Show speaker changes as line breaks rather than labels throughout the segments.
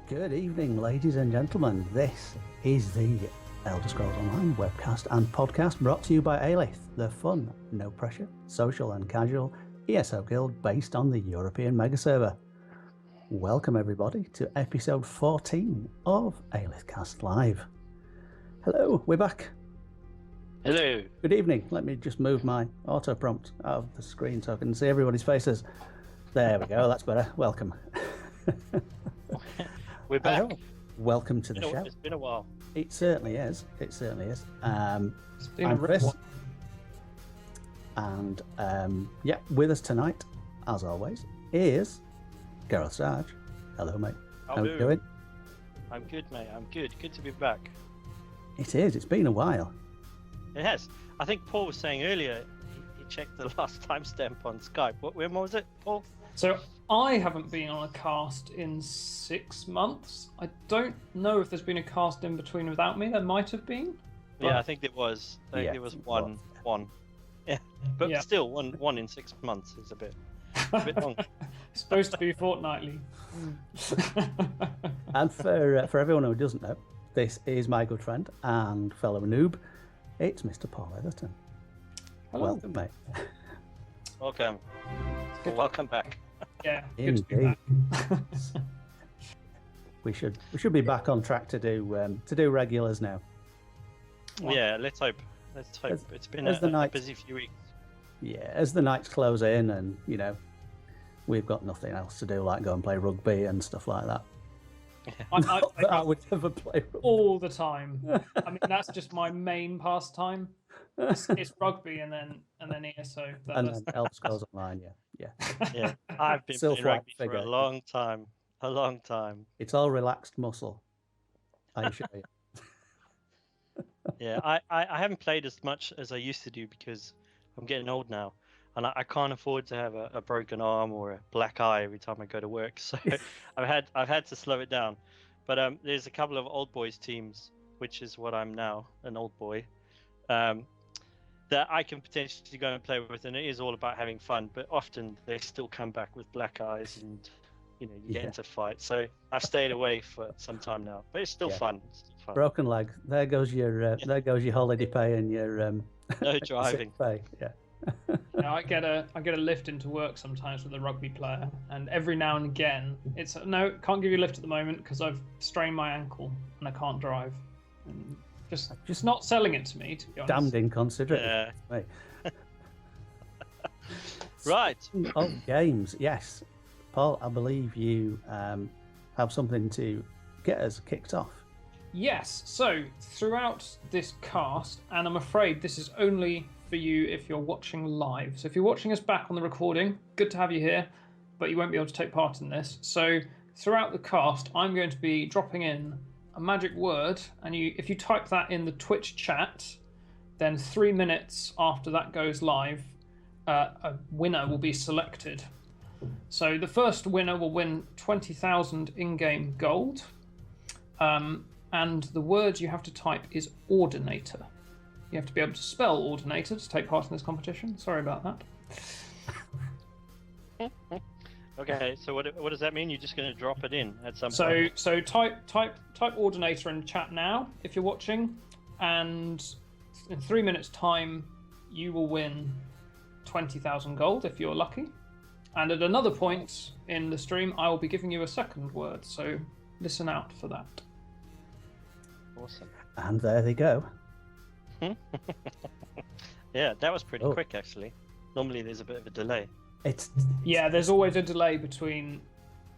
Good evening, ladies and gentlemen. This is the Elder Scrolls Online webcast and podcast brought to you by Alith, the fun, no pressure, social and casual ESO guild based on the European megaserver. Welcome everybody to episode 14 of Alith-Cast Live. Hello, we're back.
Hello.
Good evening. Let me just move my auto prompt out of the screen so I can see everybody's faces. There we go, that's better. Welcome.
We're back.
Hello. Welcome to the show.
It's been a while.
It certainly is. It certainly is.
It's been
I'm
a
Chris.
one.
And with us tonight, as always, is Gareth. Hello, mate. How are you doing?
I'm good, mate. I'm good. Good to be back.
It is. It's been a while.
It has. I think Paul was saying earlier he checked the last timestamp on Skype. When was it, Paul?
So I haven't been on a cast in 6 months. I don't know if there's been a cast in between without me. There might have been.
Yeah, I think there was. There was one. Yeah, but
Yeah.
still, one in 6 months is a bit long.
It's supposed to be fortnightly.
And for everyone who doesn't know, this is my good friend and fellow noob. It's Mr. Paul Etherton.
Hello.
Welcome, mate.
Welcome.
Good.
Welcome back.
Yeah, good to be back.
We should be back on track to do regulars now.
Yeah, let's hope. Let's hope.
As-
It's been
as the
a
night-
busy few weeks.
Yeah, as the nights close in and, we've got nothing else to do like go and play rugby and stuff like that. Not that I would ever play rugby.
all the time. I mean, that's just my main pastime. It's rugby and then ESO.
And then Elder Scrolls Online, yeah.
Yeah, I've been
Still
playing rugby
flat
for a
figure.
long time. A long time.
It's all relaxed muscle, I assure you.
Yeah, I haven't played as much as I used to do because I'm getting old now, and I can't afford to have a broken arm or a black eye every time I go to work. So I've had to slow it down. But there's a couple of old boys teams, which is what I'm now, an old boy, that I can potentially go and play with, and it is all about having fun. But often they still come back with black eyes, and you get into fights. So I've stayed away for some time now, but it's still fun. It's still fun.
Broken leg. There goes your holiday pay and your
No
sick
driving.
pay. Yeah.
I get a lift into work sometimes with a rugby player, and every now and again it's no, can't give you a lift at the moment because I've strained my ankle and I can't drive. And just not selling it to me, to be honest.
Damned inconsiderate.
Yeah.
Mate.
Right.
Oh, games. Yes. Paul, I believe you have something to get us kicked off.
Yes, so throughout this cast, and I'm afraid this is only for you if you're watching live. So if you're watching us back on the recording, good to have you here, but you won't be able to take part in this. So throughout the cast, I'm going to be dropping in a magic word, and if you type that in the Twitch chat, then 3 minutes after that goes live, a winner will be selected. So the first winner will win 20,000 in-game gold. And the word you have to type is ordinator. You have to be able to spell ordinator to take part in this competition. Sorry about that.
Okay, so what does that mean? You're just going to drop it in at some
So
point?
so type ordinator in chat now if you're watching, and in 3 minutes time you will win 20,000 gold if you're lucky. And at another point in the stream I will be giving you a second word, so listen out for that.
Awesome.
And there they go.
Yeah, that was pretty
Oh.
quick actually. Normally there's a bit of a delay.
Yeah, there's always a delay between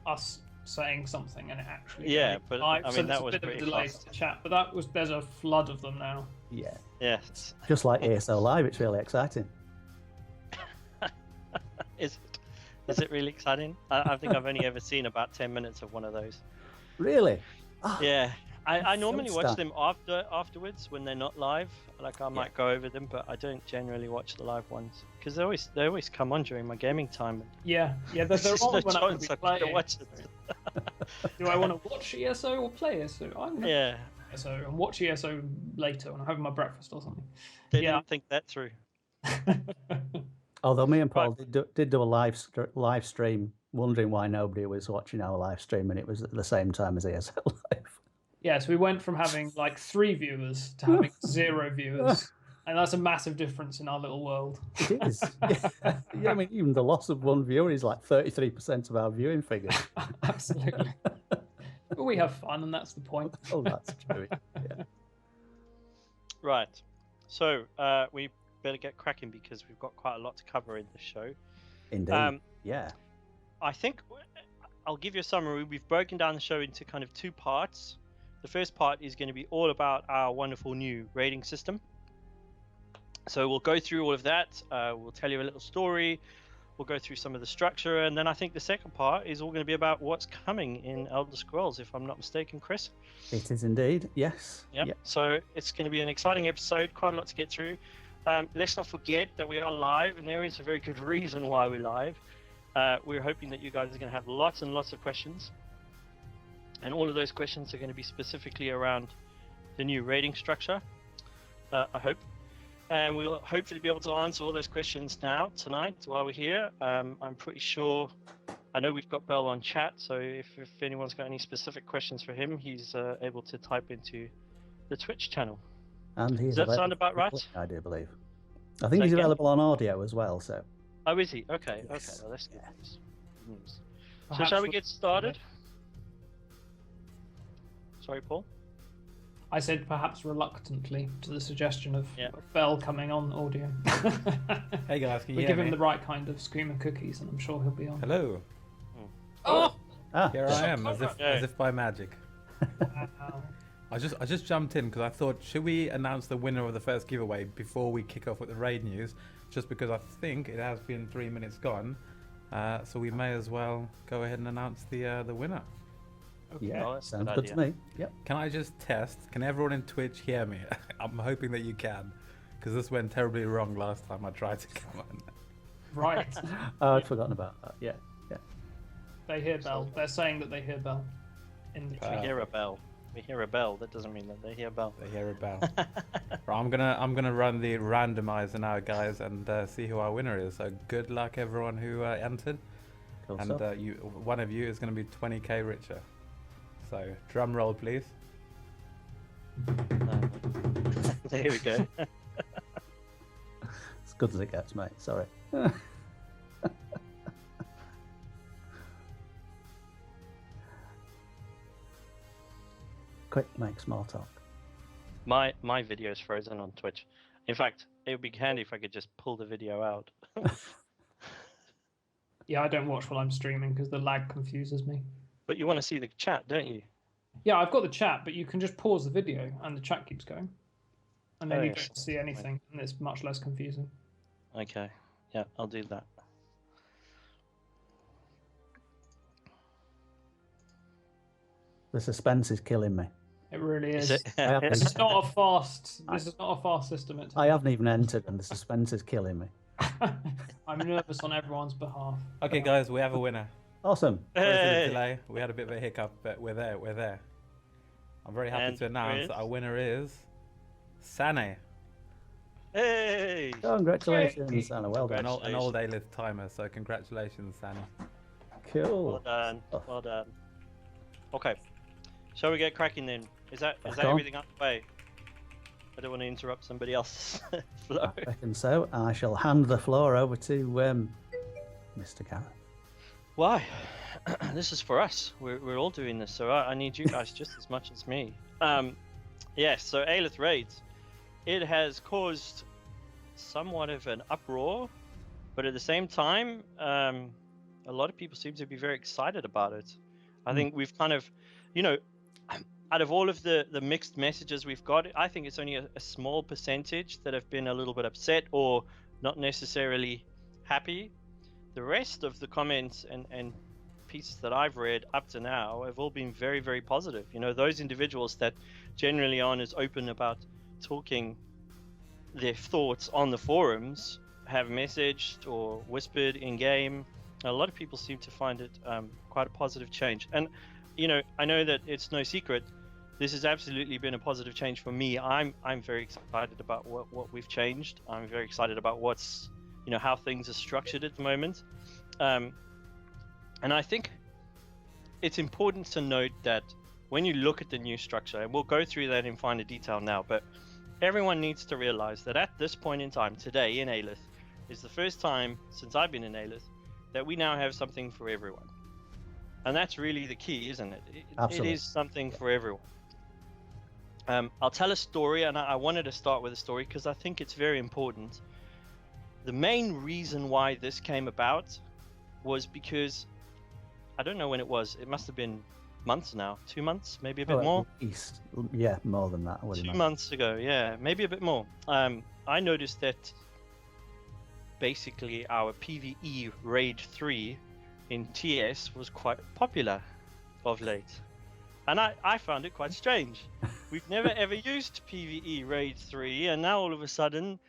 us saying something and it actually.
Yeah,
going
but,
live,
I
so
mean,
there's
that was
a bit of a
pretty
delay
fast.
to chat, but there's a flood of them now.
Yeah.
Yes.
Just like ESO Live, it's really exciting.
Is it really exciting? I think I've only ever seen about 10 minutes of one of those.
Really? Ah,
Yeah. I
film
normally watch
stuff.
them afterwards when they're not live. Like I might go over them, but I don't generally watch the live ones because they always come on during my gaming time.
Yeah, they're
There's
on
no
when I'm going
chance
to
I'm
be
gonna
playing.
watch it.
Do I want to watch ESO or play ESO? I'm going to
Yeah,
play ESO and watch ESO later when I'm having my breakfast or something.
they
Yeah.
didn't think that through.
Although me and Paul did do a live stream wondering why nobody was watching our live stream, and it was at the same time as ESO Live.
Yeah, so we went from having like 3 viewers to having 0 viewers. And that's a massive difference in our little world.
It is. Yeah, I mean, even the loss of 1 viewer is like 33% of our viewing figures.
Absolutely. But we have fun, and that's the point.
Oh, that's true. Yeah.
Right. So we better get cracking because we've got quite a lot to cover in this show.
Indeed. Yeah.
I think I'll give you a summary. We've broken down the show into kind of 2 parts. The first part is going to be all about our wonderful new rating system. So we'll go through all of that. We'll tell you a little story. We'll go through some of the structure. And then I think the second part is all going to be about what's coming in Elder Scrolls, if I'm not mistaken, Chris.
It is indeed, yes.
Yep. So it's going to be an exciting episode, quite a lot to get through. Let's not forget that we are live, and there is a very good reason why we're live. We're hoping that you guys are going to have lots and lots of questions. And all of those questions are going to be specifically around the new rating structure, I hope. And we'll hopefully be able to answer all those questions tonight, while we're here. I'm pretty sure, I know we've got Bell on chat, so if anyone's got any specific questions for him, he's able to type into the Twitch channel.
And
Does that sound about right?
I do believe. I think he's available on audio as well, so.
Oh, is he? Okay,
Yes.
well, that's good news. So
Perhaps
shall we get started? Sorry, Paul?
I said perhaps reluctantly to the suggestion of
Yeah.
Bell coming on audio.
Hey guys, can you
We
hear
give
me?
him the right kind of screaming cookies, and I'm sure he'll be on.
Hello.
Oh!
Here I am, as if by magic.
Wow.
I just jumped in because I thought, should we announce the winner of the first giveaway before we kick off with the raid news? Just because I think it has been 3 minutes gone, so we may as well go ahead and announce the winner.
Yeah,
Oh, that's a
sounds
good
good to me. Yep.
Can I just test? Can everyone in Twitch hear me? I'm hoping that you can, because this went terribly wrong last time I tried to come on.
Right.
Oh, I'd forgotten about that. Yeah.
They hear Bell. They're saying that they hear Bell in the
We
chat.
hear a bell. We hear a bell. That doesn't mean that they hear a bell.
They hear a bell. Right, I'm gonna run the randomizer now, guys, and see who our winner is. So good luck, everyone who entered.
Cool
And
stuff.
one of you is going to be 20k richer. So drum roll, please.
There we go.
As good as it gets, mate. Sorry. Quick, make small talk.
My video is frozen on Twitch. In fact, it would be handy if I could just pull the video out.
Yeah, I don't watch while I'm streaming because the lag confuses me.
But you want to see the chat, don't you?
Yeah, I've got the chat, but you can just pause the video and the chat keeps going. And then
Oh,
you
yes.
don't see anything, and it's much less confusing.
Okay. Yeah, I'll do that.
The suspense is killing me.
It really is.
Is it?
I have
This is not a fast. This is not a fast system.
I haven't even entered, and the suspense is killing me.
I'm nervous on everyone's behalf.
Okay, guys, we have a winner.
Awesome.
Sorry for the
Hey!
delay. We had a bit of a hiccup, but we're there. We're there. I'm very happy
And
to announce that our winner is Sane,
Hey!
Congratulations, Anna. Well done.
an old A-list timer. So congratulations, Sane.
Well
Cool.
done. Well done. Okay. Shall we get cracking then? Is that
Crack
that
on.
everything up the way? I don't want to interrupt somebody else's flow.
I reckon so. I shall hand the floor over to Mr. Gareth.
Why? This is for us. We're all doing this, so I need you guys just as much as me. Yes, so Alith raids. It has caused somewhat of an uproar, but at the same time, a lot of people seem to be very excited about it. I think we've kind of, out of all of the mixed messages we've got, I think it's only a small percentage that have been a little bit upset or not necessarily happy. The rest of the comments and pieces that I've read up to now have all been very, very positive. Those individuals that generally aren't as open about talking their thoughts on the forums have messaged or whispered in game. A lot of people seem to find it quite a positive change. And, I know that it's no secret. This has absolutely been a positive change for me. I'm very excited about what we've changed. I'm very excited about what's, how things are structured at the moment. And I think it's important to note that when you look at the new structure, and we'll go through that in finer detail now, but everyone needs to realize that at this point in time, today in Alith, is the first time since I've been in Alith that we now have something for everyone. And that's really the key, isn't it? It is something for everyone. I'll tell a story, and I wanted to start with a story because I think it's very important. The main reason why this came about was because, I don't know when it was, it must have been months now, 2 months, maybe a bit more.
Yeah, more than that.
2 months ago, yeah, maybe a bit more. I noticed that basically our PvE Raid 3 in TS was quite popular of late. And I found it quite strange. We've never ever used PvE Raid 3, and now all of a sudden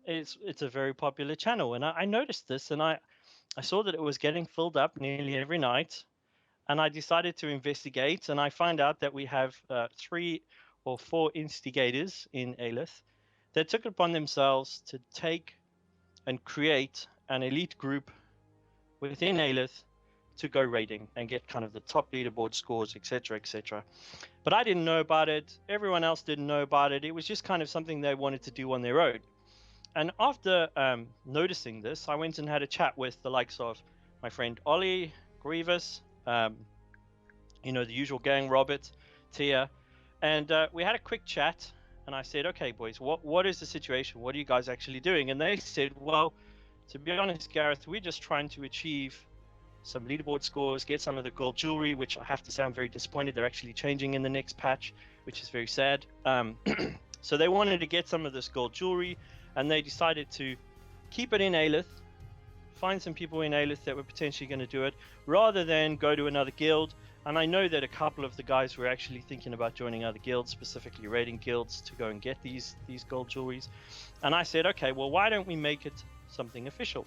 it's a very popular channel. And I noticed this, and I saw that it was getting filled up nearly every night. And I decided to investigate, and I find out that we have 3 or 4 instigators in Alith that took it upon themselves to take and create an elite group within Alith to go raiding and get kind of the top leaderboard scores, etc., etc. But I didn't know about it. Everyone else didn't know about it. It was just kind of something they wanted to do on their own. And after noticing this, I went and had a chat with the likes of my friend Ollie, Grievous, the usual gang, Robert, Tia, and we had a quick chat. And I said, okay, boys, what is the situation? What are you guys actually doing? And they said, well, to be honest, Gareth, we're just trying to achieve some leaderboard scores, get some of the gold jewelry, which I have to say I'm very disappointed. They're actually changing in the next patch, which is very sad. So they wanted to get some of this gold jewelry, and they decided to keep it in Alith, find some people in Alith that were potentially going to do it, rather than go to another guild. And I know that a couple of the guys were actually thinking about joining other guilds, specifically raiding guilds, to go and get these gold jewelries. And I said, okay, well, why don't we make it something official?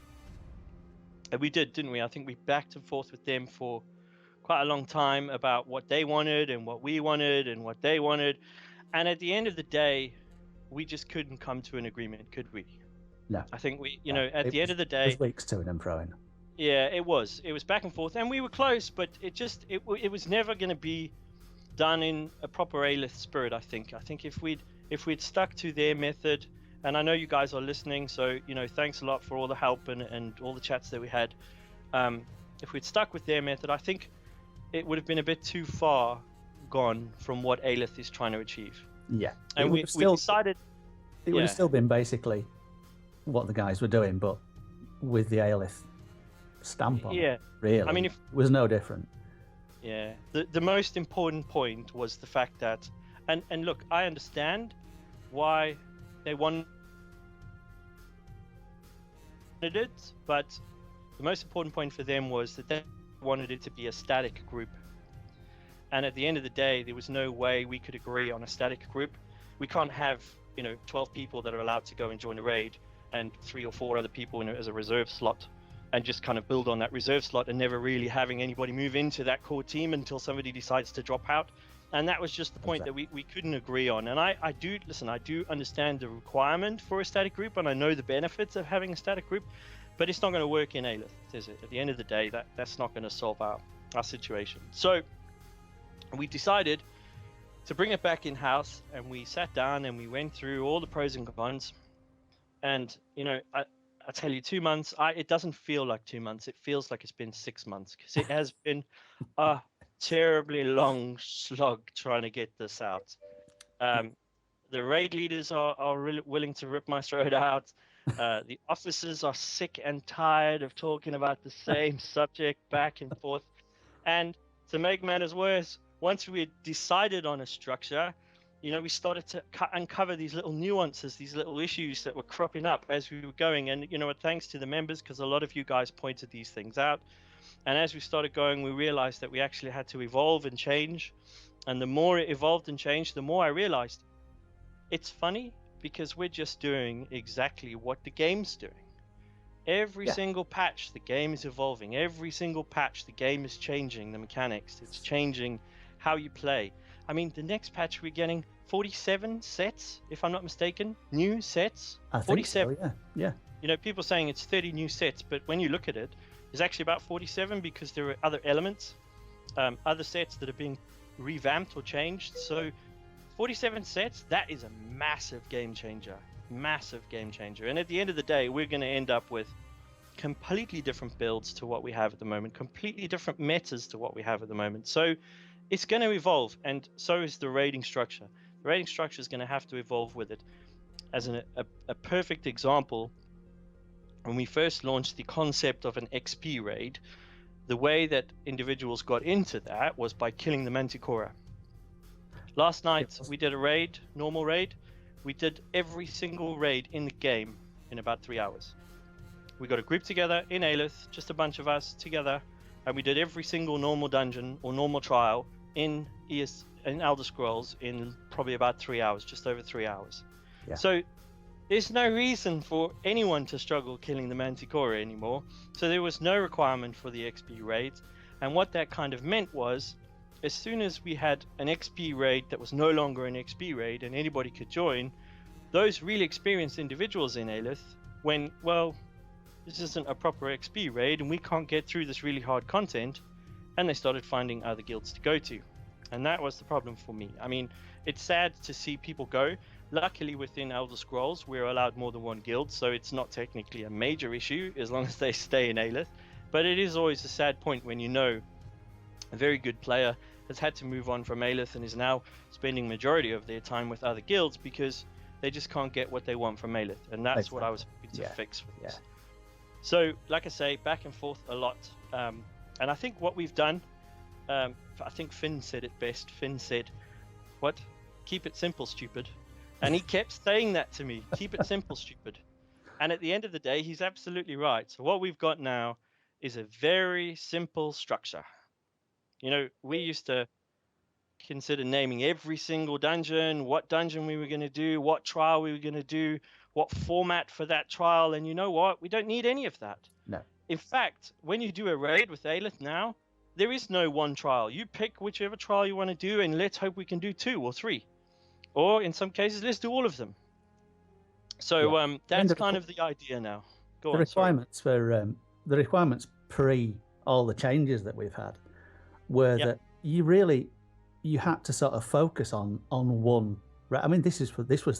And we did, didn't we? I think we backed and forth with them for quite a long time about what they wanted and what we wanted and what they wanted. And at the end of the day, we just couldn't come to an agreement, could we?
No.
I think we, at the end of the day,
it was weeks to and fro.
Yeah, it was back and forth, and we were close, but it was never going to be done in a proper Alith spirit. I think if we'd stuck to their method, and I know you guys are listening, so thanks a lot for all the help and all the chats that we had. If we'd stuck with their method, I think it would have been a bit too far gone from what Alith is trying to achieve.
Yeah,
and we decided
it would have still been basically what the guys were doing, but with the Alith stamp on it, really. I mean, it was no different.
Yeah, the most important point was the fact that, and look, I understand why they wanted it, but the most important point for them was that they wanted it to be a static group. And at the end of the day, there was no way we could agree on a static group. We can't have 12 people that are allowed to go and join a raid and 3 or 4 other people as a reserve slot, and just kind of build on that reserve slot and never really having anybody move into that core team until somebody decides to drop out. And that was just the point that we couldn't agree on. And I do understand the requirement for a static group, and I know the benefits of having a static group, but it's not going to work in Alith, is it? At the end of the day, that's not going to solve our situation. So we decided to bring it back in-house, and we sat down and we went through all the pros and cons. And I tell you, 2 months, it doesn't feel like 2 months. It feels like it's been 6 months, because it has been a terribly long slog trying to get this out. The raid leaders are really willing to rip my throat out. The officers are sick and tired of talking about the same subject back and forth. And to make matters worse, once we had decided on a structure, we started to uncover these little nuances, these little issues that were cropping up as we were going. And, thanks to the members, because a lot of you guys pointed these things out. And as we started going, we realized that we actually had to evolve and change. And the more it evolved and changed, the more I realized it's funny, because we're just doing exactly what the game's doing. Every single patch, the game is evolving. Every single patch, the game is changing the mechanics. It's changing how you play. I mean, the next patch we're getting 47 sets, if I'm not mistaken, new sets.
I think
47.
so, yeah.
People saying it's 30 new sets, but when you look at it, There's actually about 47 because there are other elements, other sets that are being revamped or changed. So 47 sets, that is a massive game changer. Massive game changer. And at the end of the day, we're going to end up with completely different builds to what we have at the moment, completely different metas to what we have at the moment. So it's going to evolve, and so is the raiding structure. The raiding structure is going to have to evolve with it. As a perfect example, when we first launched the concept of an XP raid, the way that individuals got into that was by killing the Manticora. Last night we did a raid, normal raid. We did every single raid in the game in about 3 hours. We got a group together in Alith, just a bunch of us together, and we did every single normal dungeon or normal trial in Elder Scrolls in probably about 3 hours, just over 3 hours.
Yeah.
So there's no reason for anyone to struggle killing the Manticora anymore. So there was no requirement for the XP raids. And what that kind of meant was, as soon as we had an XP raid that was no longer an XP raid and anybody could join, those really experienced individuals in Alith when, well, this isn't a proper XP raid and we can't get through this really hard content, and they started finding other guilds to go to. And that was the problem for me. I mean, it's sad to see people go. Luckily within Elder Scrolls we're allowed more than one guild, so it's not technically a major issue as long as they stay in Alith. But it is always a sad point when you know a very good player has had to move on from Alith and is now spending majority of their time with other guilds because they just can't get what they want from Alith. And that's what I was hoping to fix with this. So, like I say, back and forth a lot. And I think what we've done, I think Finn said it best. Finn said, what? Keep it simple, stupid. And he kept saying that to me. Keep it simple, stupid. And at the end of the day, he's absolutely right. So what we've got now is a very simple structure. You know, we used to consider naming every single dungeon, what dungeon we were going to do, what trial we were going to do, what format for that trial. And you know what? We don't need any of that.
No.
In fact, when you do a raid with Alith now, there is no one trial. You pick whichever trial you want to do, and let's hope we can do 2 or 3. Or in some cases, let's do all of them. So that's kind of the idea now. Go on,
requirements for the requirements pre all the changes that we've had were that you had to sort of focus on one. I mean, this was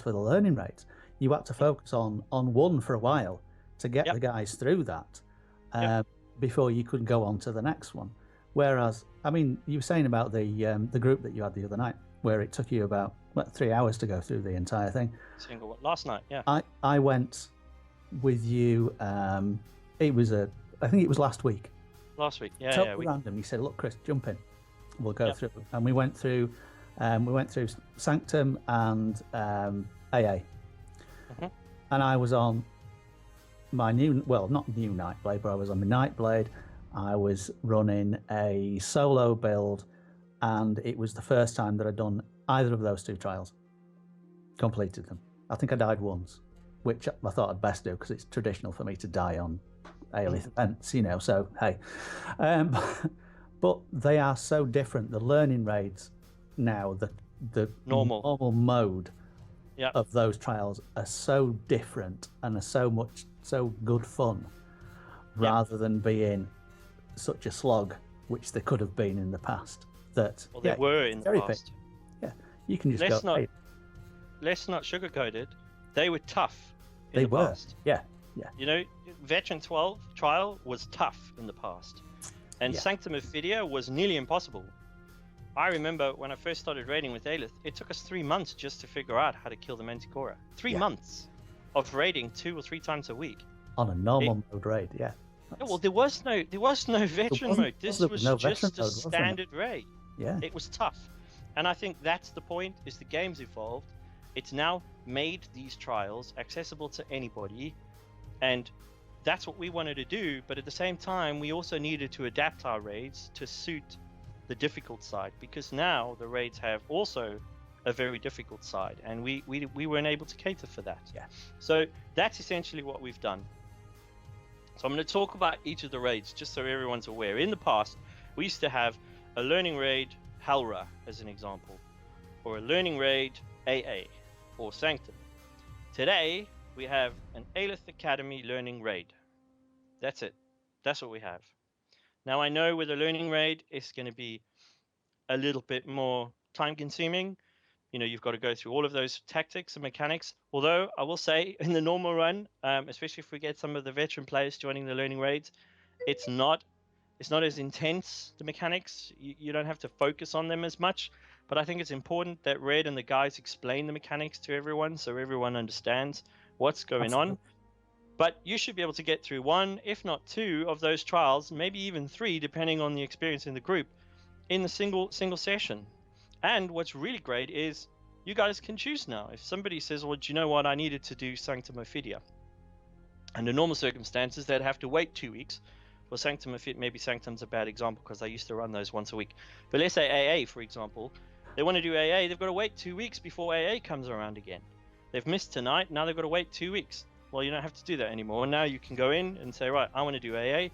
for the learning rates. You had to focus on one for a while to get the guys through that before you could go on to the next one. Whereas, I mean, you were saying about the group that you had the other night, where it took you about 3 hours to go through the entire thing.
Last night, yeah.
I went with you. I think it was last week.
Last week, yeah.
Totally random. He said, "Look, Chris, jump in. We'll go through." And we went through. Sanctum and AA. And I was on my not new Nightblade, but I was on my Nightblade. I was running a solo build, and it was the first time that I'd done either of those 2 trials. Completed them. I think I died once, which I thought I'd best do because it's traditional for me to die on Alith events, you know. So hey, but they are so different. The learning raids now, the normal mode of those trials are so different and are so good fun, rather than being such a slog, which they could have been in the past.
They were in the past.
You can just
let's not sugarcoat it. They were tough in
they
the
were.
past.
Yeah.
You know, Veteran 12 trial was tough in the past. And Sanctum of Phidia was nearly impossible. I remember when I first started raiding with Alith, it took us 3 months just to figure out how to kill the Manticora. 3 months of raiding 2 or 3 times a week.
On a normal mode raid,
Yeah, well, there was no veteran mode. This was just a standard raid.
Yeah.
It was tough. And I think that's the point, is the game's evolved. It's now made these trials accessible to anybody. And that's what we wanted to do. But at the same time, we also needed to adapt our raids to suit the difficult side, because now the raids have also a very difficult side, and we weren't able to cater for that. So that's essentially what we've done. So I'm going to talk about each of the raids just so everyone's aware. In the past, we used to have a learning raid Halra as an example, or a learning raid AA or Sanctum. Today we have an Alith Academy learning raid. That's it. That's what we have. Now, I know with a learning raid, it's going to be a little bit more time consuming. You've got to go through all of those tactics and mechanics. Although I will say in the normal run, especially if we get some of the veteran players joining the learning raids, it's not as intense, the mechanics. You don't have to focus on them as much. But I think it's important that Red and the guys explain the mechanics to everyone so everyone understands what's going on. But you should be able to get through 1, if not 2 of those trials, maybe even 3, depending on the experience in the group, in the single session. And what's really great is you guys can choose now. If somebody says, well, do you know what, I needed to do Sanctum Ophidia. Under normal circumstances, they'd have to wait 2 weeks. For Sanctum Ophidia, maybe Sanctum's a bad example because I used to run those once a week. But let's say AA, for example. They want to do AA, they've got to wait 2 weeks before AA comes around again. They've missed tonight, now they've got to wait 2 weeks. Well, you don't have to do that anymore. Now you can go in and say, right, I want to do AA.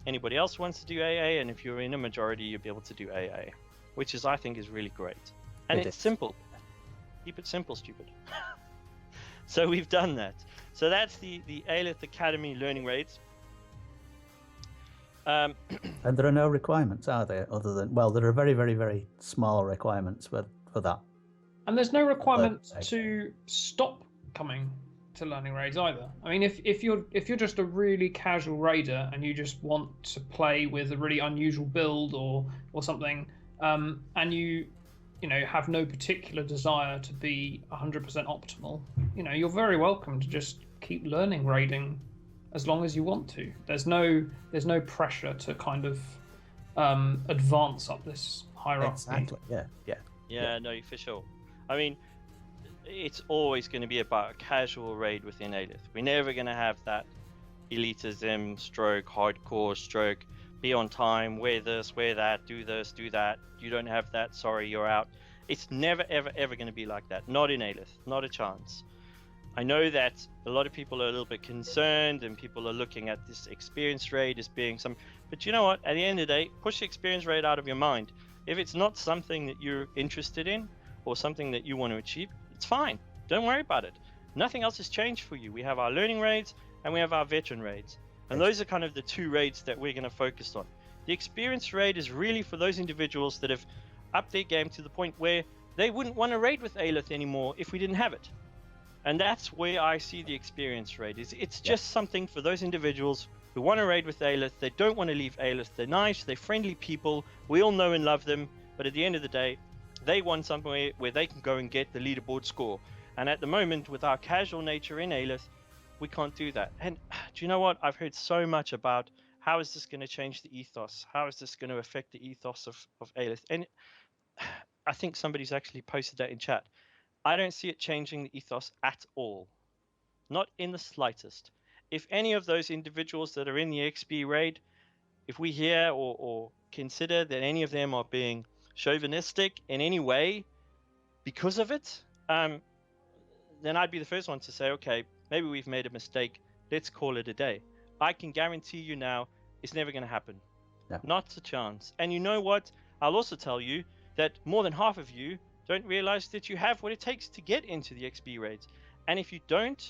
Anybody else wants to do AA, and if you're in a majority, you'll be able to do AA, which I think is really great. And it's simple. Keep it simple, stupid. So we've done that. So that's the Alith Academy learning raids.
And there are no requirements, are there? Other than, well, there are very, very, very small requirements for that.
And there's no requirement to stop coming to learning raids either. I mean, if you're just a really casual raider and you just want to play with a really unusual build or something, and you have no particular desire to be 100% optimal, you're very welcome to just keep learning raiding as long as you want to. There's no pressure to kind of advance up this hierarchy.
Exactly. Yeah.
No, for sure. I mean, it's always going to be about a casual raid within Alith. We're never going to have that elitism stroke hardcore stroke be on time, wear this, wear that, do this, do that. You don't have that, sorry, you're out. It's never, ever, ever going to be like that. Not in Alith, not a chance. I know that a lot of people are a little bit concerned and people are looking at this experience raid as being some, but you know what, at the end of the day, push the experience raid out of your mind. If it's not something that you're interested in or something that you want to achieve, it's fine. Don't worry about it. Nothing else has changed for you. We have our learning raids and we have our veteran raids. And those are kind of the 2 raids that we're going to focus on. The experience raid is really for those individuals that have upped their game to the point where they wouldn't want to raid with Alith anymore if we didn't have it. And that's where I see the experience raid. It's just something for those individuals who want to raid with Alith. They don't want to leave Alith. They're nice, they're friendly people. We all know and love them. But at the end of the day, they want somewhere where they can go and get the leaderboard score. And at the moment, with our casual nature in Alith, we can't do that. And do you know what? I've heard so much about how is this going to change the ethos? How is this going to affect the ethos of Alith? And I think somebody's actually posted that in chat. I don't see it changing the ethos at all. Not in the slightest. If any of those individuals that are in the XP raid, if we hear or consider that any of them are being chauvinistic in any way because of it, then I'd be the first one to say, okay, maybe we've made a mistake. Let's call it a day. I can guarantee you now, it's never going to happen.
No.
Not a chance. And you know what? I'll also tell you that more than half of you don't realize that you have what it takes to get into the XP raids. And if you don't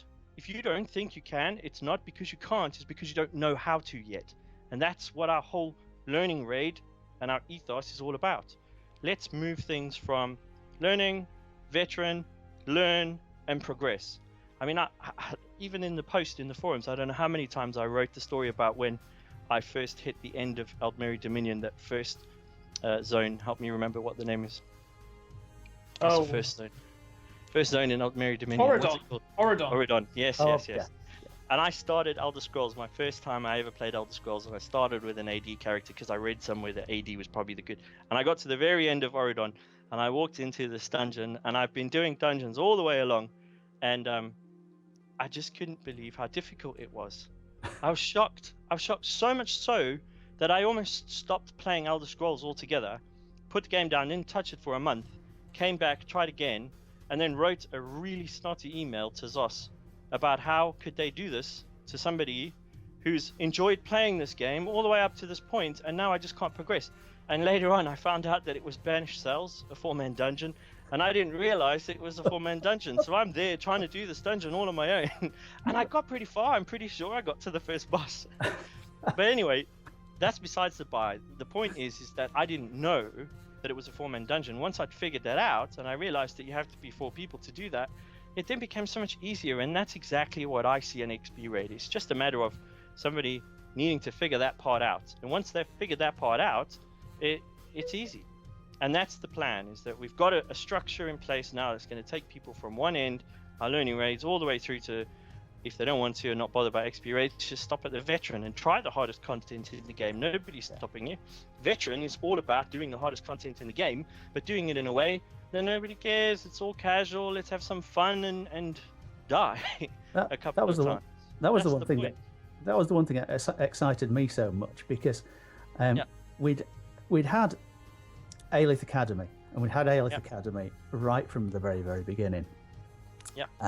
think you can, it's not because you can't, it's because you don't know how to yet. And that's what our whole learning raid and our ethos is all about. Let's move things from learning, veteran, learn, and progress. I mean, I even in the post in the forums, I don't know how many times I wrote the story about when I first hit the end of Aldmeri Dominion, that first zone. Help me remember what the name is. That's the first zone. First zone in Aldmeri Dominion.
Auridon.
What's it called? Auridon. Yes.
Yeah.
And I started Elder Scrolls, my first time I ever played Elder Scrolls, and I started with an AD character because I read somewhere that AD was probably the good. And I got to the very end of Auridon, and I walked into this dungeon, and I've been doing dungeons all the way along, and I just couldn't believe how difficult it was. I was shocked. I was shocked so much so that I almost stopped playing Elder Scrolls altogether, put the game down, didn't touch it for a month, came back, tried again, and then wrote a really snotty email to Zos about how could they do this to somebody who's enjoyed playing this game all the way up to this point, and now I just can't progress. And later on I found out that it was Banished Cells, a 4-man dungeon, and I didn't realize it was a 4-man dungeon. So I'm there trying to do this dungeon all on my own, and I got pretty far. I'm pretty sure I got to the first boss. But anyway, that's besides the by. The point is that I didn't know that it was a 4-man dungeon. Once I'd figured that out, and I realized that you have to be 4 people to do that, it then became so much easier. And that's exactly what I see an XP raid. It's just a matter of somebody needing to figure that part out. And once they've figured that part out, it's easy. And that's the plan, is that we've got a structure in place now that's going to take people from one end, our learning raids, all the way through to, if they don't want to or not bothered by XP raids, just stop at the veteran and try the hardest content in the game. Nobody's stopping you. Veteran is all about doing the hardest content in the game, but doing it in a way that nobody cares. It's all casual. Let's have some fun and die a couple of times.
That was the one thing that excited me so much, because we'd had Alith Academy, and we'd had Alith Academy right from the very, very beginning.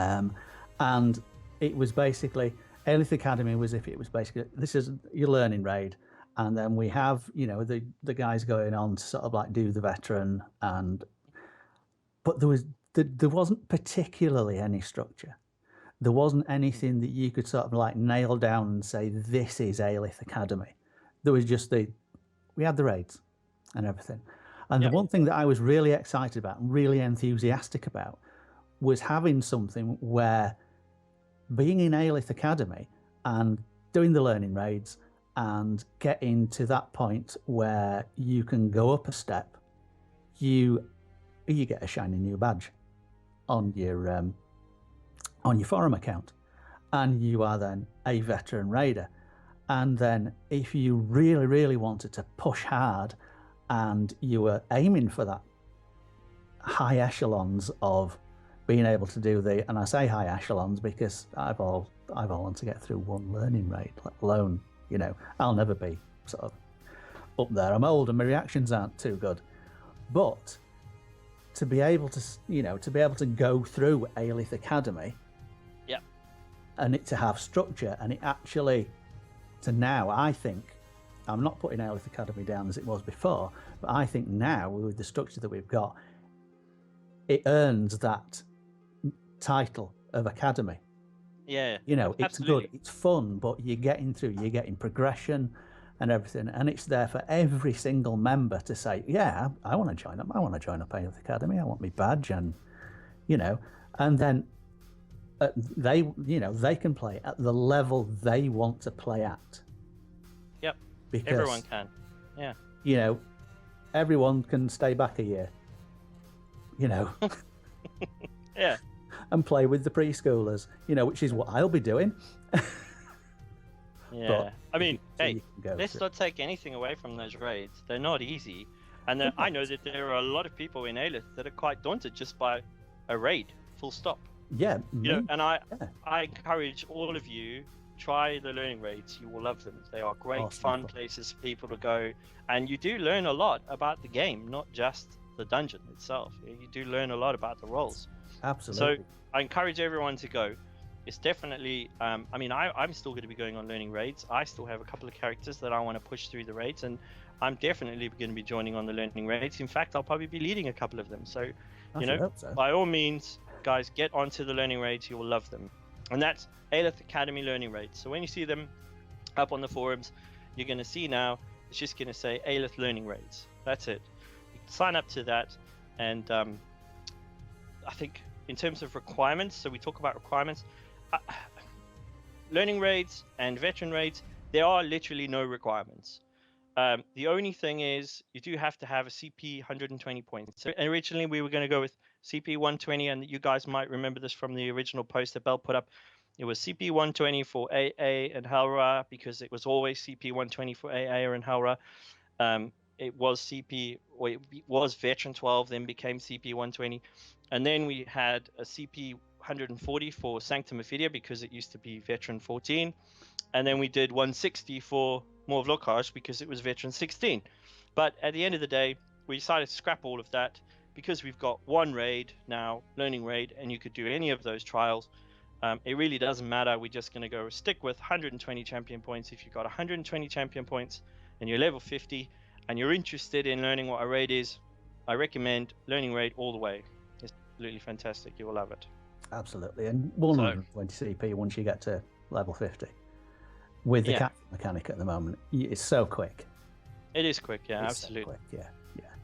And it was basically, Alith Academy was basically, this is your learning raid, and then we have, the guys going on to sort of like do the veteran, but there wasn't particularly any structure. There wasn't anything that you could sort of like nail down and say, this is Alith Academy. There was just we had the raids and everything. And the one thing that I was really excited about and really enthusiastic about was having something where being in Alith Academy and doing the learning raids and getting to that point where you can go up a step, you get a shiny new badge on your forum account, and you are then a veteran raider. And then if you really, really wanted to push hard and you were aiming for that high echelons of being able to do and I say high echelons because I've wanted to get through one learning raid, let alone, I'll never be sort of up there. I'm old and my reactions aren't too good. But to be able to go through Alith Academy, and it to have structure, and it actually, to now, I think, I'm not putting Alith Academy down as it was before, but I think now, with the structure that we've got, it earns that title of Academy.
Yeah.
It's
absolutely.
good, it's fun, but you're getting progression and everything, and it's there for every single member to say, yeah, I want to join up. I want to join up Alith Academy. I want my badge, and and then they can play at the level they want to play at.
Yep.
Because
everyone can. Yeah.
Everyone can stay back a year.
Yeah.
And play with the preschoolers, which is what I'll be doing.
Yeah.
But
I mean, let's not take anything away from those raids. They're not easy. And I know that there are a lot of people in Alith that are quite daunted just by a raid, full stop.
Yeah.
And I encourage all of you, try the learning raids. You will love them. They are great, fun places for people to go. And you do learn a lot about the game, not just the dungeon itself. You do learn a lot about the roles.
Absolutely.
So I encourage everyone to go. It's definitely, I'm still going to be going on learning raids. I still have a couple of characters that I want to push through the raids, and I'm definitely going to be joining on the learning raids. In fact, I'll probably be leading a couple of them. So, by all means, guys, get onto the learning raids. You will love them. And that's Alith Academy learning raids. So when you see them up on the forums, you're going to see now, it's just going to say Alith learning raids. That's it. You can sign up to that. And I think in terms of requirements, so we talk about requirements, learning raids and veteran raids, there are literally no requirements. The only thing is you do have to have a CP 120 points. So originally we were going to go with CP 120, and you guys might remember this from the original post that Bell put up. It was CP 120 for AA and Halra, because it was always CP 120 for AA and Halra. It was Veteran 12, then became CP 120. And then we had a CP 140 for Sanctum Ophidia, because it used to be Veteran 14. And then we did 160 for More of Lockhart, because it was Veteran 16. But at the end of the day, we decided to scrap all of that, because we've got one raid now, learning raid, and you could do any of those trials. It really doesn't matter. We're just going to go stick with 120 champion points. If you've got 120 champion points and you're level 50 and you're interested in learning what a raid is, I recommend learning raid all the way. It's absolutely fantastic. You will love it.
Absolutely. And 120 CP once you get to level 50. with the
Yeah.
capture mechanic at the moment. It's so quick.
It is quick, yeah,
It's so
absolutely.
quick, yeah.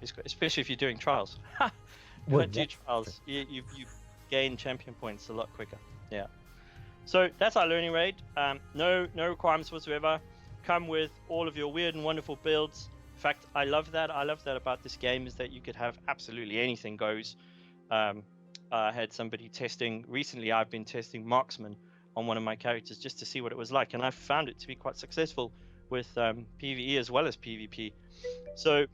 It's quick, especially if you're doing trials.
Well,
Don't do
yeah,
trials. You gain champion points a lot quicker. Yeah. So that's our learning raid. No requirements whatsoever. Come with all of your weird and wonderful builds. In fact, I love that. I love that about this game is that you could have absolutely anything goes. I had somebody testing recently. I've been testing marksman on one of my characters just to see what it was like, and I found it to be quite successful with PvE as well as PvP. So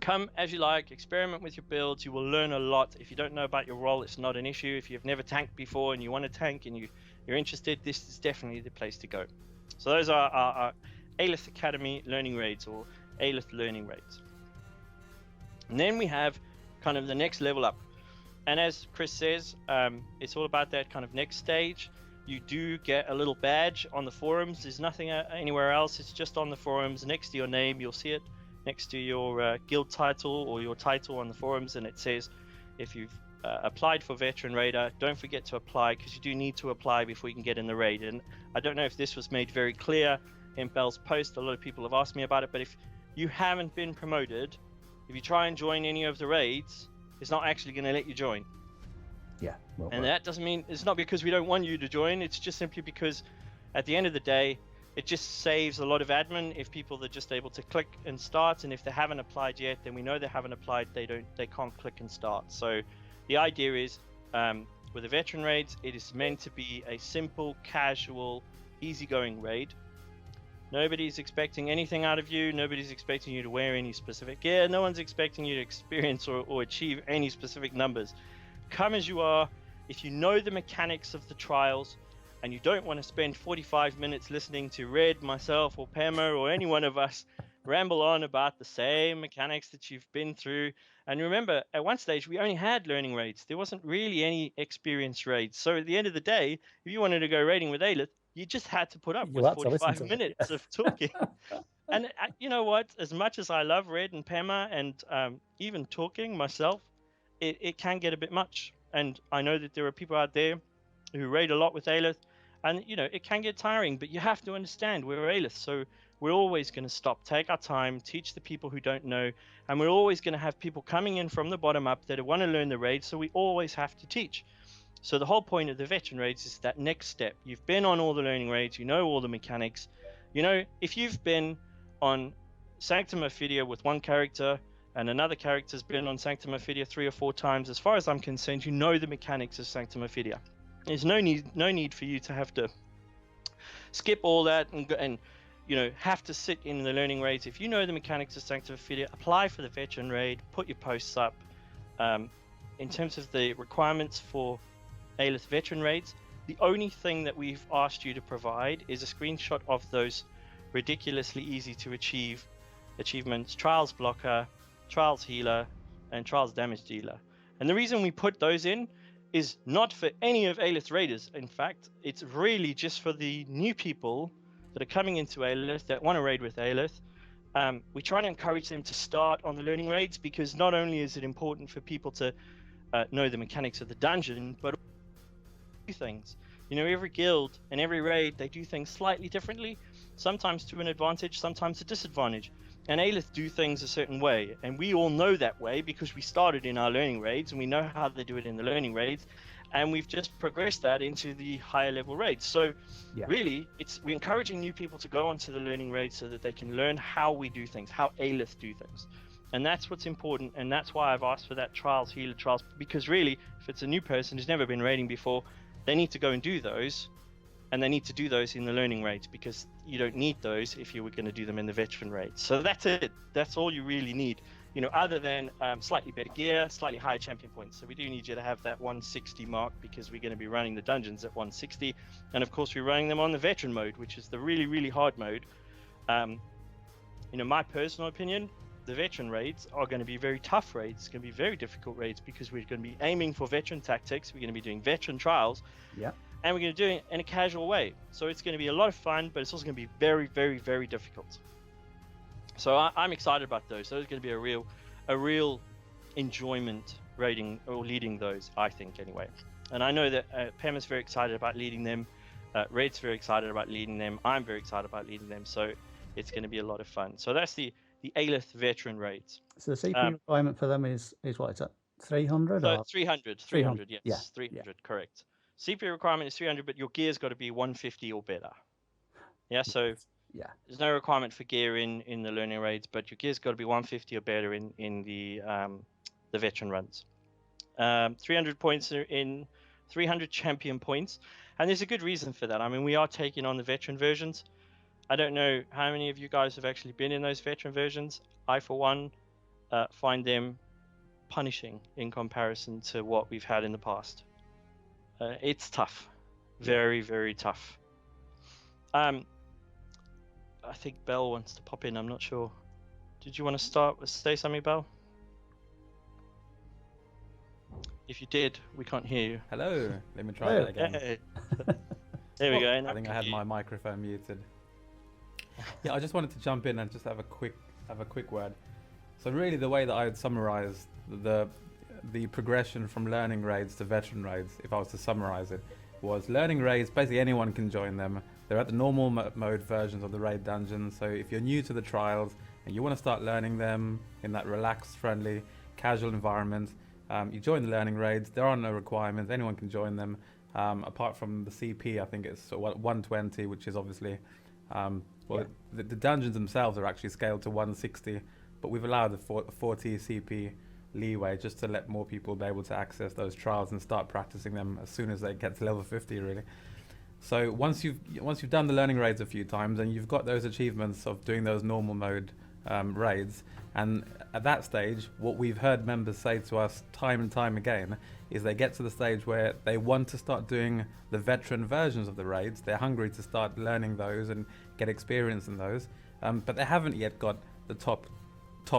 come as you like, experiment with your builds. You will learn a lot. If you don't know about your role, it's not an issue. If you've never tanked before and you want to tank and you're interested, this is definitely the place to go. So those are our Alith Academy learning raids, or Alith learning raids. And then we have kind of the next level up. And as Chris says, it's all about that kind of next stage. You do get a little badge on the forums. There's nothing anywhere else. It's just on the forums. Next to your name, you'll see it next to your guild title or your title on the forums, and it says if you've applied for Veteran Raider, don't forget to apply, because you do need to apply before you can get in the raid. And I don't know if this was made very clear in Bel's post. A lot of people have asked me about it, but if you haven't been promoted, if you try and join any of the raids, it's not actually going to let you join.
Yeah. Well,
And that doesn't mean, it's not because we don't want you to join, it's just simply because at the end of the day, it just saves a lot of admin if people are just able to click and start, and if they haven't applied yet, then we know they haven't applied, they can't click and start. So the idea is with the veteran raids, it is meant to be a simple, casual, easygoing raid. Nobody's expecting anything out of you. Nobody's expecting you to wear any specific gear. No one's expecting you to experience or achieve any specific numbers. Come as you are. If you know the mechanics of the trials and you don't want to spend 45 minutes listening to Red, myself, or Pema, or any one of us ramble on about the same mechanics that you've been through. And remember, at one stage, we only had learning raids. There wasn't really any experience raids. So at the end of the day, if you wanted to go raiding with Alith, you just had to put up
You
with
had to listen
45
to it,
minutes
yeah.
of talking. And you know what? As much as I love Red and Pema and even talking myself, it can get a bit much. And I know that there are people out there who raid a lot with Alith, and you know, it can get tiring, but you have to understand we're Alith, so we're always going to stop, take our time, teach the people who don't know, and we're always going to have people coming in from the bottom up that want to learn the raid, so we always have to teach. So the whole point of the veteran raids is that next step. You've been on all the learning raids, you know all the mechanics. You know, if you've been on Sanctum Ophidia with one character and another character's been on Sanctum Ophidia 3 or 4 times, as far as I'm concerned, you know the mechanics of Sanctum Ophidia. There's no need for you to have to skip all that and you know, have to sit in the learning raids. If you know the mechanics of Sanctum Ophidia, apply for the veteran raid, put your posts up. In terms of the requirements for Alith veteran raids, the only thing that we've asked you to provide is a screenshot of those ridiculously easy to achieve achievements: Trials Blocker, Trials Healer, and Trials Damage Dealer. And the reason we put those in is not for any of Alith raiders. In fact, it's really just for the new people that are coming into Alith that want to raid with Alith. We try to encourage them to start on the learning raids, because not only is it important for people to know the mechanics of the dungeon, but do things. You know, every guild and every raid, they do things slightly differently, sometimes to an advantage, sometimes a disadvantage. And Alith do things a certain way, and we all know that way because we started in our learning raids and we know how they do it in the learning raids, and we've just progressed that into the higher level raids. So really, we're encouraging new people to go onto the learning raids so that they can learn how we do things, how Alith do things. And that's what's important, and that's why I've asked for that Trials Healer Trials, because really, if it's a new person who's never been raiding before, they need to go and do those, and they need to do those in the learning raids, because you don't need those if you were going to do them in the veteran raids. So that's it. That's all you really need, you know, other than slightly better gear, slightly higher champion points. So we do need you to have that 160 mark, because we're going to be running the dungeons at 160, and of course we're running them on the veteran mode, which is the really, really hard mode. You know, my personal opinion, the veteran raids are going to be very tough raids. It's going to be very difficult raids, because we're going to be aiming for veteran tactics. We're going to be doing veteran trials. Yeah. And we're going to do it in a casual way. So it's going to be a lot of fun, but it's also going to be very, very, very difficult. So I'm excited about those. Those are going to be a real enjoyment raiding or leading those, I think, anyway. And I know that Pam is very excited about leading them. Red's very excited about leading them. I'm very excited about leading them. So it's going to be a lot of fun. So that's the Alith veteran raids.
So the CP requirement for them is what? Is that 300
So
or
300,
300?
yes,
Yeah.
300, correct. CP requirement is 300, but your gear's got to be 150 or better. Yeah, so
yeah,
there's no requirement for gear in the learning raids, but your gear's got to be 150 or better in the veteran runs. 300 points are in 300 champion points, and there's a good reason for that. I mean, we are taking on the veteran versions. I don't know how many of you guys have actually been in those veteran versions. I, for one, find them punishing in comparison to what we've had in the past. It's tough, very, very tough. I think Belle wants to pop in. I'm not sure. Did you want to say something, Belle? If you did, we can't hear you.
Hello. Let me try that again.
Hey. There we go.
I think I had my microphone muted. Yeah, I just wanted to jump in and just have a quick word. So really, the way that I would summarize the progression from learning raids to veteran raids, if I was to summarize it, was learning raids. Basically, anyone can join them. They're at the normal mode versions of the raid dungeons. So if you're new to the trials and you want to start learning them in that relaxed, friendly, casual environment, you join the learning raids. There are no requirements. Anyone can join them. Apart from the CP, I think it's 120, which is obviously the dungeons themselves are actually scaled to 160, but we've allowed the 40 CP leeway just to let more people be able to access those trials and start practicing them as soon as they get to level 50, really. So once you've done the learning raids a few times and you've got those achievements of doing those normal mode raids, and at that stage, what we've heard members say to us time and time again is they get to the stage where they want to start doing the veteran versions of the raids. They're hungry to start learning those and get experience in those, but they haven't yet got the top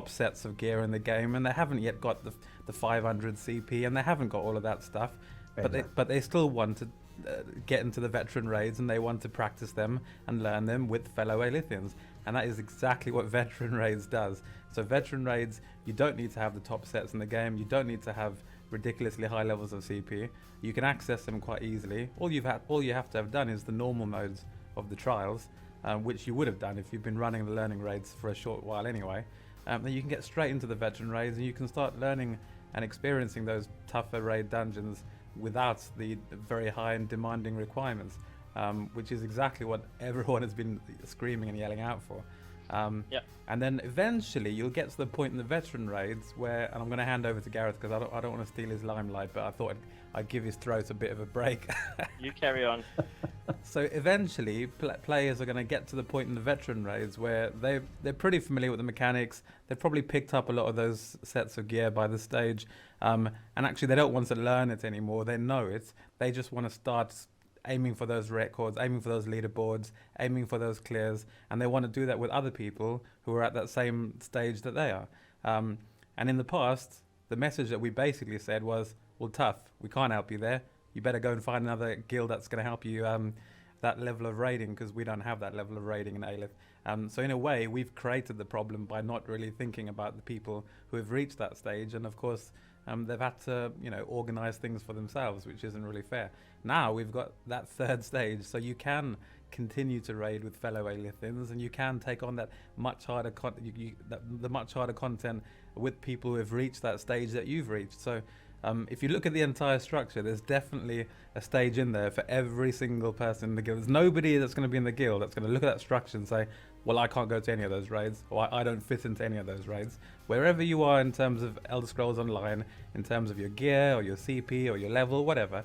sets of gear in the game, and they haven't yet got the 500 CP, and they haven't got all of that stuff. But they still want to get into the veteran raids, and they want to practice them and learn them with fellow Alithians. And that is exactly what veteran raids does. So veteran raids, you don't need to have the top sets in the game. You don't need to have ridiculously high levels of CP. You can access them quite easily. All you have to have done is the normal modes of the trials, which you would have done if you've been running the learning raids for a short while anyway. Then you can get straight into the veteran raids, and you can start learning and experiencing those tougher raid dungeons without the very high and demanding requirements, which is exactly what everyone has been screaming and yelling out for. And then eventually you'll get to the point in the veteran raids where, and I'm going to hand over to Gareth because I don't want to steal his limelight, but I thought I'd give his throat a bit of a break.
You carry on.
So eventually players are going to get to the point in the veteran raids where they're pretty familiar with the mechanics. They've probably picked up a lot of those sets of gear by the stage, and actually they don't want to learn it anymore. They know it. They just want to start aiming for those records, aiming for those leaderboards, aiming for those clears, and they want to do that with other people who are at that same stage that they are. And in the past, the message that we basically said was, well, tough, we can't help you there. You better go and find another guild that's going to help you that level of raiding, because we don't have that level of raiding in Alith. So in a way, we've created the problem by not really thinking about the people who have reached that stage, and of course, they've had to, organize things for themselves, which isn't really fair. Now we've got that third stage, so you can continue to raid with fellow Alithians, and you can take on that much harder the much harder content with people who have reached that stage that you've reached. So if you look at the entire structure, there's definitely a stage in there for every single person in the guild. There's nobody that's going to be in the guild that's going to look at that structure and say, well, I can't go to any of those raids, or I don't fit into any of those raids. Wherever you are in terms of Elder Scrolls Online, in terms of your gear or your CP or your level, whatever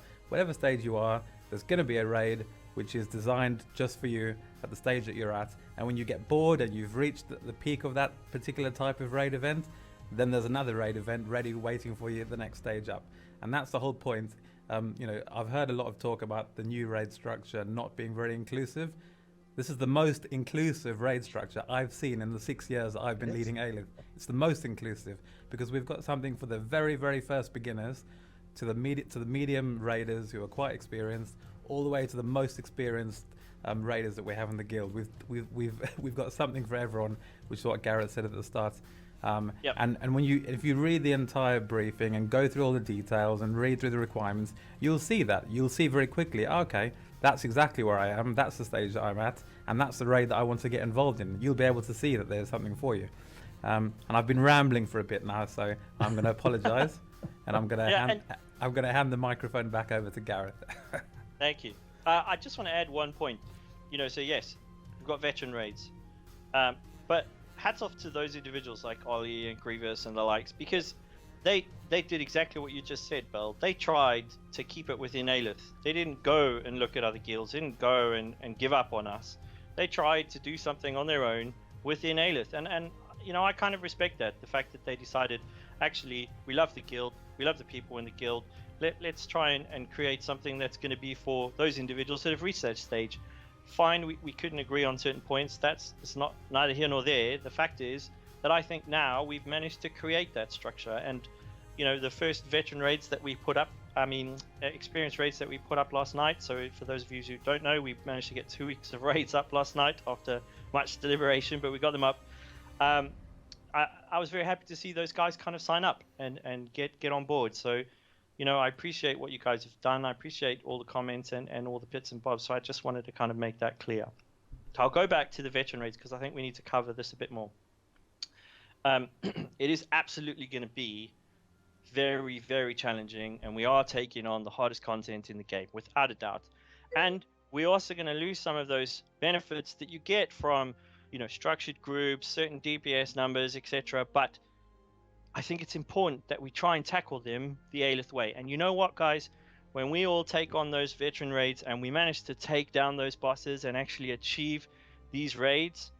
stage you are, there's going to be a raid which is designed just for you at the stage that you're at. And when you get bored and you've reached the peak of that particular type of raid event, then there's another raid event ready waiting for you at the next stage up. And that's the whole point. I've heard a lot of talk about the new raid structure not being very inclusive. This is the most inclusive raid structure I've seen in the 6 years that I've been leading Alith. It's the most inclusive because we've got something for the very, very first beginners, to the medium raiders who are quite experienced, all the way to the most experienced raiders that we have in the guild. We've got something for everyone, which is what Gareth said at the start. And if you read the entire briefing and go through all the details and read through the requirements, you'll see very quickly, okay, that's exactly where I am. That's the stage that I'm at, and that's the raid that I want to get involved in. You'll be able to see that there's something for you. And I've been rambling for a bit now, so I'm going to apologise, and I'm going to hand the microphone back over to Gareth.
Thank you. I just want to add one point. So yes, we've got veteran raids, but hats off to those individuals like Ollie and Grievous and the likes, because they did exactly what you just said, Bell. They tried to keep it within Alith. They didn't go and look at other guilds, didn't go and give up on us. They tried to do something on their own within Alith, and I kind of respect that, the fact that they decided, actually, we love the guild, we love the people in the guild, let's try and create something that's going to be for those individuals that have reached that stage. Fine, we couldn't agree on certain points, it's not neither here nor there. The fact is that I think now we've managed to create that structure, and the first veteran raids that we put up, experience raids that we put up last night, so for those of you who don't know, we managed to get 2 weeks of raids up last night after much deliberation, but we got them up. I was very happy to see those guys kind of sign up and get on board. So, I appreciate what you guys have done. I appreciate all the comments and all the bits and bobs. So I just wanted to kind of make that clear. So I'll go back to the veteran raids because I think we need to cover this a bit more. It is absolutely going to be very, very challenging, and we are taking on the hardest content in the game, without a doubt. And we're also going to lose some of those benefits that you get from structured groups, certain DPS numbers, etc. But I think it's important that we try and tackle them the Alith way. And you know what, guys? When we all take on those veteran raids and we manage to take down those bosses and actually achieve these raids,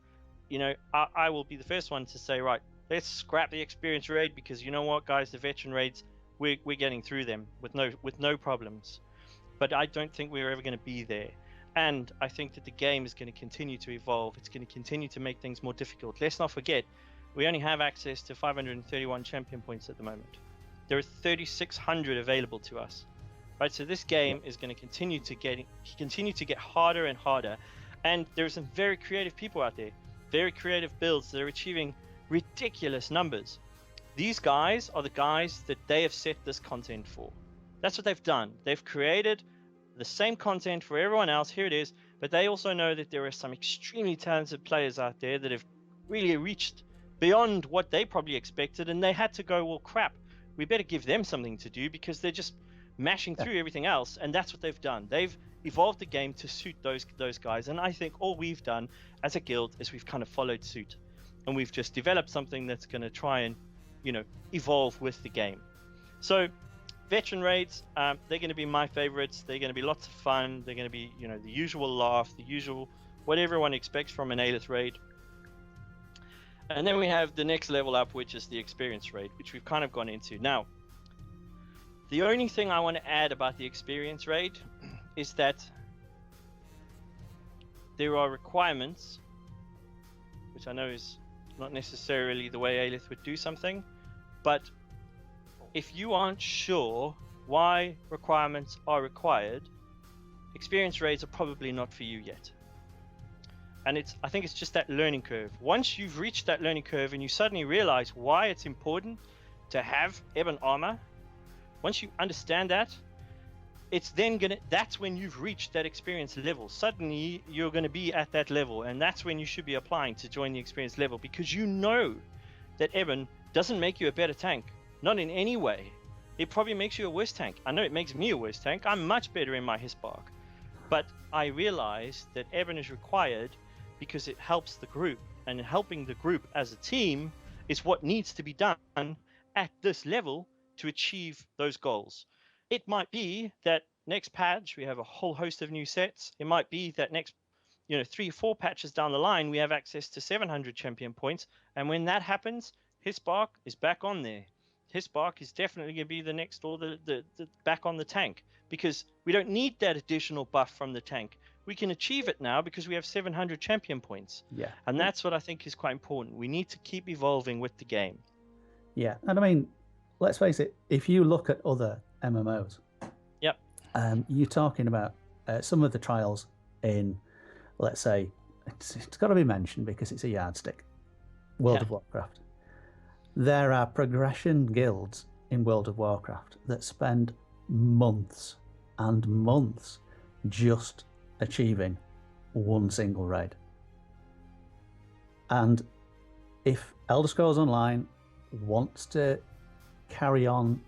I will be the first one to say, right, let's scrap the experience raid, because you know what, guys? The veteran raids, we're getting through them with no problems. But I don't think we're ever going to be there. And I think that the game is going to continue to evolve. It's going to continue to make things more difficult. Let's not forget, we only have access to 531 champion points at the moment. There are 3,600 available to us, right? So this game is going to continue to get harder and harder. And there are some very creative people out there, very creative builds that are achieving ridiculous numbers. These guys are the guys that they have set this content for. That's what they've done. They've created the same content for everyone else. Here it is. But they also know that there are some extremely talented players out there that have really reached beyond what they probably expected, and they had to go, well, crap, we better give them something to do, because they're just mashing through everything else. And that's what they've done. They've evolved the game to suit those guys. And I think all we've done as a guild is we've kind of followed suit, and we've just developed something that's going to try and evolve with the game. So veteran raids, they're going to be my favorites. They're going to be lots of fun. They're going to be the usual laugh, the usual what everyone expects from an Alith raid. And then we have the next level up, which is the experience raid, which we've kind of gone into. Now, the only thing I want to add about the experience raid is that there are requirements, which I know is not necessarily the way Alith would do something, but if you aren't sure why requirements are required, experience raids are probably not for you yet. And I think it's just that learning curve. Once you've reached that learning curve and you suddenly realize why it's important to have ebon armor, once you understand that, that's when you've reached that experience level. Suddenly you're going to be at that level, and that's when you should be applying to join the experience level, because you know that ebon doesn't make you a better tank, not in any way. It probably makes you a worse tank. I know it makes me a worse tank. I'm much better in my Hispark, but I realize that ebon is required because it helps the group, and helping the group as a team is what needs to be done at this level to achieve those goals. It might be that next patch we have a whole host of new sets. It might be that next 3 or 4 patches down the line we have access to 700 champion points, and when that happens, Hispark is back on there. Hispark is definitely going to be the next, or the back on the tank, because we don't need that additional buff from the tank. We can achieve it now because we have 700 champion points.
Yeah.
And that's what I think is quite important. We need to keep evolving with the game.
Yeah. And I mean, let's face it, if you look at other MMOs,
yep,
you're talking about some of the trials in, let's say, it's got to be mentioned because it's a yardstick, World of Warcraft. There are progression guilds in World of Warcraft that spend months and months just achieving one single raid. And if Elder Scrolls Online wants to carry on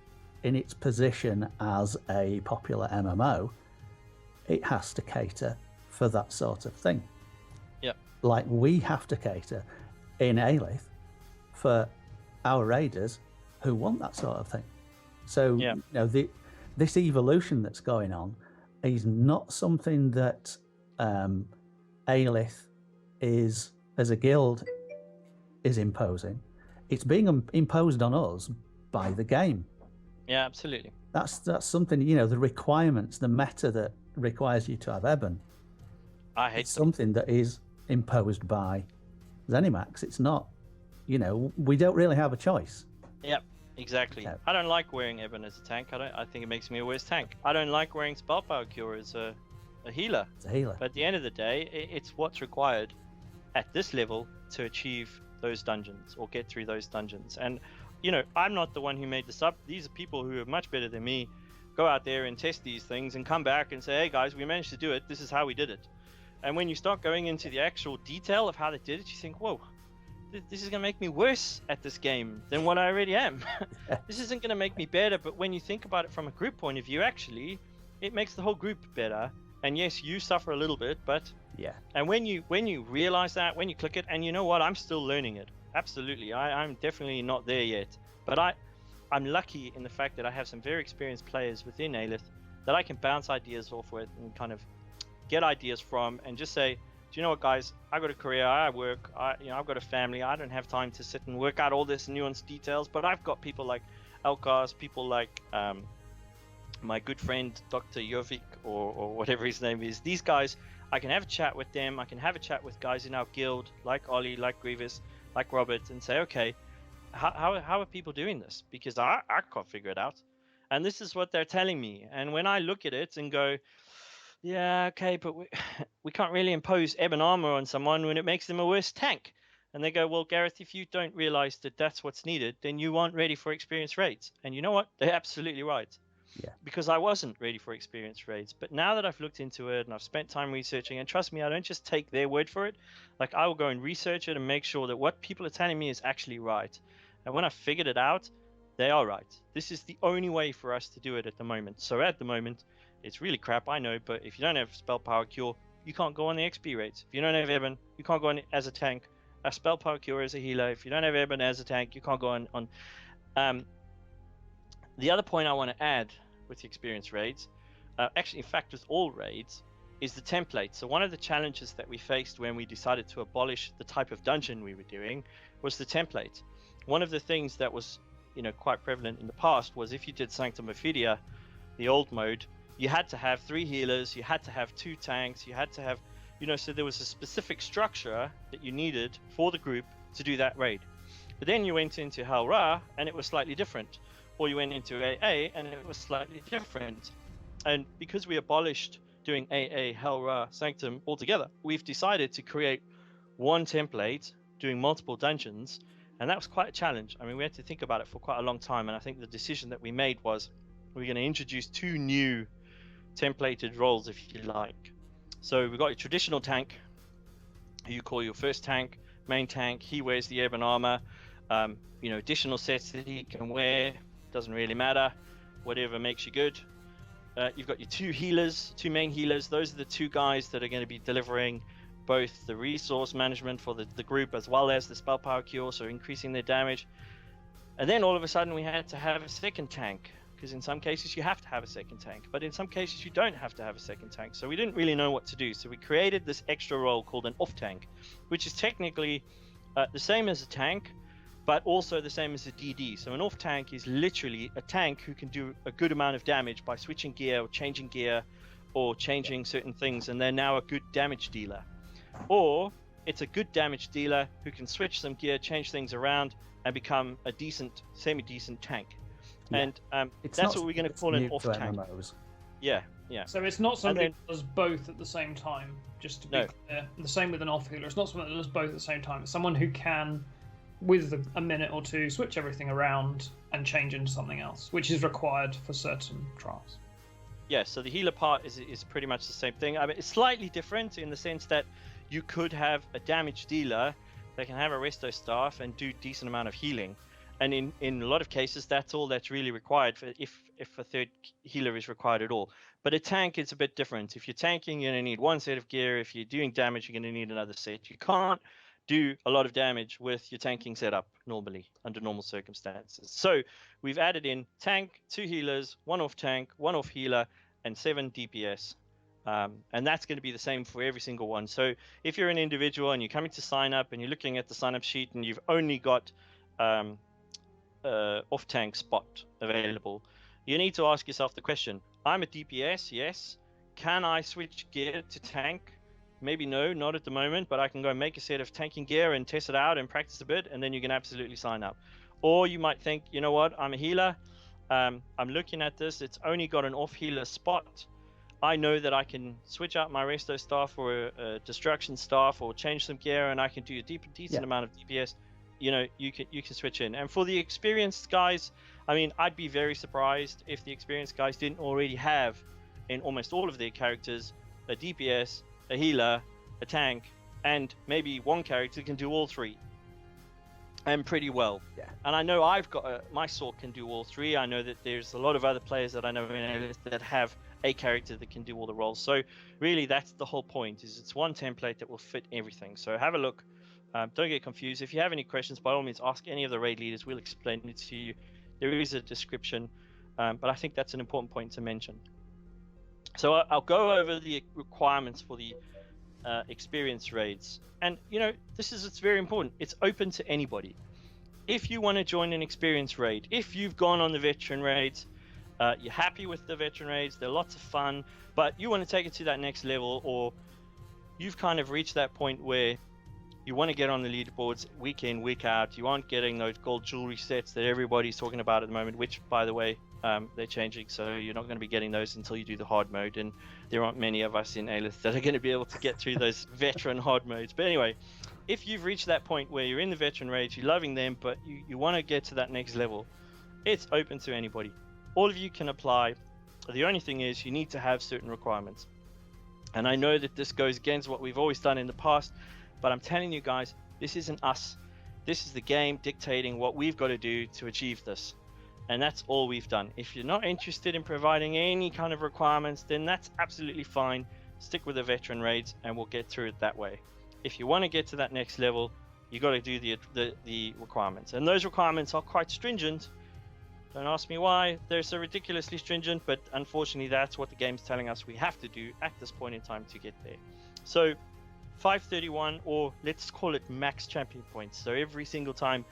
in its position as a popular MMO, it has to cater for that sort of thing.
Yep.
Like we have to cater in Alith for our raiders who want that sort of thing. So
Yeah.
you know, this evolution that's going on is not something that Alith is, as a guild, is imposing. It's being imposed on us by the game.
Yeah, absolutely.
That's something, you know, the requirements, the meta that requires you to have Eben.
I hate
It's
them.
something that is imposed by ZeniMax. It's not, you know, we don't really have a choice.
Yep, exactly.
Yeah.
I don't like wearing Eben as a tank. I think it makes me a worse tank. I don't like wearing Spell Power Cure as a healer.
It's a healer.
But at the end of the day, it's what's required at this level to achieve those dungeons or get through those dungeons. And, you know, I'm not the one who made this up. These are people who are much better than me, go out there and test these things and come back and say, hey guys, we managed to do it. This is how we did it. And when you start going into the actual detail of how they did it, you think, whoa, this is going to make me worse at this game than what I already am. This isn't going to make me better. But when you think about it from a group point of view, actually, it makes the whole group better. And yes, you suffer a little bit, but
Yeah.
and when you realize that, when you click it, and you know what, I'm still learning it. Absolutely, I'm definitely not there yet. But I'm lucky in the fact that I have some very experienced players within Alith that I can bounce ideas off with and kind of get ideas from, and just say, do you know what, guys? I got a career, I work, I've got a family. I don't have time to sit and work out all this nuanced details. But I've got people like Alith-Cast, people like my good friend Dr. Jovik or whatever his name is. These guys, I can have a chat with them. I can have a chat with guys in our guild like Ollie, like Grievous, like Robert, and say, okay, how are people doing this? Because I can't figure it out. And this is what they're telling me. And when I look at it and go, yeah, okay, but we can't really impose Eben armor on someone when it makes them a worse tank. And they go, well, Gareth, if you don't realize that that's what's needed, then you aren't ready for experience raids. And you know what? They're absolutely right.
Yeah.
Because I wasn't ready for experience raids. But now that I've looked into it and I've spent time researching, and trust me, I don't just take their word for it. Like, I will go and research it and make sure that what people are telling me is actually right. And when I figured it out, they are right. This is the only way for us to do it at the moment. So at the moment, it's really crap, I know, but if you don't have Spell Power Cure, you can't go on the XP raids. If you don't have Eben, you can't go on as a tank. A Spell Power Cure as a healer. If you don't have Eben as a tank, you can't go on. The other point I want to add with the experience raids, actually, in fact, with all raids, is the template. So one of the challenges that we faced when we decided to abolish the type of dungeon we were doing was the template. One of the things that was, quite prevalent in the past was if you did Sanctum Ophidia, the old mode, you had to have 3 healers, you had to have 2 tanks, you had to have, so there was a specific structure that you needed for the group to do that raid. But then you went into Hel Ra and it was slightly different. Or you went into AA and it was slightly different. And because we abolished doing AA, Hel Ra, Sanctum altogether, we've decided to create one template doing multiple dungeons. And that was quite a challenge. I mean, we had to think about it for quite a long time. And I think the decision that we made was we're going to introduce 2 new templated roles, if you like. So we've got your traditional tank, who you call your first tank, main tank. He wears the Eben armor. Additional sets that he can wear. Doesn't really matter. Whatever makes you good. You've got your 2 healers, 2 main healers. Those are the 2 guys that are going to be delivering both the resource management for the group as well as the spell power cure, so increasing their damage. And then all of a sudden we had to have a second tank, because in some cases you have to have a second tank, but in some cases you don't have to have a second tank. So we didn't really know what to do. So we created this extra role called an off tank, which is technically the same as a tank, but also the same as a DD. So an off tank is literally a tank who can do a good amount of damage by switching gear or changing certain things, and they're now a good damage dealer. Or it's a good damage dealer who can switch some gear, change things around, and become a decent, semi-decent tank. Yeah. And that's what we're going to call an off tank. Yeah.
So it's not something that does both at the same time, just to be clear. The same with an off healer. It's not something that does both at the same time. It's someone who can, with a minute or 2, switch everything around and change into something else, which is required for certain trials.
Yeah, so the healer part is pretty much the same thing. I mean, it's slightly different in the sense that you could have a damage dealer that can have a resto staff and do decent amount of healing. And in a lot of cases, that's all that's really required for if a third healer is required at all. But a tank is a bit different. If you're tanking, you're going to need one set of gear. If you're doing damage, you're going to need another set. You can't do a lot of damage with your tanking setup normally under normal circumstances. So we've added in tank, 2 healers, 1 off tank, 1 off healer, and 7 DPS. And that's going to be the same for every single one. So if you're an individual and you're coming to sign up and you're looking at the sign up sheet and you've only got off tank spot available, you need to ask yourself the question: I'm a DPS, yes. Can I switch gear to tank? Maybe no, not at the moment, but I can go make a set of tanking gear and test it out and practice a bit, and then you can absolutely sign up. Or you might think, you know what, I'm a healer. I'm looking at this, it's only got an off healer spot. I know that I can switch out my resto staff or a destruction staff or change some gear, and I can do a decent amount of DPS. You know, you can switch in. And for the experienced guys, I mean, I'd be very surprised if the experienced guys didn't already have in almost all of their characters a DPS, a healer, a tank, and maybe one character can do all 3. And pretty well.
Yeah.
And I know I've got my sword can do all 3. I know that there's a lot of other players that I know in Alith that have a character that can do all the roles. So really, that's the whole point. Is it's one template that will fit everything. So have a look. Don't get confused. If you have any questions, by all means, ask any of the raid leaders. We'll explain it to you. There is a description, but I think that's an important point to mention. So I'll go over the requirements for the experience raids. And, you know, it's very important. It's open to anybody. If you want to join an experience raid, if you've gone on the veteran raids, you're happy with the veteran raids, they're lots of fun, but you want to take it to that next level, or you've kind of reached that point where you want to get on the leaderboards week in, week out, you aren't getting those gold jewelry sets that everybody's talking about at the moment, which, by the way, they're changing, so you're not going to be getting those until you do the hard mode, and there aren't many of us in Alith that are going to be able to get through those veteran hard modes. But anyway, if you've reached that point where you're in the veteran raids, you're loving them, but you want to get to that next level, it's open to anybody. All of you can apply. The only thing is you need to have certain requirements. And I know that this goes against what we've always done in the past, but I'm telling you guys, this isn't us. This is the game dictating what we've got to do to achieve this. And that's all we've done. If you're not interested in providing any kind of requirements, then that's absolutely fine. Stick with the veteran raids and we'll get through it that way. If you want to get to that next level, you got to do the requirements. And those requirements are quite stringent. Don't ask me why. They're so ridiculously stringent, but unfortunately that's what the game's telling us we have to do at this point in time to get there. So 531, or let's call it max champion points. So every single time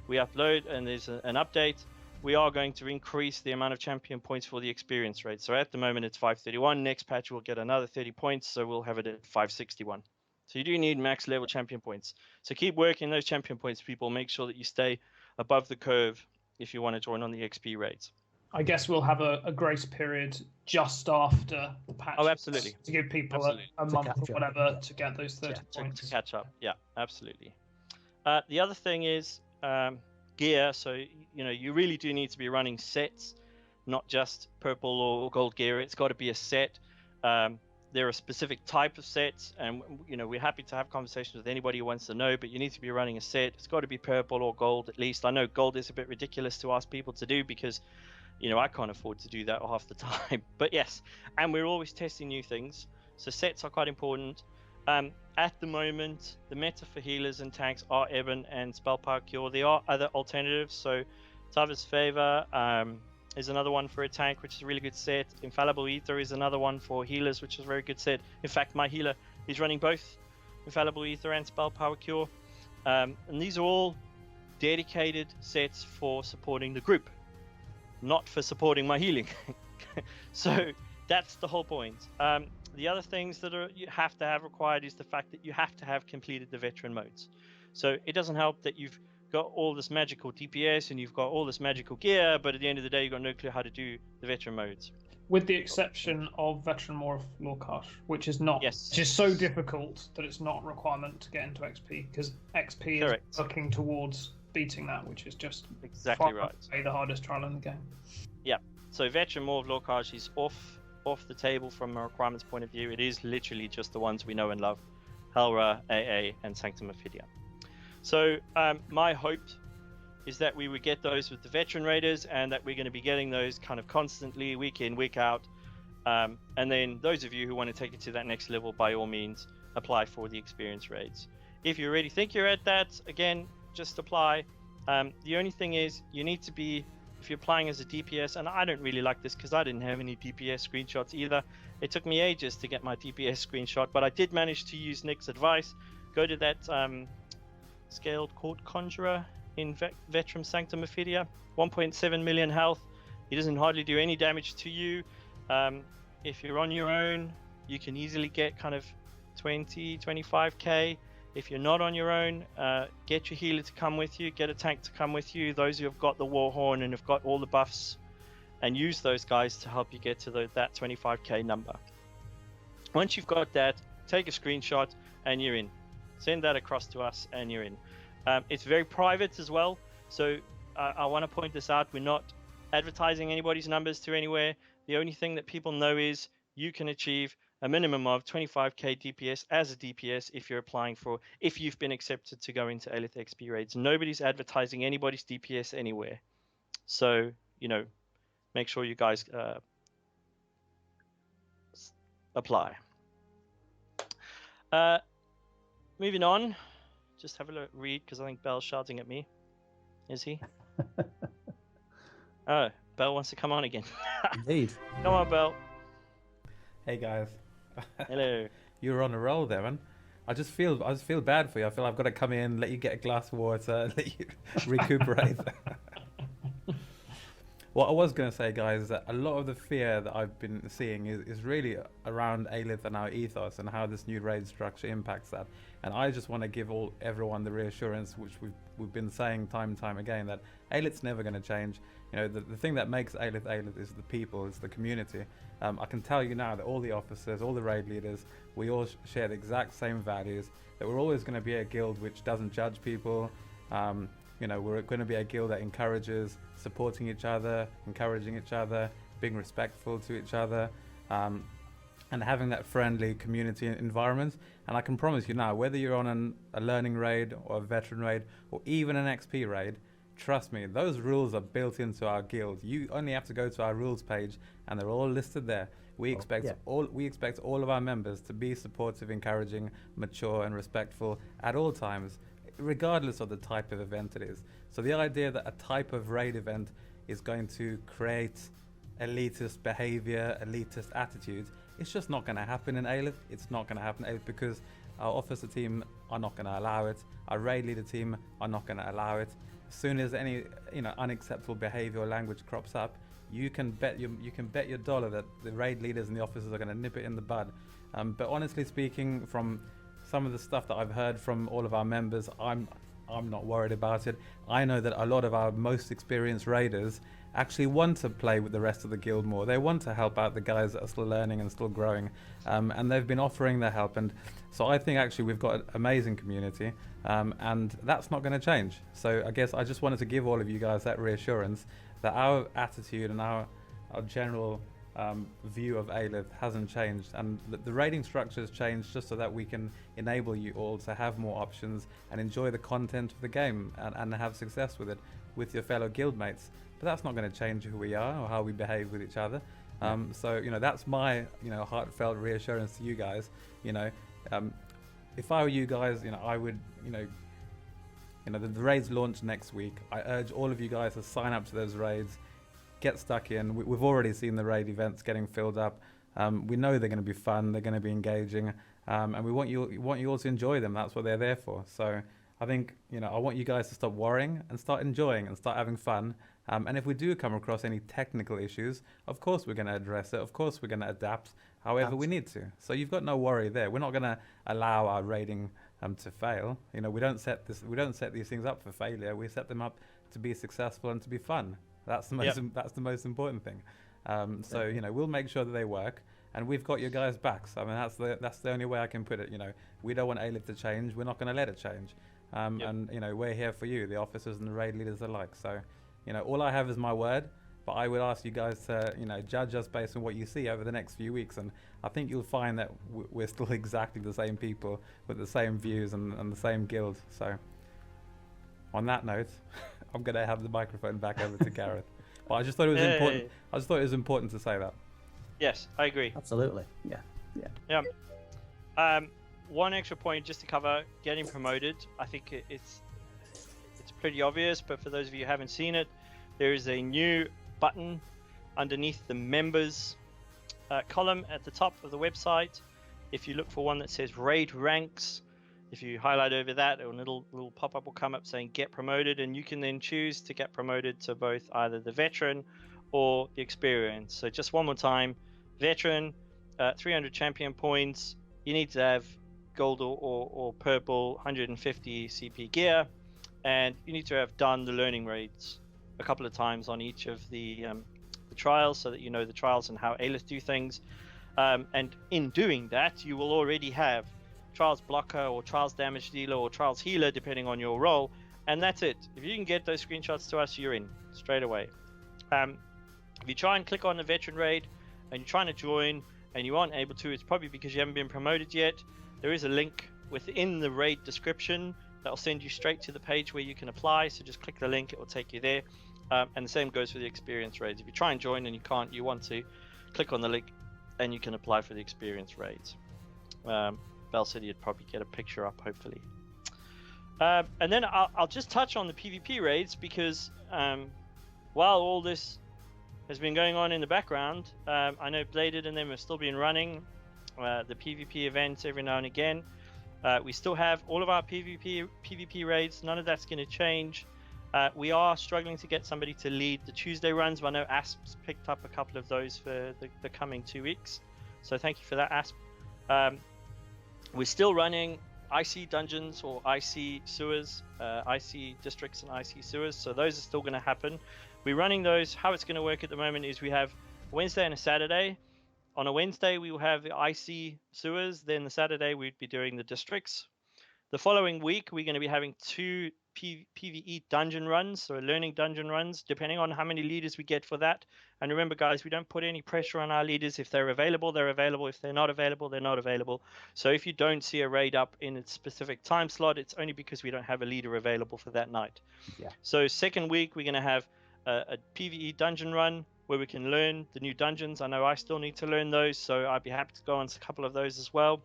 we upload and there's an update, we are going to increase the amount of champion points for the experience rate. So at the moment it's 531. Next patch we'll get another 30 points, so we'll have it at 561. So you do need max level champion points. So keep working those champion points, people. Make sure that you stay above the curve if you want to join on the XP rates.
I guess we'll have a grace period just after the patch.
Oh, absolutely.
To give people a month or whatever to get those 30 points.
To catch up. Yeah, absolutely. The other thing is gear. So, you know, you really do need to be running sets, not just purple or gold gear. It's got to be a set. There are specific type of sets, and, you know, we're happy to have conversations with anybody who wants to know, but you need to be running a set. It's got to be purple or gold at least. I know gold is a bit ridiculous to ask people to do because, you know, I can't afford to do that half the time. But yes, and we're always testing new things. So sets are quite important. At the moment, the meta for healers and tanks are Ebon and Spell Power Cure. There are other alternatives. So Tava's Favor is another one for a tank, which is a really good set. Infallible Ether is another one for healers, which is a very good set. In fact, my healer is running both Infallible Ether and Spell Power Cure. And these are all dedicated sets for supporting the group, not for supporting my healing. So that's the whole point. The other things that you have to have required is the fact that you have to have completed the veteran modes. So it doesn't help that you've got all this magical DPS and you've got all this magical gear, but at the end of the day, you've got no clue how to do the veteran modes.
With the exception of Veteran Morph Lawcash, which is not,
yes,
which is so difficult that it's not a requirement to get into XP, because XP
Correct.
is working towards beating that, which is just
exactly right.
The hardest trial in the game.
Yeah. So Veteran Morph Lawcash is off off the table from a requirements point of view. It is literally just the ones we know and love: Helra, AA, and Sanctum Ophidia. So my hope is that we would get those with the veteran raiders, and that we're going to be getting those kind of constantly, week in, week out. And then those of you who want to take it to that next level, by all means, apply for the experience raids. If you already think you're at that, again, just apply. The only thing is, you need to be, if you're applying as a DPS, and I don't really like this because I didn't have any DPS screenshots either. It took me ages to get my DPS screenshot, but I did manage to use Nick's advice. Go to that scaled court conjurer in Veteran Sanctum Ophidia, 1.7 million health. He doesn't hardly do any damage to you. If you're on your own, you can easily get kind of 20, 25k. If you're not on your own, get your healer to come with you, get a tank to come with you, those who have got the Warhorn and have got all the buffs, and use those guys to help you get to that 25k number. Once you've got that, take a screenshot and you're in. Send that across to us and you're in. It's very private as well, so I want to point this out. We're not advertising anybody's numbers to anywhere. The only thing that people know is you can achieve a minimum of 25k DPS as a DPS if you've been accepted to go into Alith XP raids. Nobody's advertising anybody's DPS anywhere. So, make sure you guys apply. Moving on. Just have a read, because I think Bell's shouting at me. Is he? Oh, Bell wants to come on again.
Indeed.
Come on, Bell.
Hey guys.
Hello.
You were on a roll there, man. I just feel bad for you. I feel I've got to come in, let you get a glass of water, let you recuperate. What I was going to say, guys, is that a lot of the fear that I've been seeing is really around Alith and our ethos and how this new raid structure impacts that. And I just want to give everyone the reassurance, which we've been saying time and time again, that Alith's never going to change. The thing that makes Alith is the people, is the community. I can tell you now that all the officers, all the raid leaders, we all share the exact same values, that we're always going to be a guild which doesn't judge people. We're going to be a guild that encourages supporting each other, encouraging each other, being respectful to each other, and having that friendly community environment. And I can promise you now, whether you're on a learning raid or a veteran raid or even an XP raid, trust me, those rules are built into our guild. You only have to go to our rules page and they're all listed there. We expect all of our members to be supportive, encouraging, mature and respectful at all times, regardless of the type of event it is. So the idea that a type of raid event is going to create elitist behavior, elitist attitudes, it's just not going to happen in Alith. It's not going to happen in Alith because our officer team are not going to allow it. Our raid leader team are not going to allow it. As soon as any unacceptable behavior or language crops up, you can bet your dollar that the raid leaders and the officers are going to nip it in the bud. But honestly speaking, from some of the stuff that I've heard from all of our members, I'm not worried about it. I know that a lot of our most experienced raiders actually want to play with the rest of the guild more. They want to help out the guys that are still learning and still growing, and they've been offering their help. And so I think actually we've got an amazing community, and that's not going to change. So I guess I just wanted to give all of you guys that reassurance that our attitude and our general view of Alith hasn't changed, and the rating structure has changed just so that we can enable you all to have more options and enjoy the content of the game and have success with it with your fellow guildmates. But that's not going to change who we are or how we behave with each other. So that's my heartfelt reassurance to you guys. If I were you guys, I would the raids launch next week. I urge all of you guys to sign up to those raids. Get stuck in. We've already seen the raid events getting filled up. We know they're going to be fun. They're going to be engaging, and we want you all to enjoy them. That's what they're there for. So I think I want you guys to stop worrying and start enjoying and start having fun. And if we do come across any technical issues, of course we're going to address it. Of course we're going to adapt however we need to. So you've got no worry there. We're not going to allow our raiding to fail. We don't set these things up for failure. We set them up to be successful and to be fun. That's the most important thing. So we'll make sure that they work, and we've got your guys' backs. I mean, that's the only way I can put it. We don't want Alith to change. We're not going to let it change. And we're here for you, the officers and the raid leaders alike. So all I have is my word, But I would ask you guys to, judge us based on what you see over the next few weeks, and I think you'll find that we're still exactly the same people with the same views and the same guild. So, on that note, I'm going to have the microphone back over to Gareth. But I just thought it was important. I just thought it was important to say that.
Yes, I agree.
Absolutely. Yeah.
One extra point just to cover getting promoted. I think it's pretty obvious, but for those of you who haven't seen it, there is a new button underneath the members column at the top of the website. If you look for one that says raid ranks, if you highlight over that, a little pop-up will come up saying get promoted, and you can then choose to get promoted to both either the veteran or the experience. So just one more time, veteran, 300 champion points, you need to have gold or purple 150 CP gear, and you need to have done the learning raids a couple of times on each of the trials, so that you know the trials and how Alith do things. And in doing that, you will already have trials blocker or trials damage dealer or trials healer, depending on your role, and that's it. If you can get those screenshots to us, you're in straight away. If you try and click on the veteran raid and you're trying to join and you aren't able to, it's probably because you haven't been promoted yet. There is a link within the raid description that will send you straight to the page where you can apply, so just click the link, it will take you there. And the same goes for the experience raids. If you try and join and you can't, you want to, click on the link and you can apply for the experience raids. Bell said you'd probably get a picture up, hopefully. And then I'll just touch on the PvP raids, because while all this has been going on in the background, I know Bladed and them have still been running the PvP events every now and again. We still have all of our PvP raids. None of that's going to change. We are struggling to get somebody to lead the Tuesday runs, but I know Asp's picked up a couple of those for the coming 2 weeks. So thank you for that, Asp. We're still running IC dungeons or IC sewers, IC districts and IC sewers, so those are still going to happen. We're running those. How it's going to work at the moment is we have a Wednesday and a Saturday. On a Wednesday, we will have the IC sewers. Then the Saturday, we'd be doing the districts. The following week, we're going to be having 2 PvE dungeon runs, so learning dungeon runs, depending on how many leaders we get for that. And remember, guys, we don't put any pressure on our leaders. If they're available, they're available. If they're not available, they're not available. So if you don't see a raid up in its specific time slot, it's only because we don't have a leader available for that night.
Yeah.
So second week, we're going to have a PvE dungeon run where we can learn the new dungeons. I know I still need to learn those, so I'd be happy to go on a couple of those as well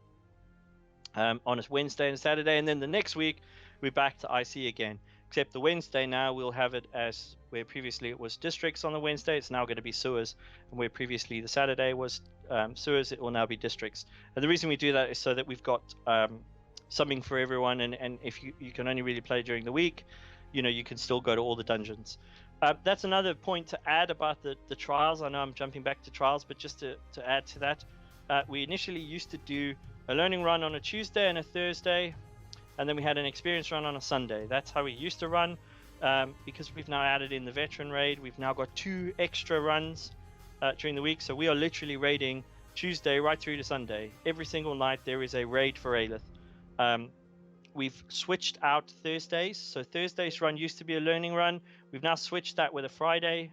on a Wednesday and Saturday. And then the next week, we're back to IC again, except the Wednesday now we'll have it as where previously it was districts on the Wednesday, it's now going to be sewers, and where previously the Saturday was sewers, it will now be districts. And the reason we do that is so that we've got something for everyone, and if you can only really play during the week, you can still go to all the dungeons. That's another point to add about the trials. I know I'm jumping back to trials, but just to add to that, we initially used to do a learning run on a Tuesday and a Thursday, and then we had an experience run on a Sunday. That's how we used to run. Because we've now added in the veteran raid, we've now got 2 extra runs during the week. So we are literally raiding Tuesday right through to Sunday. Every single night there is a raid for Alith. We've switched out Thursdays. So Thursday's run used to be a learning run. We've now switched that with a Friday.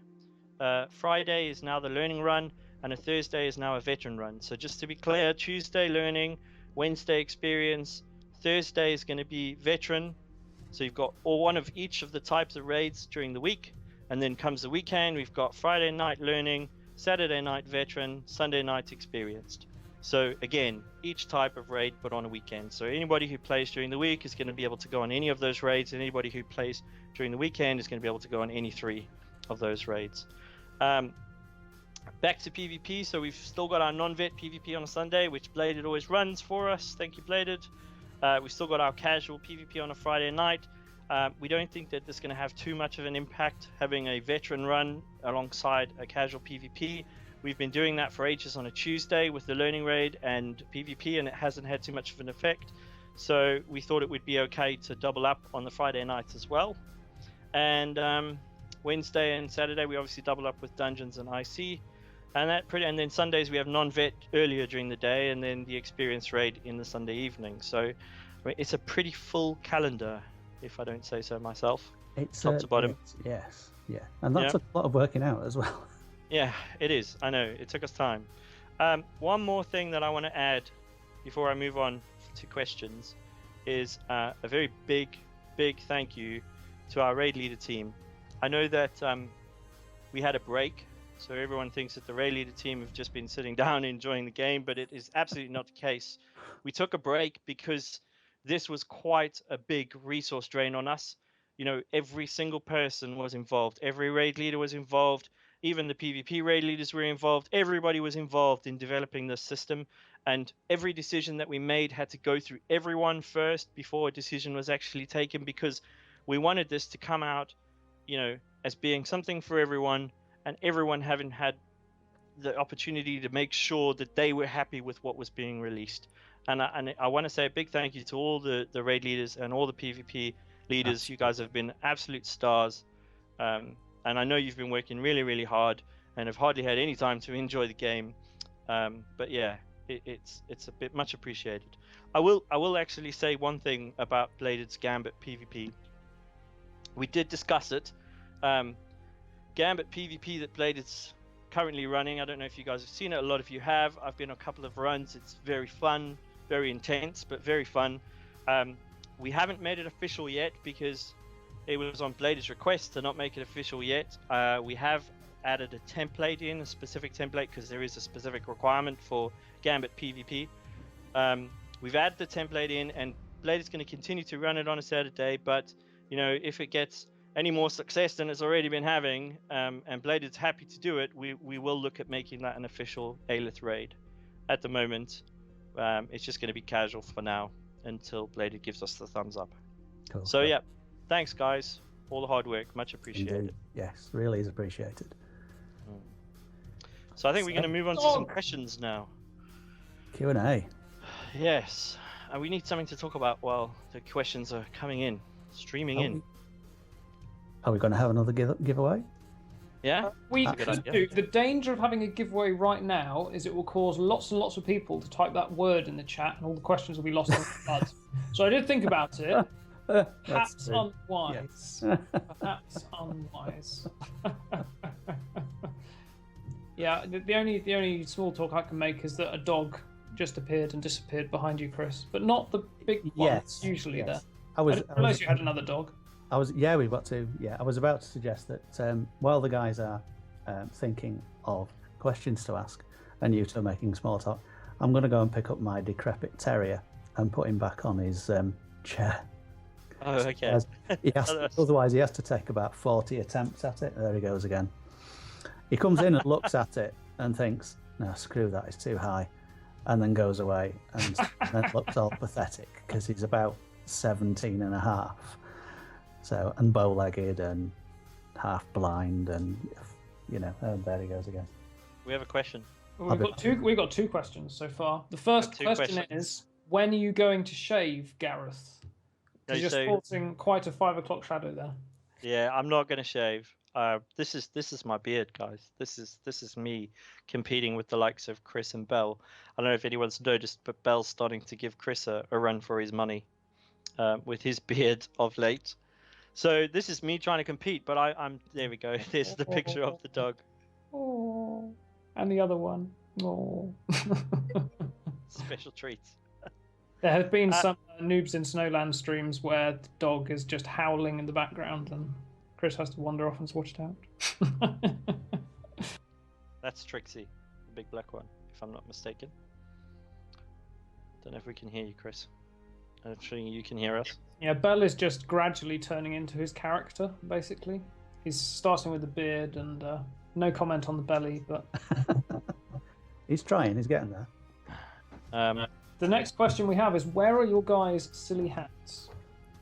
Friday is now the learning run, and a Thursday is now a veteran run. So just to be clear, Tuesday learning, Wednesday experience, Thursday is going to be veteran. So you've got one of each of the types of raids during the week, and then comes the weekend, we've got Friday night learning, Saturday night veteran, Sunday night experienced. So again, each type of raid but on a weekend. So anybody who plays during the week is going to be able to go on any of those raids, and anybody who plays during the weekend is going to be able to go on any 3 of those raids. Back to PvP, so we've still got our non-vet PvP on a Sunday, which Bladed always runs for us. Thank you, Bladed. We've still got our casual PvP on a Friday night. We don't think that this is going to have too much of an impact, having a veteran run alongside a casual PvP. We've been doing that for ages on a Tuesday with the learning raid and PvP, and it hasn't had too much of an effect. So we thought it would be okay to double up on the Friday nights as well. And Wednesday and Saturday we obviously double up with dungeons and IC. And then Sundays we have non-vet earlier during the day, and then the experience raid in the Sunday evening. So I mean, it's a pretty full calendar if I don't say so myself.
It's
Top to bottom.
Yes, yeah, and that's a lot of working out as well.
Yeah, it is. I know it took us time. One more thing that I want to add before I move on to questions is a very big thank you to our raid leader team. I know that we had a break, so everyone thinks that the raid leader team have just been sitting down enjoying the game, but it is absolutely not the case. We took a break because this was quite a big resource drain on us. You know, every single person was involved. Every raid leader was involved. Even the PvP raid leaders were involved. Everybody was involved in developing this system. And every decision that we made had to go through everyone first before a decision was actually taken, because we wanted this to come out, you know, as being something for everyone, and everyone having had the opportunity to make sure that they were happy with what was being released. And I want to say a big thank you to all the raid leaders and all the PvP leaders. Absolutely. You guys have been absolute stars. And I know you've been working really, really hard and have hardly had any time to enjoy the game. But yeah, it's a bit much appreciated. I will actually say one thing about Bladed's Gambit PvP. We did discuss it. Gambit PvP that Bladed's currently running, I don't know if you guys have seen it. A lot of you have. I've been on a couple of runs. It's very fun, very intense, but very fun. We haven't made it official yet because it was on Bladed's request to not make it official yet. We have added a template in, a specific template, because there is a specific requirement for Gambit PvP. We've added the template in, and Bladed's going to continue to run it on a Saturday, but you know, if it gets any more success than it's already been having, and Bladed's happy to do it, we will look at making that an official Alith raid. At the moment, it's just going to be casual for now until Bladed gives us the thumbs up.
Cool.
So yeah, thanks guys, all the hard work, much appreciated.
Indeed. Yes, really is appreciated.
So I think we're going to move on to some questions now.
Q&A.
Yes, and we need something to talk about while the questions are coming in, streaming in.
Are we going to have another giveaway?
Yeah,
we could do. The danger of having a giveaway right now is it will cause lots and lots of people to type that word in the chat, and all the questions will be lost in the flood. So I did think about it. Perhaps unwise. Yes. Perhaps unwise. Yeah, the only small talk I can make is that a dog just appeared and disappeared behind you, Chris, but not the big one. Yes, usually there. I realised you had another dog.
We've got two. Yeah, I was about to suggest that while the guys are thinking of questions to ask and you two are making small talk, I'm going to go and pick up my decrepit terrier and put him back on his chair.
Oh, okay.
Otherwise, he has to take about 40 attempts at it. There he goes again. He comes in and looks at it and thinks, no, screw that, it's too high. And then goes away and then looks all pathetic because he's about 17 and a half. So, and bow-legged and half blind, and you know, and there he goes again.
We have a question.
We've got two questions so far. The first question is, when are you going to shave, Gareth? Because you're sporting quite a 5 o'clock shadow there.
Yeah, I'm not going to shave. This is my beard, guys. This is me competing with the likes of Chris and Bell. I don't know if anyone's noticed, but Bell's starting to give Chris a run for his money with his beard of late. So this is me trying to compete, but I'm there we go. There's the picture of the dog.
Oh, and the other one. Oh.
Special treats.
There have been some Noobs in Snowland streams where the dog is just howling in the background and Chris has to wander off and swatch it out.
That's Trixie, the big black one, if I'm not mistaken. Don't know if we can hear you, Chris. I'm sure you can hear us.
Yeah, Bell is just gradually turning into his character, basically. He's starting with the beard and no comment on the belly, but...
He's trying, he's getting there.
The next question we have is, where are your guys' silly hats?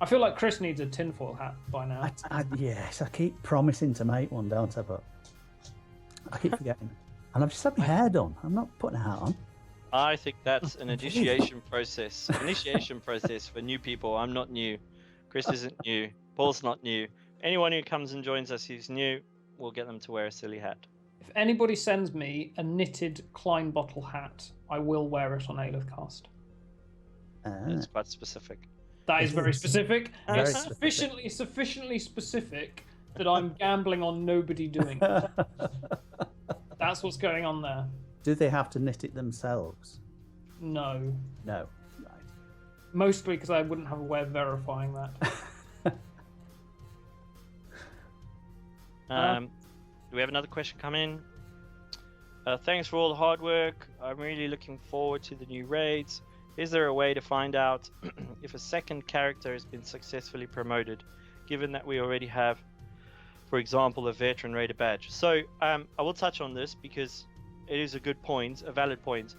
I feel like Chris needs a tinfoil hat by now.
Yes, I keep promising to make one, don't I? But I keep forgetting. And I've just had my hair done. I'm not putting a hat on.
I think that's an initiation process. Initiation process for new people. I'm not new. Chris isn't new. Paul's not new. Anyone who comes and joins us who's new, we'll get them to wear a silly hat.
If anybody sends me a knitted Klein bottle hat, I will wear it on Alith-Cast.
It's quite specific.
That is
It
very
is.
specific.
Very
It's
specific.
sufficiently specific that I'm gambling on nobody doing it. That's what's going on there.
Do they have to knit it themselves?
No.
No. Right.
Mostly because I wouldn't have a way of verifying that.
Do we have another question come in? Thanks for all the hard work. I'm really looking forward to the new raids. Is there a way to find out if a second character has been successfully promoted, given that we already have, for example, a veteran raider badge? So I will touch on this because it is a good point, a valid point.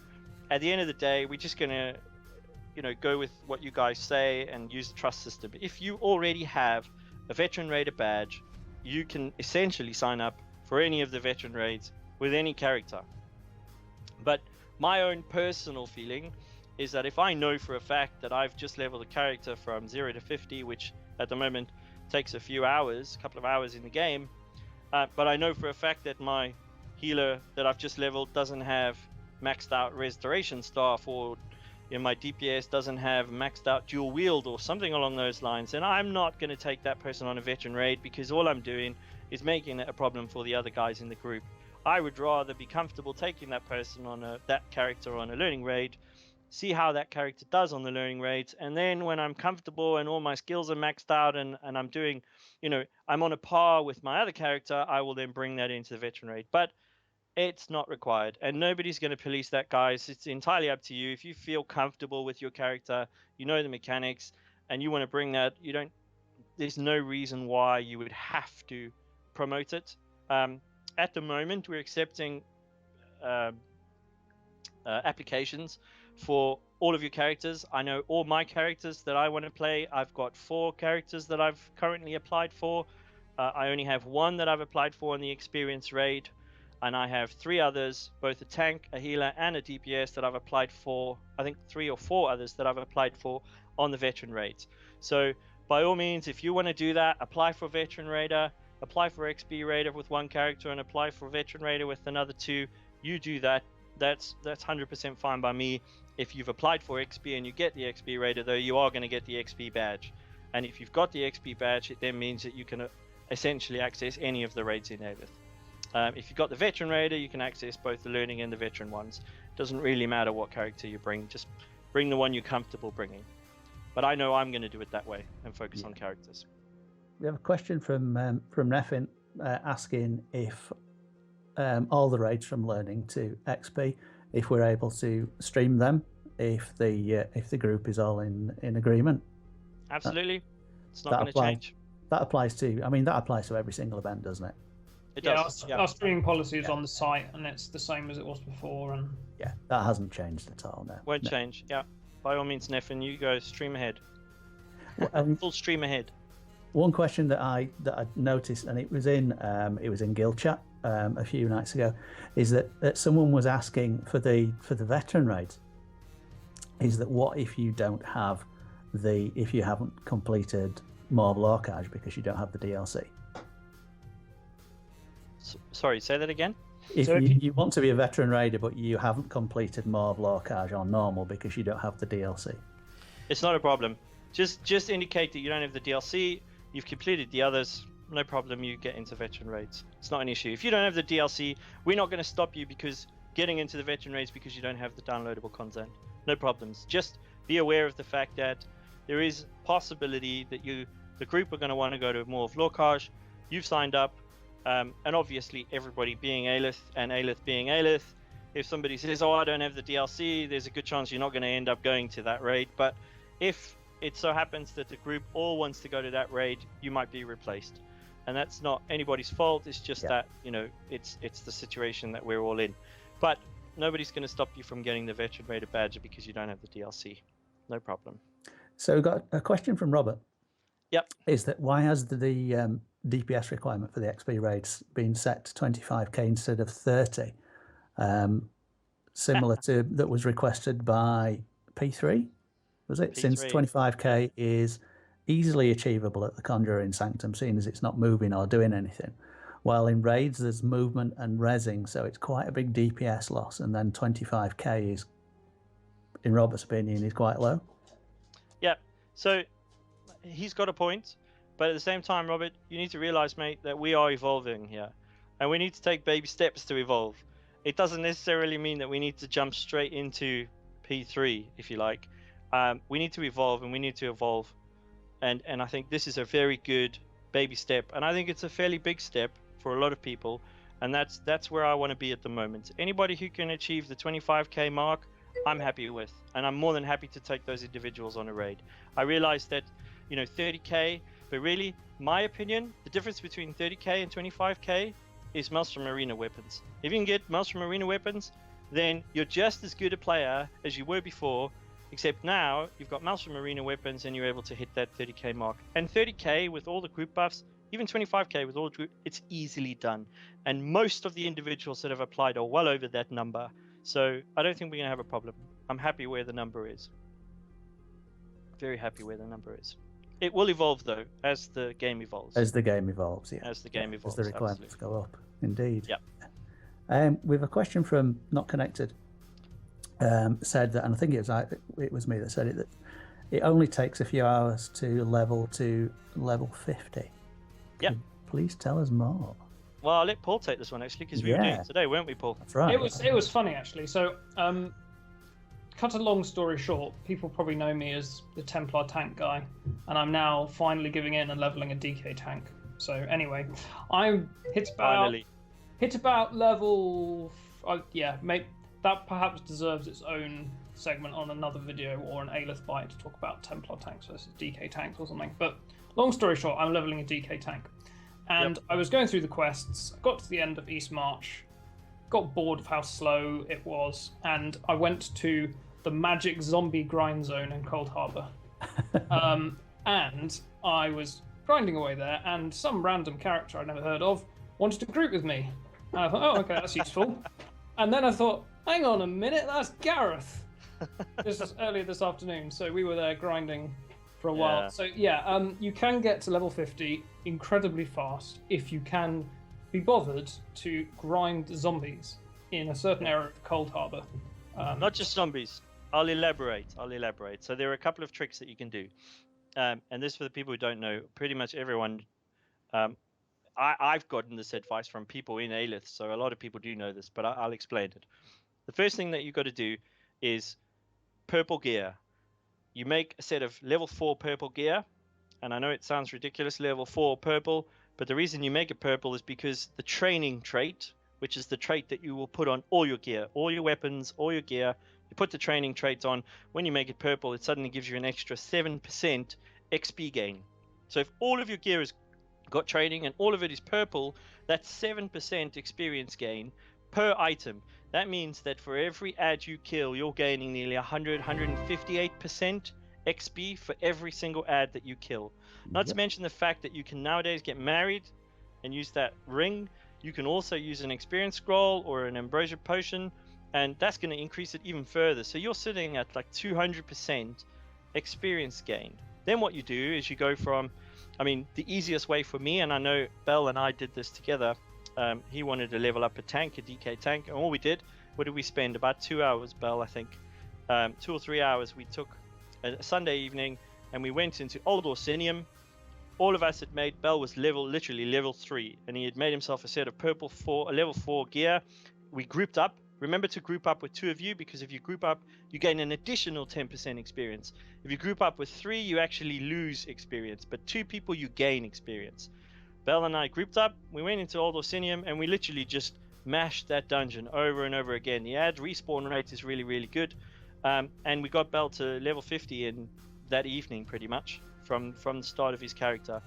At the end of the day, we're just gonna, go with what you guys say and use the trust system. If you already have a veteran raider badge, you can essentially sign up for any of the veteran raids with any character. But my own personal feeling is that if I know for a fact that I've just leveled a character from 0 to 50, which at the moment takes a couple of hours in the game, but I know for a fact that my healer that I've just leveled doesn't have maxed out restoration staff, or my DPS doesn't have maxed out dual wield or something along those lines, and I'm not going to take that person on a veteran raid, because all I'm doing is making it a problem for the other guys in the group. I would rather be comfortable taking that person on that character on a learning raid, see how that character does on the learning raids, and then when I'm comfortable and all my skills are maxed out and I'm doing, I'm on a par with my other character, I will then bring that into the veteran raid. But it's not required, and nobody's going to police that, guys. It's entirely up to you. If you feel comfortable with your character, you know the mechanics, and you want to bring that, there's no reason why you would have to promote it. At the moment, we're accepting applications for all of your characters. I know all my characters that I want to play. I've got 4 characters that I've currently applied for. I only have 1 that I've applied for on the experience raid, and I have 3 others, both a tank, a healer, and a DPS that I've applied for. I think 3 or 4 others that I've applied for on the veteran raids. So by all means, if you want to do that, apply for veteran raider, apply for XP raider with 1 character, and apply for veteran raider with another 2. You do that. That's 100% fine by me. If you've applied for XP and you get the XP raider, though, you are going to get the XP badge. And if you've got the XP badge, it then means that you can essentially access any of the raids in Alith. If you've got the veteran raider, you can access both the learning and the veteran ones. It doesn't really matter what character you bring, just bring the one you're comfortable bringing. But I know I'm going to do it that way and focus on characters.
We have a question from Neffin asking if all the raids from learning to XP, if we're able to stream them, if the group is all in agreement.
Absolutely, it's not going to change.
That applies to every single event, doesn't it?
It does.
Our streaming policy is on the site, and it's the same as it was before. And
yeah, that hasn't changed at all. No,
won't change. Yeah, by all means, Neffin, you go stream ahead. Full stream ahead.
One question that I noticed, and it was in guild chat a few nights ago, is that someone was asking for the veteran raids. Is that what if you don't have if you haven't completed More of Lorcage because you don't have the DLC?
Sorry, say that again.
If you want to be a veteran raider but you haven't completed More of Lorcage on normal because you don't have the DLC,
it's not a problem. Just indicate that you don't have the DLC. You've completed the others. No problem. You get into veteran raids. It's not an issue. If you don't have the DLC, we're not going to stop you because getting into the veteran raids because you don't have the downloadable content. No problems. Just be aware of the fact that there is possibility that the group are going to want to go to More of Lorcage. You've signed up. And obviously everybody being Alith and Alith being Alith, if somebody says, oh, I don't have the DLC, there's a good chance you're not going to end up going to that raid. But if it so happens that the group all wants to go to that raid, you might be replaced. And that's not anybody's fault. It's just that, it's the situation that we're all in. But nobody's going to stop you from getting the veteran raider badge because you don't have the DLC. No problem.
So we've got a question from Robert.
Yep.
Is that why has the DPS requirement for the XP raids been set to 25k instead of 30? Similar to that was requested by P3, was it? P3. Since 25k is easily achievable at the Conjuring Sanctum, seeing as it's not moving or doing anything. While in raids there's movement and rezzing, so it's quite a big DPS loss, and then 25k is, in Robert's opinion, is quite low.
Yeah. So he's got a point, but at the same time, Robert, you need to realize, mate, that we are evolving here, and we need to take baby steps to evolve. It doesn't necessarily mean that we need to jump straight into P3, if you like. We need to evolve, and we need to evolve, and I think this is a very good baby step, and I think it's a fairly big step for a lot of people, and that's where I want to be at the moment. Anybody who can achieve the 25k mark, I'm happy with, and I'm more than happy to take those individuals on a raid. I realize that, 30k, but really, my opinion, the difference between 30k and 25k is Maelstrom Arena weapons. If you can get Maelstrom Arena weapons, then you're just as good a player as you were before, except now you've got Maelstrom Arena weapons and you're able to hit that 30k mark. And 30k with all the group buffs, even 25k with all the group, it's easily done. And most of the individuals that have applied are well over that number. So I don't think we're going to have a problem. I'm happy where the number is. Very happy where the number is. It will evolve, though, as the game evolves.
As the game evolves, yeah.
As the game evolves,
as the requirements
absolutely.
go up, indeed.
Yeah.
We have a question from Not Connected. Said that, and I think it was me that said it, that it only takes a few hours to level 50.
Yeah.
Please tell us more.
Well, I'll let Paul take this one, actually, because we were doing it today, weren't we, Paul?
That's right.
It was funny, actually. So, cut a long story short, people probably know me as the Templar tank guy, and I'm now finally giving in and leveling a DK tank. So anyway, I hit about level, that perhaps deserves its own segment on another video or an Alith bite to talk about Templar tanks versus DK tanks or something. But long story short, I'm leveling a DK tank, and I was going through the quests. I got to the end of East March, got bored of how slow it was, and I went to the magic zombie grind zone in Cold Harbour. And I was grinding away there, and some random character I'd never heard of wanted to group with me. And I thought, oh, okay, that's useful. And then I thought, hang on a minute, that's Gareth. This was earlier this afternoon, so we were there grinding for a while. So you can get to level 50 incredibly fast if you can be bothered to grind zombies in a certain area of Cold Harbour.
Not just zombies. I'll elaborate. So there are a couple of tricks that you can do. And this, for the people who don't know, pretty much everyone... I've gotten this advice from people in Alith, so a lot of people do know this, but I'll explain it. The first thing that you've got to do is purple gear. You make a set of level 4 purple gear, and I know it sounds ridiculous, level 4 purple, but the reason you make it purple is because the training trait, which is the trait that you will put on all your gear, all your weapons, all your gear, you put the training trait on. When you make it purple, it suddenly gives you an extra 7% XP gain. So if all of your gear has got training and all of it is purple, that's 7% experience gain per item. That means that for every ad you kill, you're gaining nearly 158% XP for every single ad that you kill. Not to mention the fact that you can nowadays get married and use that ring. You can also use an experience scroll or an ambrosia potion, and that's going to increase it even further. So you're sitting at like 200% experience gain. Then what you do is you go from, the easiest way for me, and I know Bell and I did this together, he wanted to level up a tank, a DK tank, and all we did, what did we spend? About 2 hours, Bell, I think. 2 or 3 hours. We took a Sunday evening and we went into Old Orsinium. All of us had made, Bell was literally level 3, and he had made himself a set of level 4 gear. We grouped up. Remember to group up with 2 of you, because if you group up, you gain an additional 10% experience. If you group up with 3, you actually lose experience, but 2 people, you gain experience. Bell and I grouped up, we went into Old Orsinium, and we literally just mashed that dungeon over and over again. The ad respawn rate is really, really good, and we got Bell to level 50 in that evening, pretty much, from the start of his character.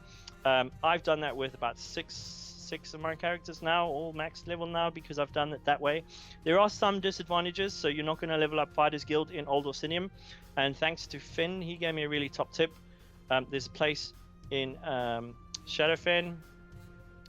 I've done that with about six of my characters now, all max level now, because I've done it that way. There are some disadvantages, so you're not going to level up Fighters Guild in Old Orsinium, and thanks to Finn, he gave me a really top tip. There's a place in Shadowfen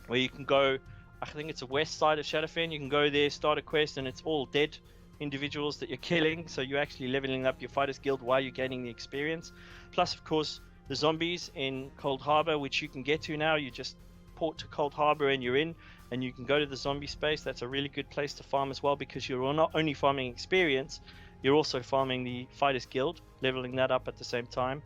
where you can go, I think it's the west side of Shadowfen, you can go there, start a quest, and it's all dead individuals that you're killing, so you're actually leveling up your Fighters Guild while you're gaining the experience. Plus, of course, the zombies in Cold Harbour, which you can get to now. You just port to Cold Harbour and you're in, and you can go to the zombie space. That's a really good place to farm as well, because you're not only farming experience, you're also farming the Fighters Guild, leveling that up at the same time.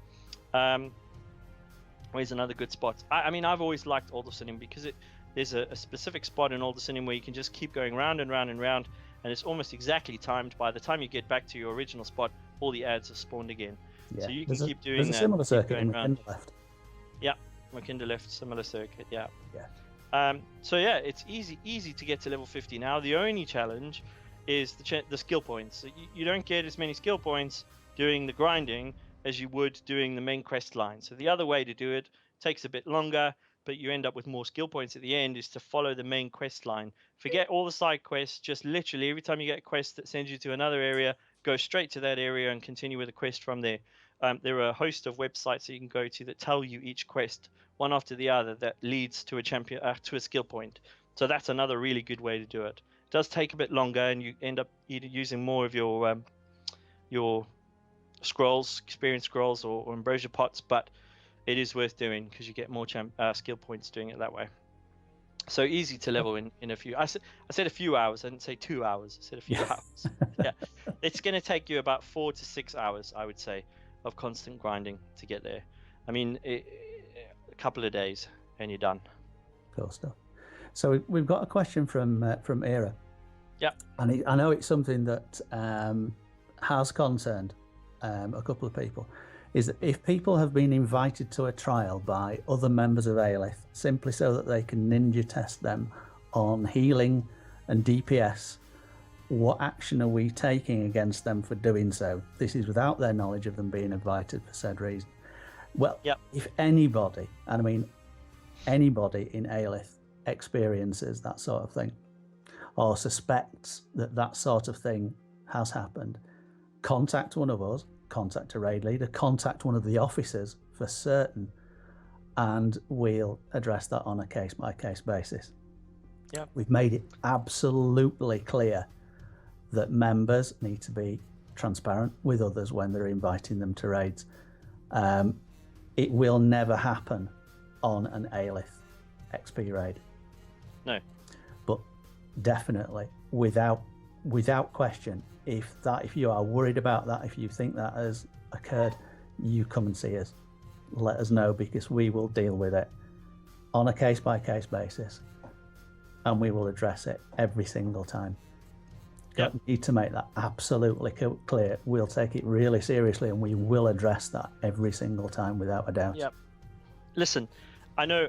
Where's another good spot? I mean, I've always liked Aldersonim because there's a specific spot in Aldersonim where you can just keep going round and round and round, and it's almost exactly timed. By the time you get back to your original spot, all the ads have spawned again.
Yeah.
So you can keep doing
there's
that.
a similar circuit in
going
the left.
Yeah, McKinder left, similar circuit. Yeah.
Yeah.
So yeah, it's easy to get to level 50 now. The only challenge is the skill points. So you don't get as many skill points doing the grinding as you would doing the main quest line. So the other way to do it takes a bit longer, but you end up with more skill points at the end, is to follow the main quest line. Forget all the side quests, just literally every time you get a quest that sends you to another area, go straight to that area and continue with the quest from there. There are a host of websites that you can go to that tell you each quest, one after the other, that leads to a champion to a skill point. So that's another really good way to do it. It does take a bit longer, and you end up either using more of your scrolls, experience scrolls, or ambrosia pots, but it is worth doing because you get more skill points doing it that way. So easy to level in a few. I said a few hours. I didn't say 2 hours. I said a few hours. Yeah, it's going to take you about 4 to 6 hours, I would say, of constant grinding to get there. I mean, a couple of days and you're done.
Cool stuff. So we've got a question from Era.
Yeah.
And I know it's something that has concerned a couple of people. Is that if people have been invited to a trial by other members of Alith simply so that they can ninja test them on healing and DPS, what action are we taking against them for doing so? This is without their knowledge of them being invited for said reason. Well, if anybody, and I mean anybody in Alith experiences that sort of thing or suspects that that sort of thing has happened, contact one of us, contact a raid leader, contact one of the officers for certain, and we'll address that on a case-by-case basis.
Yeah,
we've made it absolutely clear that members need to be transparent with others when they're inviting them to raids. It will never happen on an Alith XP raid.
No.
But definitely, without question, if you are worried about that, if you think that has occurred, you come and see us. Let us know, because we will deal with it on a case-by-case basis, and we will address it every single time.
Yep.
You need to make that absolutely clear. We'll take it really seriously, and we will address that every single time without a doubt.
Yep. Listen, I know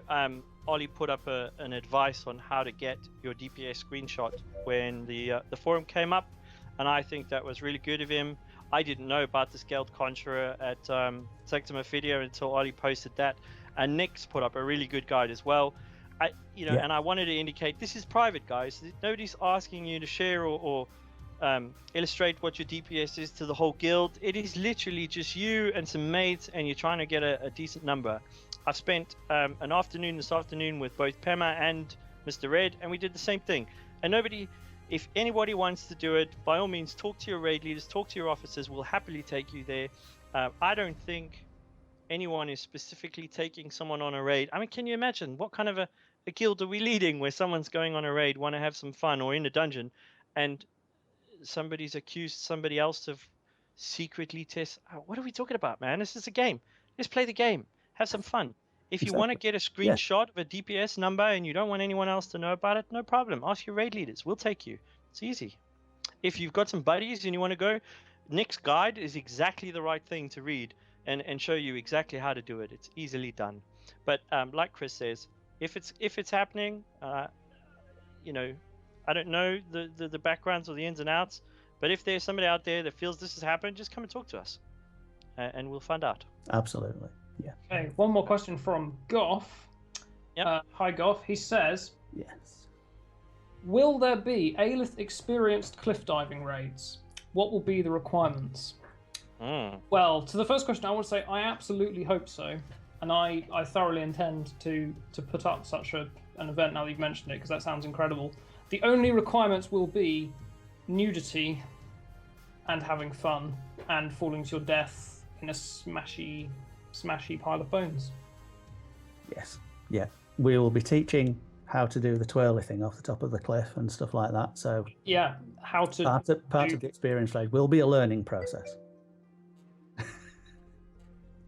Ollie put up an advice on how to get your DPS screenshot when the forum came up, and I think that was really good of him. I didn't know about the Scaled Conjurer at Sanctum Ophidia until Ollie posted that, and Nick's put up a really good guide as well. And I wanted to indicate this is private, guys. Nobody's asking you to share or illustrate what your DPS is to the whole guild. It is literally just you and some mates, and you're trying to get a decent number. I've spent an afternoon this afternoon with both Pema and Mr. Red, and we did the same thing. And if anybody wants to do it, by all means, talk to your raid leaders, talk to your officers. We'll happily take you there. I don't think anyone is specifically taking someone on a raid. I mean, can you imagine what kind of a guild are we leading where someone's going on a raid, want to have some fun, or in a dungeon, and somebody's accused somebody else of secretly test? What are we talking about, man? This is a game. Let's play the game. Have some fun. If you want to get a screenshot of a DPS number and you don't want anyone else to know about it, no problem. Ask your raid leaders. We'll take you. It's easy. If you've got some buddies and you want to go, Nick's guide is exactly the right thing to read and show you exactly how to do it. It's easily done. But like Chris says, if it's happening, I don't know the backgrounds or the ins and outs, but if there's somebody out there that feels this has happened, just come and talk to us, and we'll find out.
Absolutely. Yeah.
Okay, one more question from Goff.
Yep.
Hi, Goff. He says,
Yes.
will there be Alith experienced cliff diving raids? What will be the requirements? Well, to the first question, I want to say I absolutely hope so. And I thoroughly intend to put up such an event now that you've mentioned it, because that sounds incredible. The only requirements will be nudity and having fun and falling to your death in a smashy pile of bones.
Yes. Yeah. We will be teaching how to do the twirly thing off the top of the cliff and stuff like that. So
yeah, how to
part of the experience raid will be a learning process.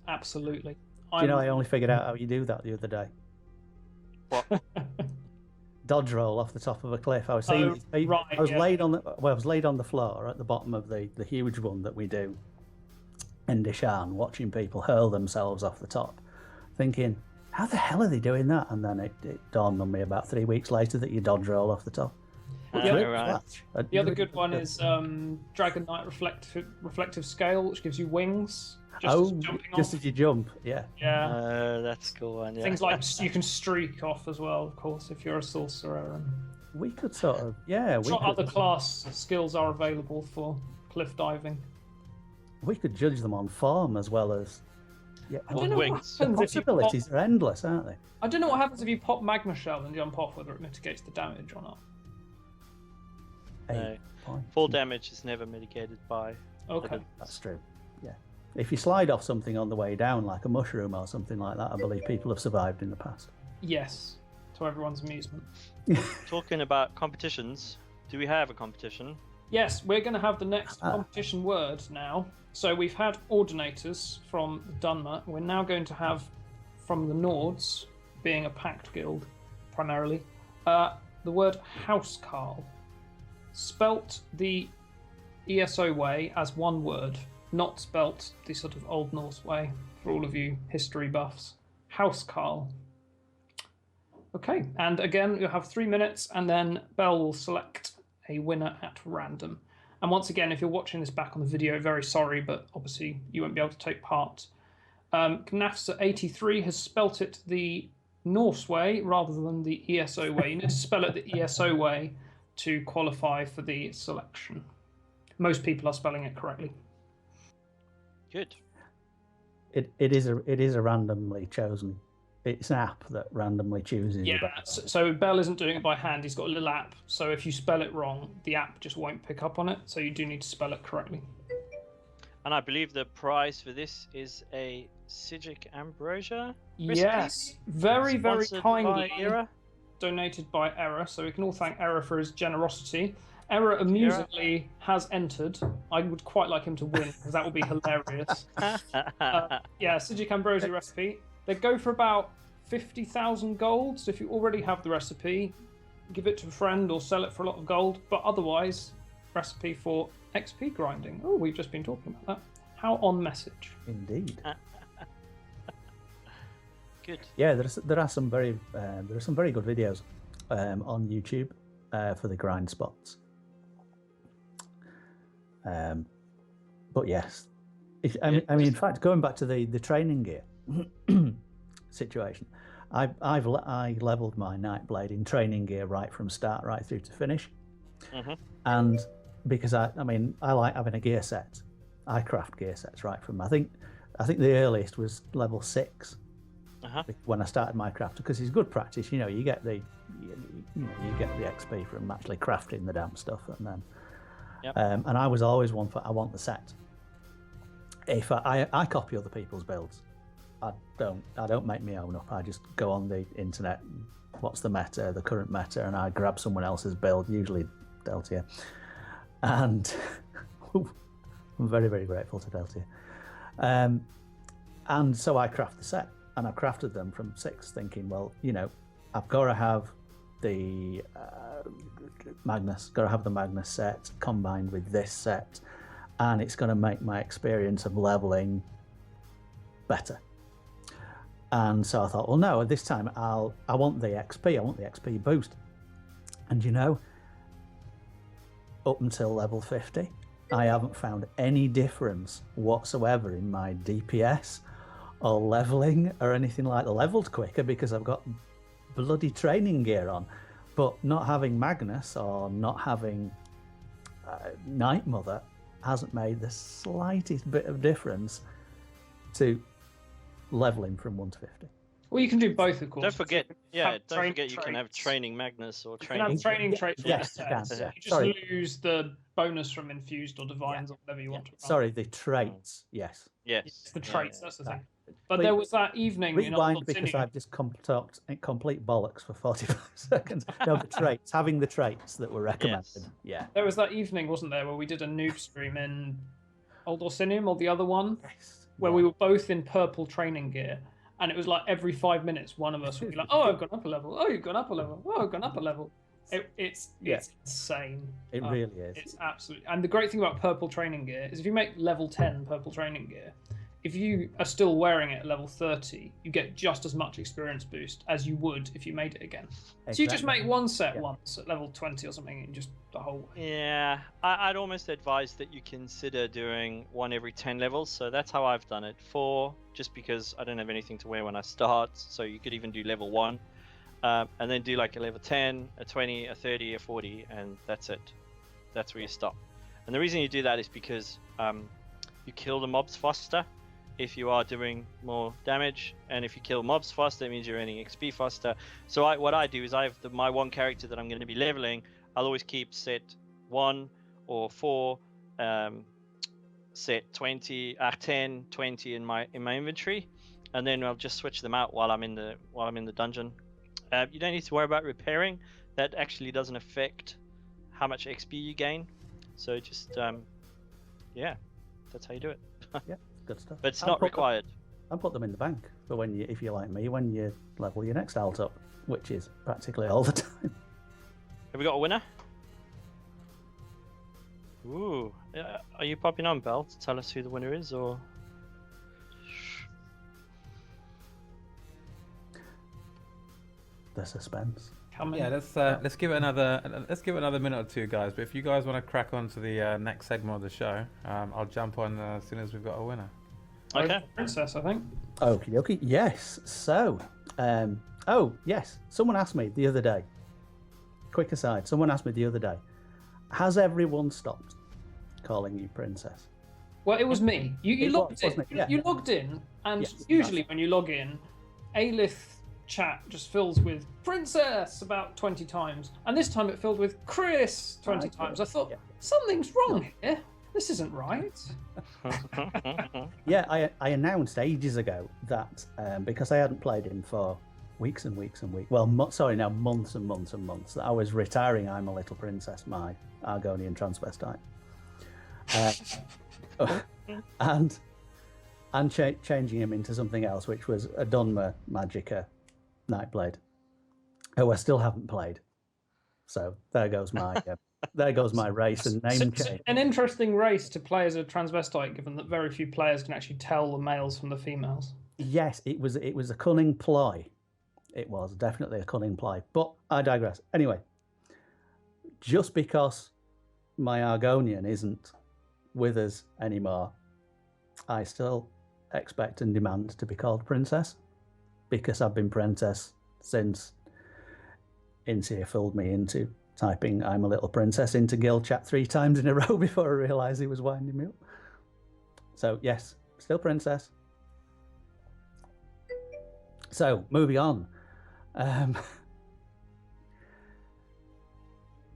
Absolutely.
Do you know, I only figured out how you do that the other day.
What?
Dodge roll off the top of a cliff. I was seeing.
right,
I was
yeah.
laid on the. Well, I was laid on the floor at the bottom of the huge one that we do in Dishan, watching people hurl themselves off the top, thinking, how the hell are they doing that? And then it dawned on me about 3 weeks later that you dodge roll off the top.
Right.
The other good one is Dragon Knight reflective scale, which gives you wings. Just as jumping
just
off.
as you jump, yeah.
Yeah.
That's a cool one. Yeah.
Things like you can streak off as well, of course, if you're a sorcerer. And
We could sort of,
other class skills are available for cliff diving.
we could judge them on form as well as. Yeah,
I don't know
wings.
what
the
happens if you
possibilities are endless, aren't they?
I don't know what happens if you pop magma shell and jump off, whether it mitigates the damage or not.
No.
8 points.
Full damage is never mitigated by.
Okay.
That's true. Yeah. If you slide off something on the way down, like a mushroom or something like that, I believe people have survived in the past.
Yes, to everyone's amusement.
Talking about competitions, do we have a competition?
Yes, we're going to have the next competition word now. So we've had ordinators from Dunmer. We're now going to have from the Nords, being a pact guild primarily, the word housecarl, spelt the ESO way as one word, not spelt the sort of Old Norse way for all of you history buffs. Housecarl. Okay, and again, you'll have 3 minutes, and then Belle will select a winner at random. And once again, if you're watching this back on the video, very sorry, but obviously you won't be able to take part. Knafsa83 has spelt it the Norse way rather than the ESO way. You need to spell it the ESO way to qualify for the selection. Most people are spelling it correctly.
Good.
It is a randomly chosen. It's an app that randomly chooses.
Yeah, so Bell isn't doing it by hand. He's got a little app. So if you spell it wrong, the app just won't pick up on it. So you do need to spell it correctly.
And I believe the prize for this is a Sigic Ambrosia.
Yes, very, very
Sponsored
kindly
by Era.
donated by Era. So we can all thank Era for his generosity. Era amusingly has entered. I would quite like him to win because that would be hilarious. Yeah, Sigic Ambrosia recipe. They go for about 50,000 gold. So if you already have the recipe, give it to a friend or sell it for a lot of gold. But otherwise, recipe for XP grinding. Oh, we've just been talking about that. How on message.
Indeed.
Good.
Yeah, there are some very good videos on YouTube for the grind spots. But yes, I mean, in fact, going back to the training gear situation, I leveled my Nightblade in training gear right from start right through to finish, and because I like having a gear set. I craft gear sets right from I think the earliest was level 6 when I started my crafter, because it's good practice. You get the XP from actually crafting the damn stuff, and then and I was always one for I want the set. If I copy other people's builds, I don't make my own up. I just go on the internet, what's the meta, the current meta, and I grab someone else's build, usually Deltia, and I'm very, very grateful to Deltia. And so I craft the set, and I've crafted them from 6, thinking, well, I've got to have the Magnus set combined with this set, and it's going to make my experience of leveling better. And so I thought, well, no, this time I want the XP. I want the XP boost. And up until level 50, I haven't found any difference whatsoever in my DPS or leveling or anything like that. Leveled quicker because I've got bloody training gear on, but not having Magnus or not having Night Mother hasn't made the slightest bit of difference to leveling from 1 to 50.
Well, you can do both, of course.
Don't forget, you
traits.
can have training Magnus or
You
training.
can have training traits.
Yes,
with
you can.
sets.
Yeah.
You just lose the bonus from infused or divines or whatever you want to run.
Sorry, the traits. Yes.
Yes.
It's the traits, that's the thing. But
Wait,
there was that evening in
Rewind, because
Alith-Cast.
I've just talked complete bollocks for 45 seconds. No, the traits, having the traits that were recommended.
Yes.
Yeah.
There was that evening, wasn't there, where we did a noob stream in Old Orsinium or the other one? where we were both in purple training gear, and it was like every 5 minutes, one of us would be like, "Oh, I've gone up a level. Oh, you've gone up a level. Oh, I've gone up a level." It's insane.
It really is.
It's absolutely. And the great thing about purple training gear is if you make level 10 purple training gear, if you are still wearing it at level 30, you get just as much experience boost as you would if you made it again. Exactly. So you just make one set once at level 20 or something, and just the whole way.
Yeah, I'd almost advise that you consider doing one every 10 levels. So that's how I've done it. 4, just because I don't have anything to wear when I start. So you could even do level 1. And then do like a level 10, a 20, a 30, a 40, and that's it. That's where you stop. And the reason you do that is because you kill the mobs faster if you are doing more damage, and if you kill mobs faster, it means you're earning XP faster. So what I do is I have my one character that I'm going to be leveling. I'll always keep set 1 or 4, set 20, 10, 20 in my inventory, and then I'll just switch them out while I'm in the dungeon. You don't need to worry about repairing. That actually doesn't affect how much XP you gain. So just, that's how you do it.
Yeah, good stuff.
But it's not required.
And put them in the bank for when you, if you're like me, when you level your next alt up, which is practically all the time.
Have we got a winner? Ooh, are you popping on, Belle, to tell us who the winner is, or?
The suspense.
Yeah, let's give it another minute or two, guys. But if you guys want to crack on to the next segment of the show, I'll jump on as soon as we've got a winner.
Okay.
Princess, I think.
Okie dokie. Yes. So, yes. Someone asked me the other day. Quick aside. Someone asked me the other day, has everyone stopped calling you princess?
Well, it was me. You logged in.
Yeah.
You logged in, and
Yes,
usually when you log in, Alith chat just fills with princess about 20 times, and this time it filled with Chris 20 times. I thought something's wrong here. This isn't right.
Yeah, I announced ages ago that because I hadn't played him for weeks and weeks and weeks. Well, months and months and months. That I was retiring. I'm a little princess, my Argonian transvestite, and changing him into something else, which was a Dunmer Magicka Nightblade, who I still haven't played. So there goes my race and name change.
An interesting race to play as a transvestite, given that very few players can actually tell the males from the females.
Yes, it was a cunning ploy. It was definitely a cunning ploy, but I digress. Anyway, just because my Argonian isn't with us anymore, I still expect and demand to be called princess, because I've been princess since Insia fooled me into typing "I'm a little princess" into guild chat 3 times in a row before I realised he was winding me up. So yes, still princess. So moving on, and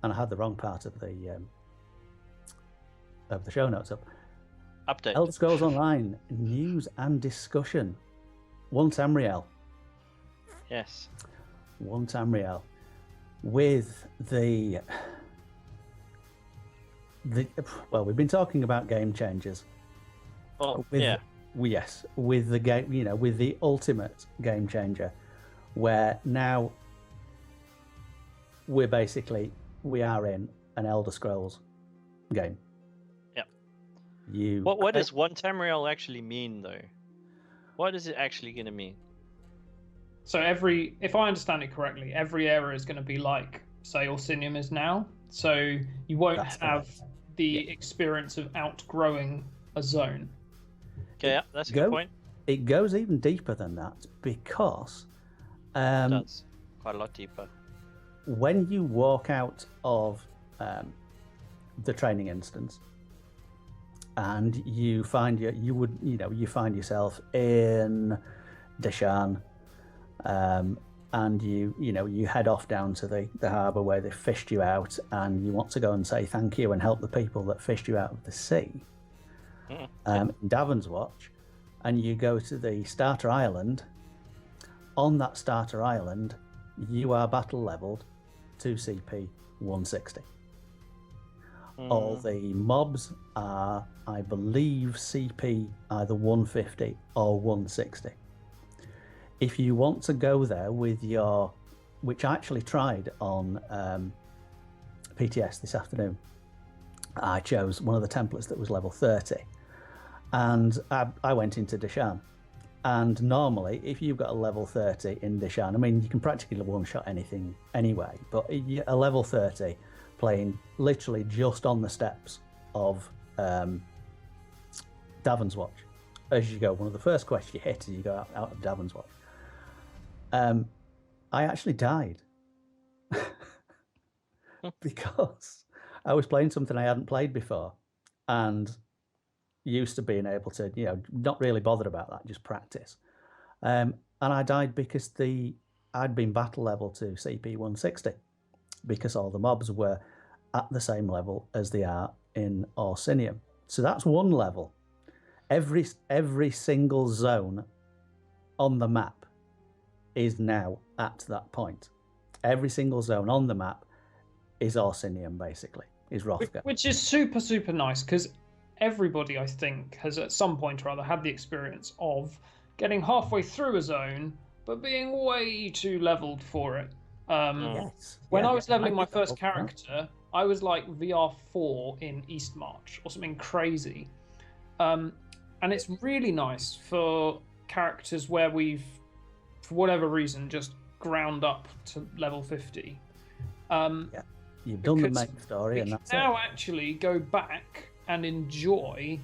I had the wrong part of the show notes up.
Update.
Elder Scrolls Online news and discussion. One Tamriel.
Yes.
One Tamriel. With the we've been talking about game changers.
Oh,
yeah. Yes, with the game, with the ultimate game changer, where now we are in an Elder Scrolls game.
Yeah. What does one Tamriel actually mean, though? What is it actually going to mean?
So if I understand it correctly, every area is going to be like, say, Orsinium is now. So you won't have the experience of outgrowing a zone.
Okay, yeah, that's a good point.
It goes even deeper than that, because
it does. Quite a lot deeper.
When you walk out of the training instance, and you find you find yourself in Deshan, and you head off down to the harbour where they fished you out, and you want to go and say thank you and help the people that fished you out of the sea. In Davon's Watch, and you go to the starter island. On that starter island, you are battle leveled to CP 160. All the mobs are, I believe, CP either 150 or 160. If you want to go there with your, which I actually tried on PTS this afternoon, I chose one of the templates that was level 30, and I went into Deshan. And normally, if you've got a level 30 in Deshan, I mean, you can practically one-shot anything anyway, but a level 30 playing literally just on the steps of Davon's Watch. As you go, one of the first quests you hit as you go out of Davon's Watch. I actually died because I was playing something I hadn't played before and used to being able to, not really bothered about that, just practice. And I died because I'd been battle level to CP 160 because all the mobs were at the same level as they are in Orsinium. So that's one level. Every single zone on the map is now at that point. Every single zone on the map is Orsinium, basically, is Hrothgar.
Which is super, super nice, because everybody, I think, has at some point or other had the experience of getting halfway through a zone, but being way too leveled for it.
Yes.
When I was leveling my first character, I was like VR4 in Eastmarch or something crazy. And it's really nice for characters where we've, for whatever reason, just ground up to level 50.
You've done the main story, and that's
now
it.
Actually go back and enjoy,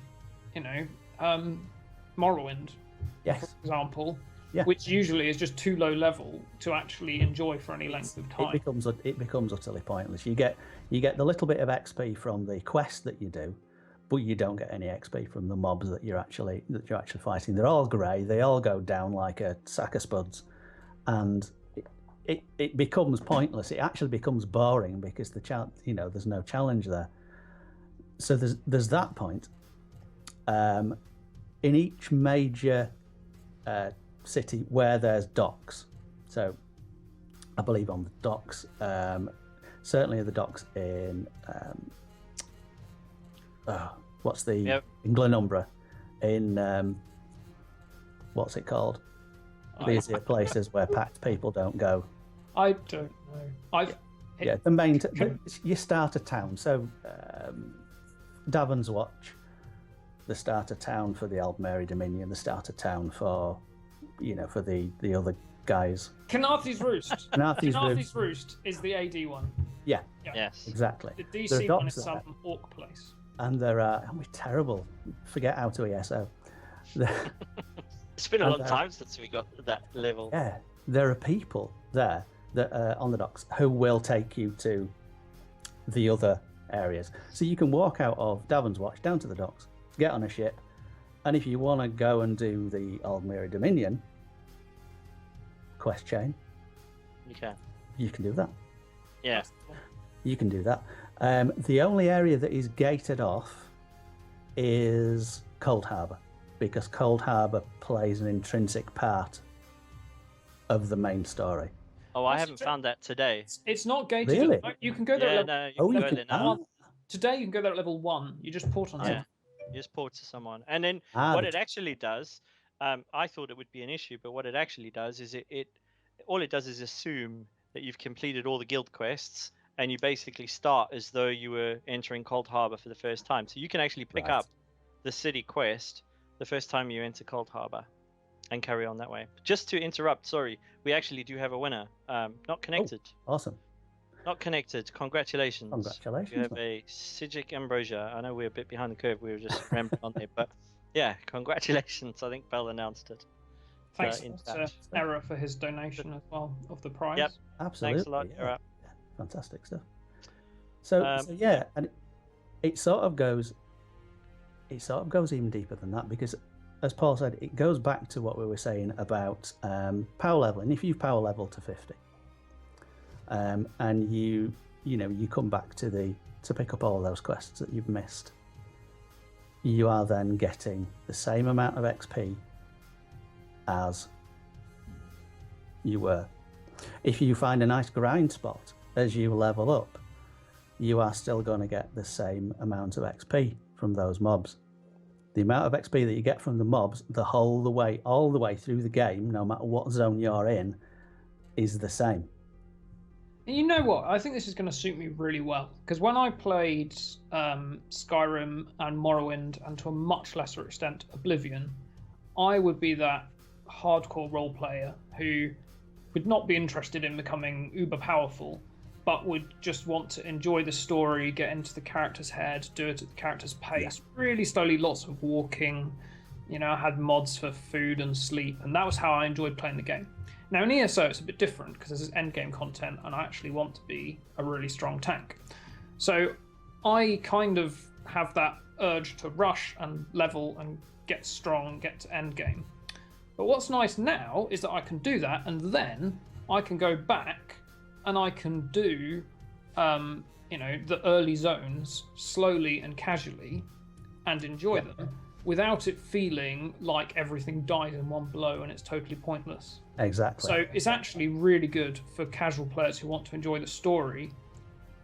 Morrowind, for example, which usually is just too low level to actually enjoy for any length of time.
It becomes utterly pointless. You get the little bit of XP from the quest that you do, but you don't get any XP from the mobs that you're actually fighting. They're all grey. They all go down like a sack of spuds, and it becomes pointless. It actually becomes boring because there's no challenge there. So there's that point. In each major city where there's docks, so I believe on the docks, certainly the docks in in Glenumbra, in what's it called? These are places where packed people don't go.
I don't know.
The main you start a town. So Davon's Watch, the starter town for the Aldmeri Dominion, the starter town for the other guys.
Canathi's Roost.
Canathi's
Roost is the AD one.
Yeah.
Yes.
Exactly.
The DC one is some orc place.
And we're terrible. Forget how to ESO.
It's been a long time since we got to that level.
Yeah, there are people there that are on the docks who will take you to the other areas. So you can walk out of Davon's Watch down to the docks, get on a ship, and if you want to go and do the Aldmeri Dominion quest chain, you can do that.
Yeah.
You can do that. The only area that is gated off is Cold Harbour, because Cold Harbour plays an intrinsic part of the main story.
Oh, I haven't found that today.
It's not gated.
Really?
You can go there.
You can go there now.
Today you can go there at level 1. You just port on it.
Yeah, you just port to someone. And then what it actually does, I thought it would be an issue, but what it actually does is all it does is assume that you've completed all the guild quests, and you basically start as though you were entering Cold Harbour for the first time. So you can actually pick up the city quest the first time you enter Cold Harbour and carry on that way. Just to interrupt, sorry, we actually do have a winner. Not connected.
Oh, awesome.
Not connected. Congratulations.
Congratulations.
You have a Sigic Ambrosia. I know we're a bit behind the curve. We were just rambling on there, but yeah, congratulations. I think Bell announced it.
Thanks to Error for his donation as well of the prize.
Yep.
Absolutely.
Thanks a lot, Error.
Fantastic stuff. So yeah, and it sort of goes even deeper than that, because as Paul said, it goes back to what we were saying about power leveling. If you power level to 50, and you come back to pick up all those quests that you've missed, you are then getting the same amount of XP as you were. If you find a nice grind spot as you level up, you are still going to get the same amount of XP from those mobs. The amount of XP that you get from the mobs all the way through the game, no matter what zone you're in, is the same.
And you know what? I think this is going to suit me really well, because when I played Skyrim and Morrowind, and to a much lesser extent Oblivion, I would be that hardcore role player who would not be interested in becoming uber powerful, but would just want to enjoy the story, get into the character's head, do it at the character's pace, really slowly, lots of walking. You know, I had mods for food and sleep, and that was how I enjoyed playing the game. Now in ESO it's a bit different because this is endgame content and I actually want to be a really strong tank. So I kind of have that urge to rush and level and get strong, get to endgame. But what's nice now is that I can do that, and then I can go back and I can do the early zones slowly and casually and enjoy them without it feeling like everything dies in one blow and it's totally pointless.
Exactly.
So it's actually really good for casual players who want to enjoy the story,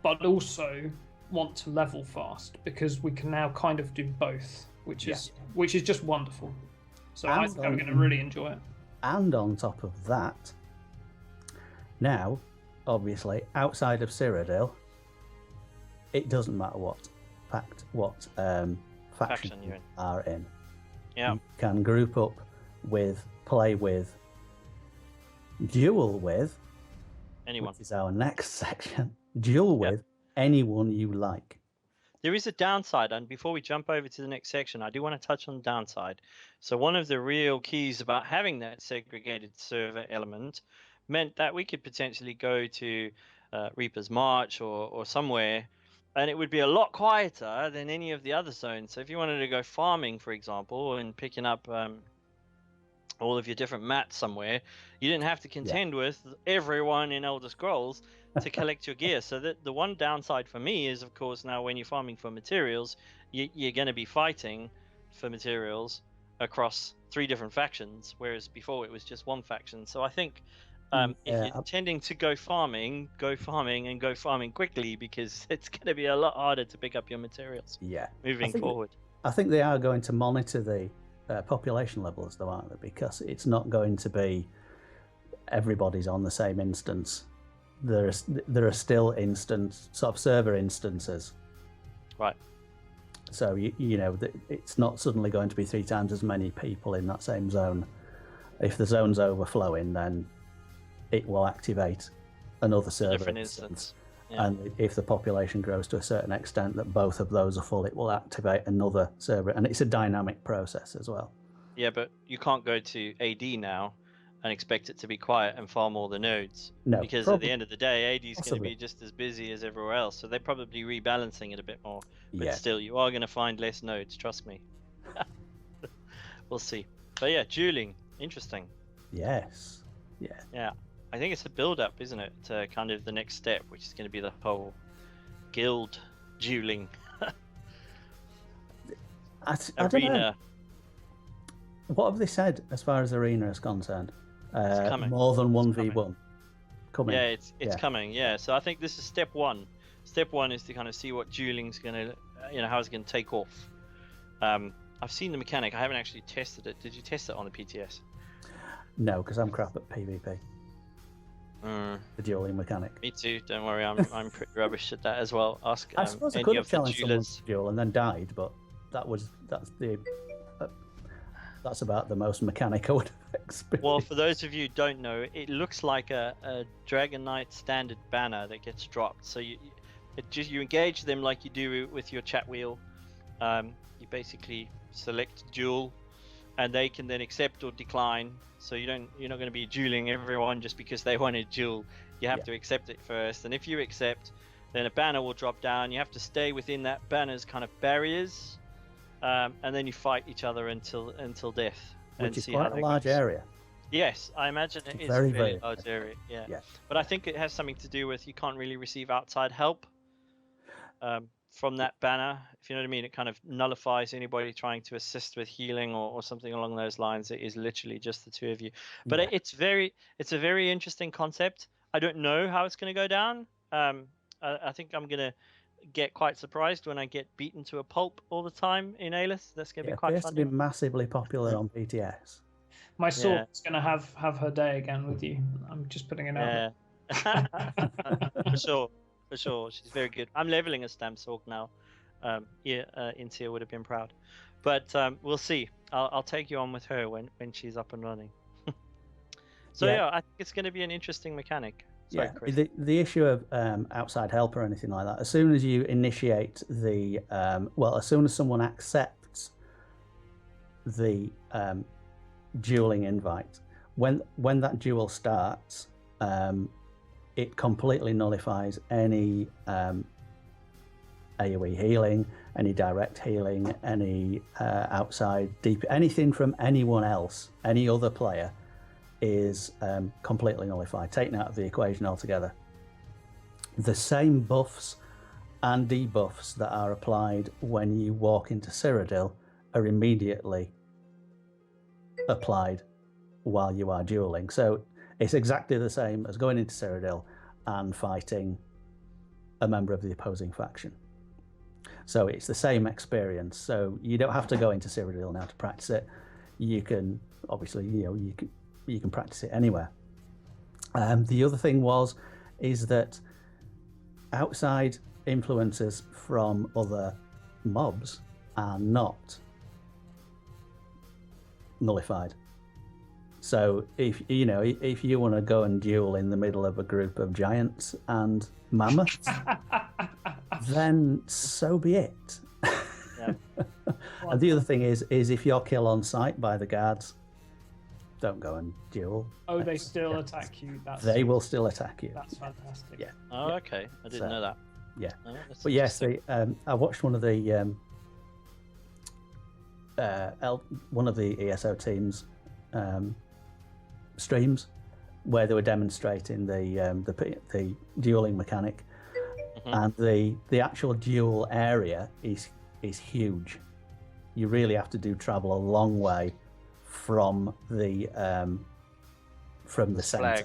but also want to level fast, because we can now kind of do both, which is just wonderful. So I think I'm going to really enjoy it.
And on top of that, now, obviously, outside of Cyrodiil, it doesn't matter what faction you are in.
Yeah.
You can group up with, play with, duel with
anyone.
Which is our next section. Duel with anyone you like.
There is a downside, and before we jump over to the next section, I do want to touch on the downside. So one of the real keys about having that segregated server element meant that we could potentially go to Reaper's March or somewhere, and it would be a lot quieter than any of the other zones. So if you wanted to go farming, for example, and picking up all of your different mats somewhere, you didn't have to contend with everyone in Elder Scrolls to collect your gear. So that the one downside for me is, of course, now when you're farming for materials, you're going to be fighting for materials across 3 different factions, whereas before it was just one faction. So I think if you're intending to go farming quickly, because it's going to be a lot harder to pick up your materials moving forward.
I think they are going to monitor the population levels, though, aren't they? Because it's not going to be everybody's on the same instance. There are still server instances.
Right.
So you know it's not suddenly going to be 3 times as many people in that same zone. If the zone's overflowing, then it will activate another server instance. Yeah. And if the population grows to a certain extent that both of those are full, it will activate another server, and it's a dynamic process as well.
Yeah, but you can't go to AD now and expect it to be quiet and farm all the nodes.
No,
because at the end of the day, AD is going to be just as busy as everywhere else, so they're probably rebalancing it a bit more. But still, you are going to find less nodes, trust me. We'll see. But yeah, dueling, interesting.
Yes.
Yeah. I think it's a build-up, isn't it, to kind of the next step, which is going to be the whole guild dueling.
I don't know. What have they said as far as arena is concerned?
It's coming.
More than 1v1. Coming.
Yeah, it's coming. Yeah, so I think this is step 1. Step 1 is to kind of see what dueling's going to, how it's going to take off. I've seen the mechanic. I haven't actually tested it. Did you test it on the PTS?
No, because I'm crap at PvP. The dueling mechanic.
Me too. Don't worry, I'm pretty rubbish at that as well. Ask
I suppose I could have challenged someone to duel and then died, but that's about the most mechanic I would have experienced.
Well, for those of you who don't know, it looks like a Dragon Knight standard banner that gets dropped. So you engage them like you do with your chat wheel. You basically select duel, and they can then accept or decline. So you're not going to be dueling everyone just because they want to duel. You have to accept it first, and if you accept, then a banner will drop down. You have to stay within that banner's kind of barriers, and then you fight each other until death.
Which is quite a large area.
Yes, I imagine it is a very large area. Yeah. But I think it has something to do with you can't really receive outside help from that banner, if you know what I mean. It kind of nullifies anybody trying to assist with healing or something along those lines. It is literally just the 2 of you. But it's a very interesting concept. I don't know how it's going to go down. I think I'm going to get quite surprised when I get beaten to a pulp all the time in Alith. That's going to
It
be quite
appears to be
funny.
massively popular on PTS.
My sword's going to have her day again with you. I'm just putting it out
Yeah, for sure. She's very good. I'm leveling a Stamp Sork now. Intia would have been proud. But we'll see. I'll take you on with her when she's up and running. So yeah, I think it's going to be an interesting mechanic. Sorry, Chris.
The issue of outside help or anything like that, as soon as you initiate the, as soon as someone accepts the dueling invite, when that duel starts, it completely nullifies any AoE healing, any direct healing, any outside deep, anything from anyone else, any other player, is completely nullified, taken out of the equation altogether. The same buffs and debuffs that are applied when you walk into Cyrodiil are immediately applied while you are dueling. So it's exactly the same as going into Cyrodiil and fighting a member of the opposing faction. So it's the same experience. So you don't have to go into Cyrodiil now to practice it. You can obviously, you can practice it anywhere. The other thing is that outside influences from other mobs are not nullified. So if you want to go and duel in the middle of a group of giants and mammoths, then so be it.
Yeah.
And the other thing is if you're killed on sight by the guards, don't go and duel.
Oh, they still attack you.
They will still attack you.
That's fantastic.
Yeah.
Oh, okay. I didn't know that.
Yeah.
Oh,
But yes, I watched one of the ESO teams streams where they were demonstrating the dueling mechanic, and the actual duel area is huge. You really have to travel a long way from the center,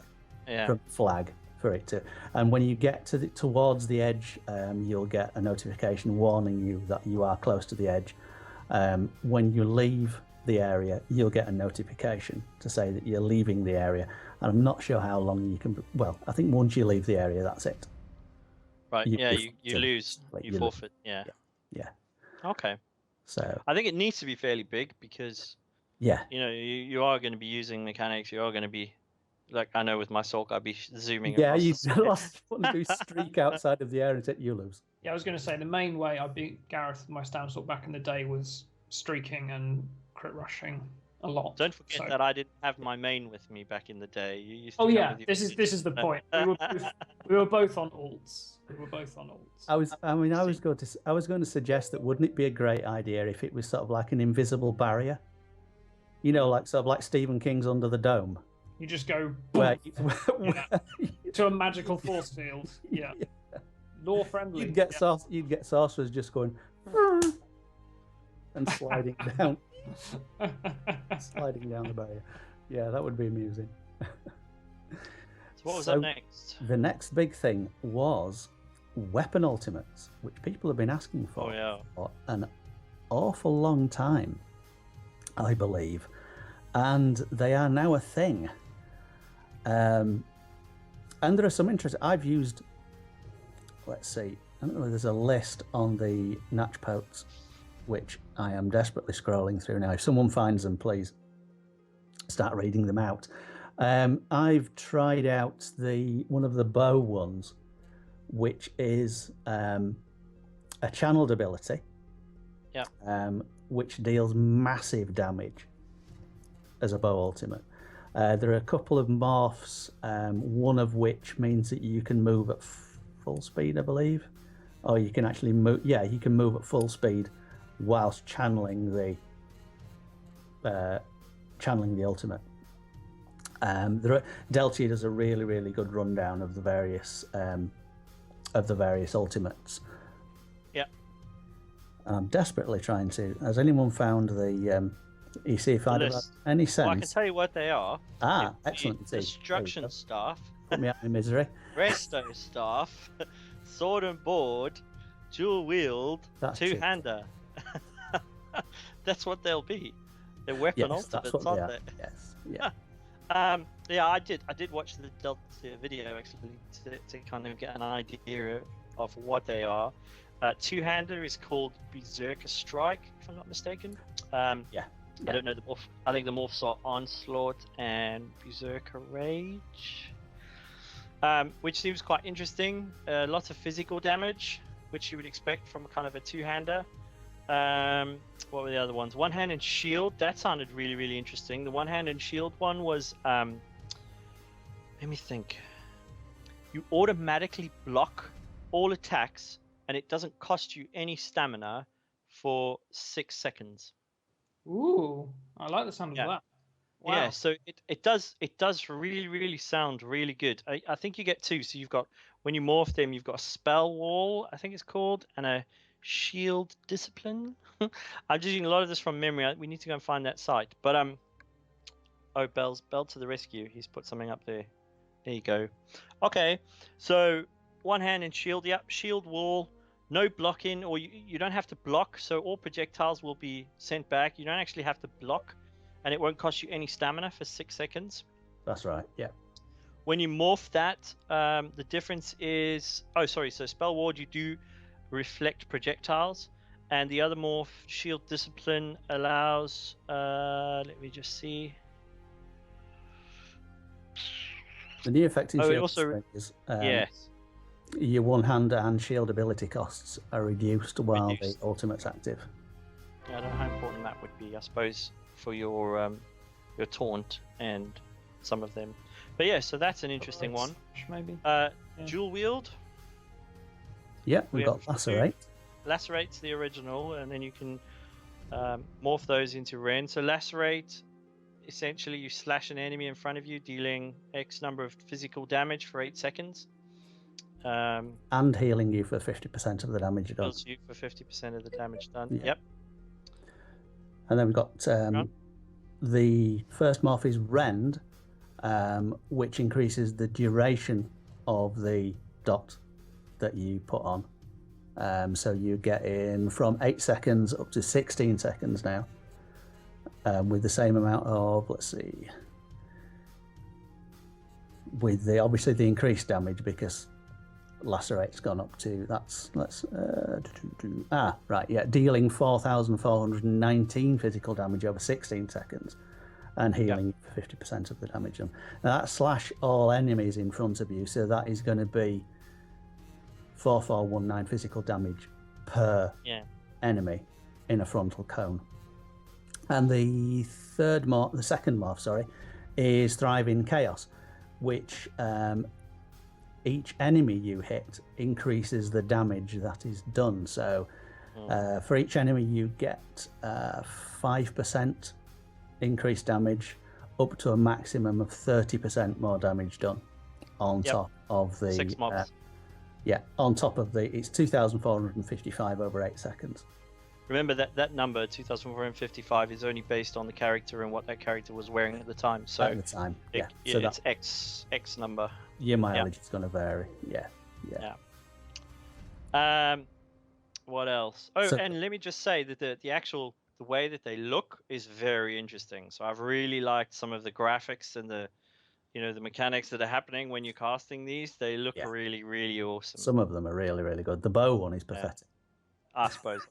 from the flag for it to. And when you get towards the edge, you'll get a notification warning you that you are close to the edge. When you leave the area, you'll get a notification to say that you're leaving the area. And I'm not sure how long you can. Well, I think once you leave the area, that's it.
Right. You lose. You forfeit. Yeah. Okay.
So
I think it needs to be fairly big because you are going to be using mechanics. You are going to be, like, I know with my Sork, I'd be zooming.
Yeah, you want to do streak outside of the area and you lose.
Yeah, I was going to say the main way I beat Gareth with my Stamp Sork back in the day was streaking and crit rushing a lot.
Don't forget that I didn't have my main with me back in the day. You used to
this is the point. We were both on alts.
I was going to suggest that wouldn't it be a great idea if it was sort of like an invisible barrier, like Stephen King's Under the Dome.
You just go to a magical force field. Yeah. Law friendly.
You'd get sorcerers just going and sliding down the barrier. Yeah, that would be amusing.
So what was up next?
The next big thing was weapon ultimates, which people have been asking for for an awful long time, I believe, and they are now a thing. And there are some interest. I've used. Let's see. I don't know. There's a list on the Natch Posts, which I am desperately scrolling through now. If someone finds them, please start reading them out. I've tried out one of the bow ones, which is a channeled ability. Yeah. Which deals massive damage as a bow ultimate. There are a couple of morphs, one of which means that you can move at full speed, I believe, or you can actually move. Yeah, you can move at full speed whilst channeling the ultimate. Delchi does a really, really good rundown of the various ultimates.
Yeah.
I'm desperately trying to. Has anyone found the? You see if I have any sense.
Well, I can tell you what they are.
Excellent.
Destruction Staff.
Put me out of my misery.
Resto Staff. Sword and Board. dual wield
That's cheap.
two-hander. That's what they'll be. They're weapon
Yes, that's
ultimates,
what they
aren't
are.
they?
Yes. Yeah.
Yeah, I did watch the Delta video actually to kind of get an idea of what they are. Two-hander is called Berserker Strike, if I'm not mistaken.
Yeah.
I don't know the morph. I think the morphs are Onslaught and Berserker Rage, which seems quite interesting. Lots of physical damage, which you would expect from kind of a two-hander. What were the other ones? One hand and shield. That sounded really, really interesting. The one hand and shield one was, let me think. You automatically block all attacks, and it doesn't cost you any stamina for 6 seconds.
Ooh, I like the sound of
Yeah.
that. Wow.
Yeah, so it does really, really sound really good. I think you get two. So you've got, when you morph them, you've got a spell wall, I think it's called, and a shield discipline. I'm just using a lot of this from memory. We need to go and find that site. But oh, Bell to the rescue. He's put something up there. There you go. Okay, so one hand and shield. Yep, shield wall. No blocking, or you don't have to block. So all projectiles will be sent back. You don't actually have to block, and it won't cost you any stamina for 6 seconds.
That's right. Yeah.
When you morph that, the difference is, oh sorry, so spell ward, you do reflect projectiles, and the other morph, shield discipline, allows, let me just see.
The new effect in
Oh, it
shield
also,
is
yes,
your one-hander and shield ability costs are reduced while
Reduced.
the ultimate's active.
I don't know how important that would be, I suppose, for your taunt and some of them. But yeah, so that's an interesting one.
Maybe.
Dual wield.
Yeah,
We
we've got
have
lacerate.
Lacerate's the original, and then you can morph those into Ren. So lacerate, essentially you slash an enemy in front of you, dealing X number of physical damage for 8 seconds.
And healing you for 50% of the damage done.
Heals you for 50% of the damage done.
Yeah.
Yep.
And then we've got the first morph is Rend, which increases the duration of the dot that you put on. So you get in from 8 seconds up to 16 seconds now, with the same amount of, let's see, with the obviously the increased damage because lacerate's gone up to, dealing 4,419 physical damage over 16 seconds and healing for 50% of the damage done. Now that slash all enemies in front of you, so that is going to be 4,419 physical damage per enemy in a frontal cone. And the second morph, is Thrive in Chaos, which each enemy you hit increases the damage that is done. So for each enemy you get 5% increased damage, up to a maximum of 30% more damage done on top of the
6 mobs.
On top of it's 2,455 over 8 seconds.
Remember that number 2,455 is only based on the character and what that character was wearing at the time. So
at the time,
so
that's
X number.
Your mileage is going to vary.
What else? Oh, and let me just say that the way that they look is very interesting. So I've really liked some of the graphics and the mechanics that are happening when you're casting these. They look really, really awesome.
Some of them are really, really good. The bow one is pathetic.
I suppose.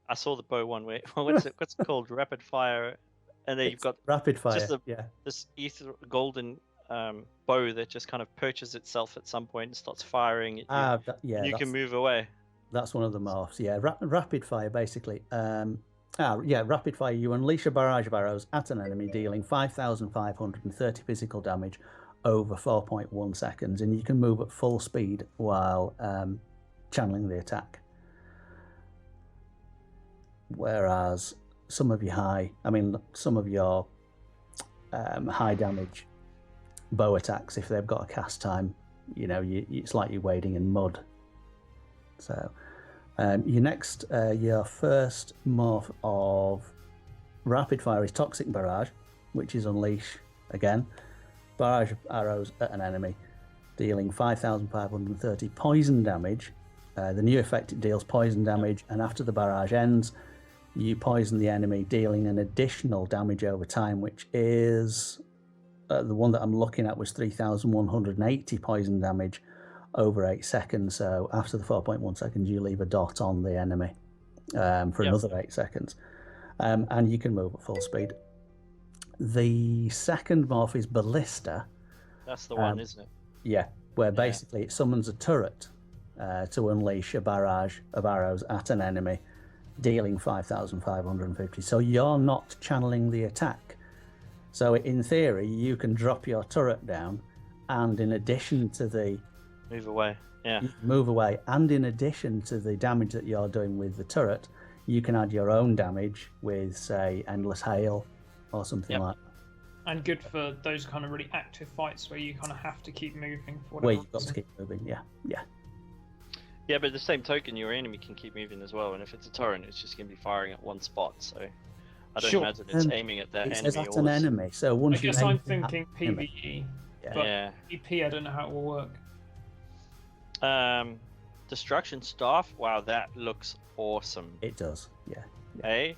I saw the bow one where what's it called? Rapid fire, and then you've got
rapid fire.
Just this ether golden bow that just kind of perches itself at some point and starts firing at you. And you can move away.
That's one of the morphs. Yeah, rapid fire basically. Rapid fire. You unleash a barrage of arrows at an enemy, dealing 5,530 physical damage over 4.1 seconds, and you can move at full speed while channeling the attack. Whereas some of your high damage bow attacks, if they've got a cast time, it's like you're wading in mud. So your first morph of rapid fire is Toxic Barrage, which is unleash again barrage of arrows at an enemy, dealing 5,530 poison damage The new effect, it deals poison damage, and after the barrage ends, you poison the enemy, dealing an additional damage over time, which is the one that I'm looking at was 3,180 poison damage over 8 seconds. So after the 4.1 seconds, you leave a dot on the enemy for another 8 seconds. And you can move at full speed. The second morph is Ballista.
That's the one, isn't it?
Yeah, where basically it summons a turret to unleash a barrage of arrows at an enemy, dealing 5,550. So you're not channeling the attack. So in theory, you can drop your turret down, and in addition to the
Move away. Yeah.
move away, and in addition to the damage that you're doing with the turret, you can add your own damage with, say, Endless Hail or something like that.
And good for those kind of really active fights where you kind of have to keep moving. For
Where
whatever
you've got to
reason.
keep moving, yeah.
Yeah, but at the same token, your enemy can keep moving as well, and if it's a torrent, it's just going to be firing at one spot. So I don't
Sure.
imagine it's aiming at that
It
enemy.
says at an
always.
enemy, so
I
once you
guess
aim
I'm
at
thinking
an enemy-
PvE,
Yeah.
but
Yeah.
PvP, I don't know how it will work.
Destruction staff. Wow, that looks awesome.
It does, yeah.
Eh?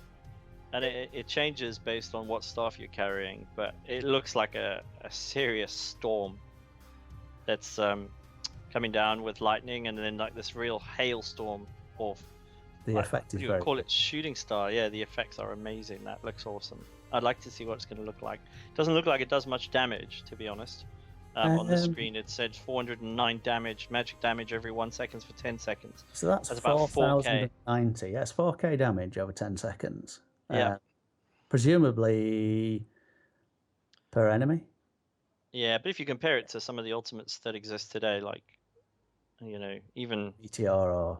And it changes based on what staff you're carrying, but it looks like a serious storm that's coming down with lightning, and then like this real hailstorm of
The
like,
effect is
you
very
call it shooting star. Yeah, the effects are amazing. That looks awesome. I'd like to see what it's going to look like. Doesn't look like it does much damage, to be honest. On the screen it said 409 damage, magic damage every 1 second for 10 seconds.
So that's
about 4K.
4,090. Yes, 4K damage over 10 seconds.
Yeah.
Presumably per enemy.
Yeah, but if you compare it to some of the ultimates that exist today, like, you know, even
ETR or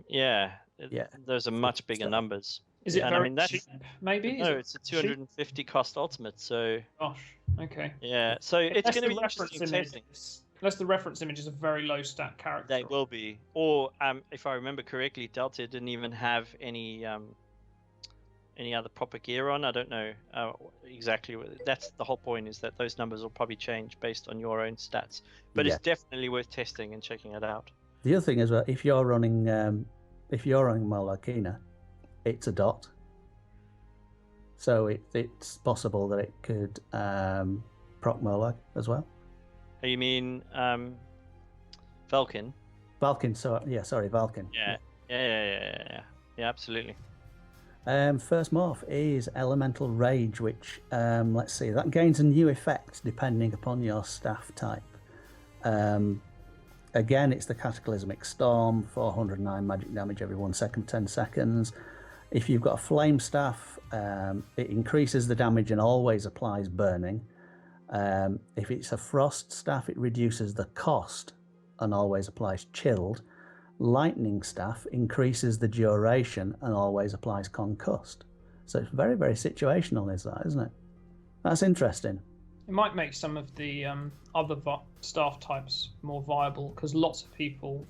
yeah,
Yeah.
those are much bigger
stuff.
numbers.
Is it
Yeah, and I
very
mean, that's-
cheap? Maybe. Is
No,
it
it's a
cheap?
250 cost ultimate, so
Gosh. Okay.
yeah, so it's
Unless
going to
the
be
reference
interesting
image
testing.
Unless the reference image is a very low stat character.
They will be, or if I remember correctly, Delta didn't even have any other proper gear on. I don't know exactly. That's the whole point, is that those numbers will probably change based on your own stats. But
Yeah.
it's definitely worth testing and checking it out.
the other thing is, well, if you're running Molokina, it's a dot. So it's possible that it could proc Molag as well.
Oh, you mean Falcon?
Valken, sorry, Valken.
Yeah, absolutely.
First morph is Elemental Rage, which, let's see, that gains a new effect depending upon your staff type. Again, it's the Cataclysmic Storm, 409 magic damage every 1 second, 10 seconds. If you've got a Flame Staff, it increases the damage and always applies burning. If it's a Frost Staff, it reduces the cost and always applies chilled. Lightning Staff increases the duration and always applies concussed. So it's very, very situational, isn't it? That's interesting.
It might make some of the other staff types more viable, because lots of people,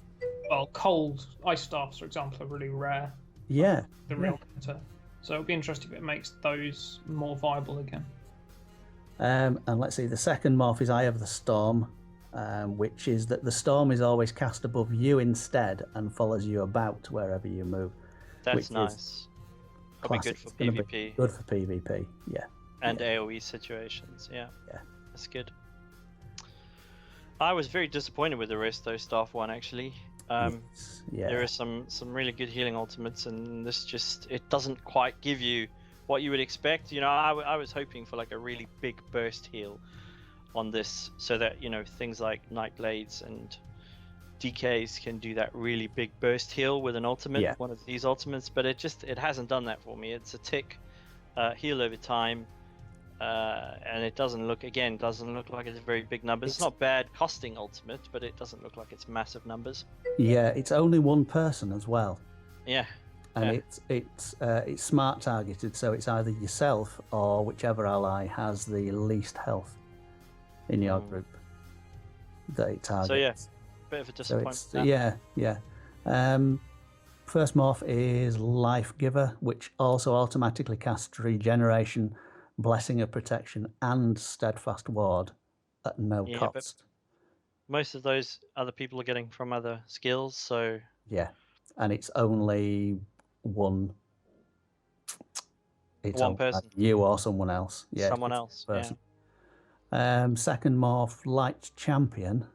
well, cold ice staffs, for example, are really rare.
Yeah.
The real counter. So it'll be interesting if it makes those more viable again.
And let's see, the second morph is Eye of the Storm, which is that the storm is always cast above you instead and follows you about wherever you move.
That's
which is
nice. Probably
classic.
good for
It's gonna be
PvP
Good for PvP, yeah.
and AoE situations. Yeah,
Yeah.
that's good. I was very disappointed with the Resto Staff one, actually.
Yeah.
There are some really good healing ultimates, and this just, it doesn't quite give you what you would expect. You know, I was hoping for like a really big burst heal on this, so that, you know, things like Night Blades and DKs can do that really big burst heal with an ultimate,
Yeah.
one of these ultimates, but it hasn't done that for me. It's a tick heal over time, and it doesn't look like it's very big numbers. It's not bad costing ultimate, but it doesn't look like it's massive numbers.
Yeah, it's only one person as well.
Yeah.
And it's smart targeted, so it's either yourself or whichever ally has the least health in your group that it targets.
So yeah, bit of a
So
disappointment.
yeah. First morph is Life Giver, which also automatically casts Regeneration, Blessing of Protection, and Steadfast Ward at no
Yeah,
cost.
most of those other people are getting from other skills. So
Yeah, and it's only one. It's
one
only
person,
you or someone else. Yeah,
someone
it's
else.
one person. Second morph, light champion.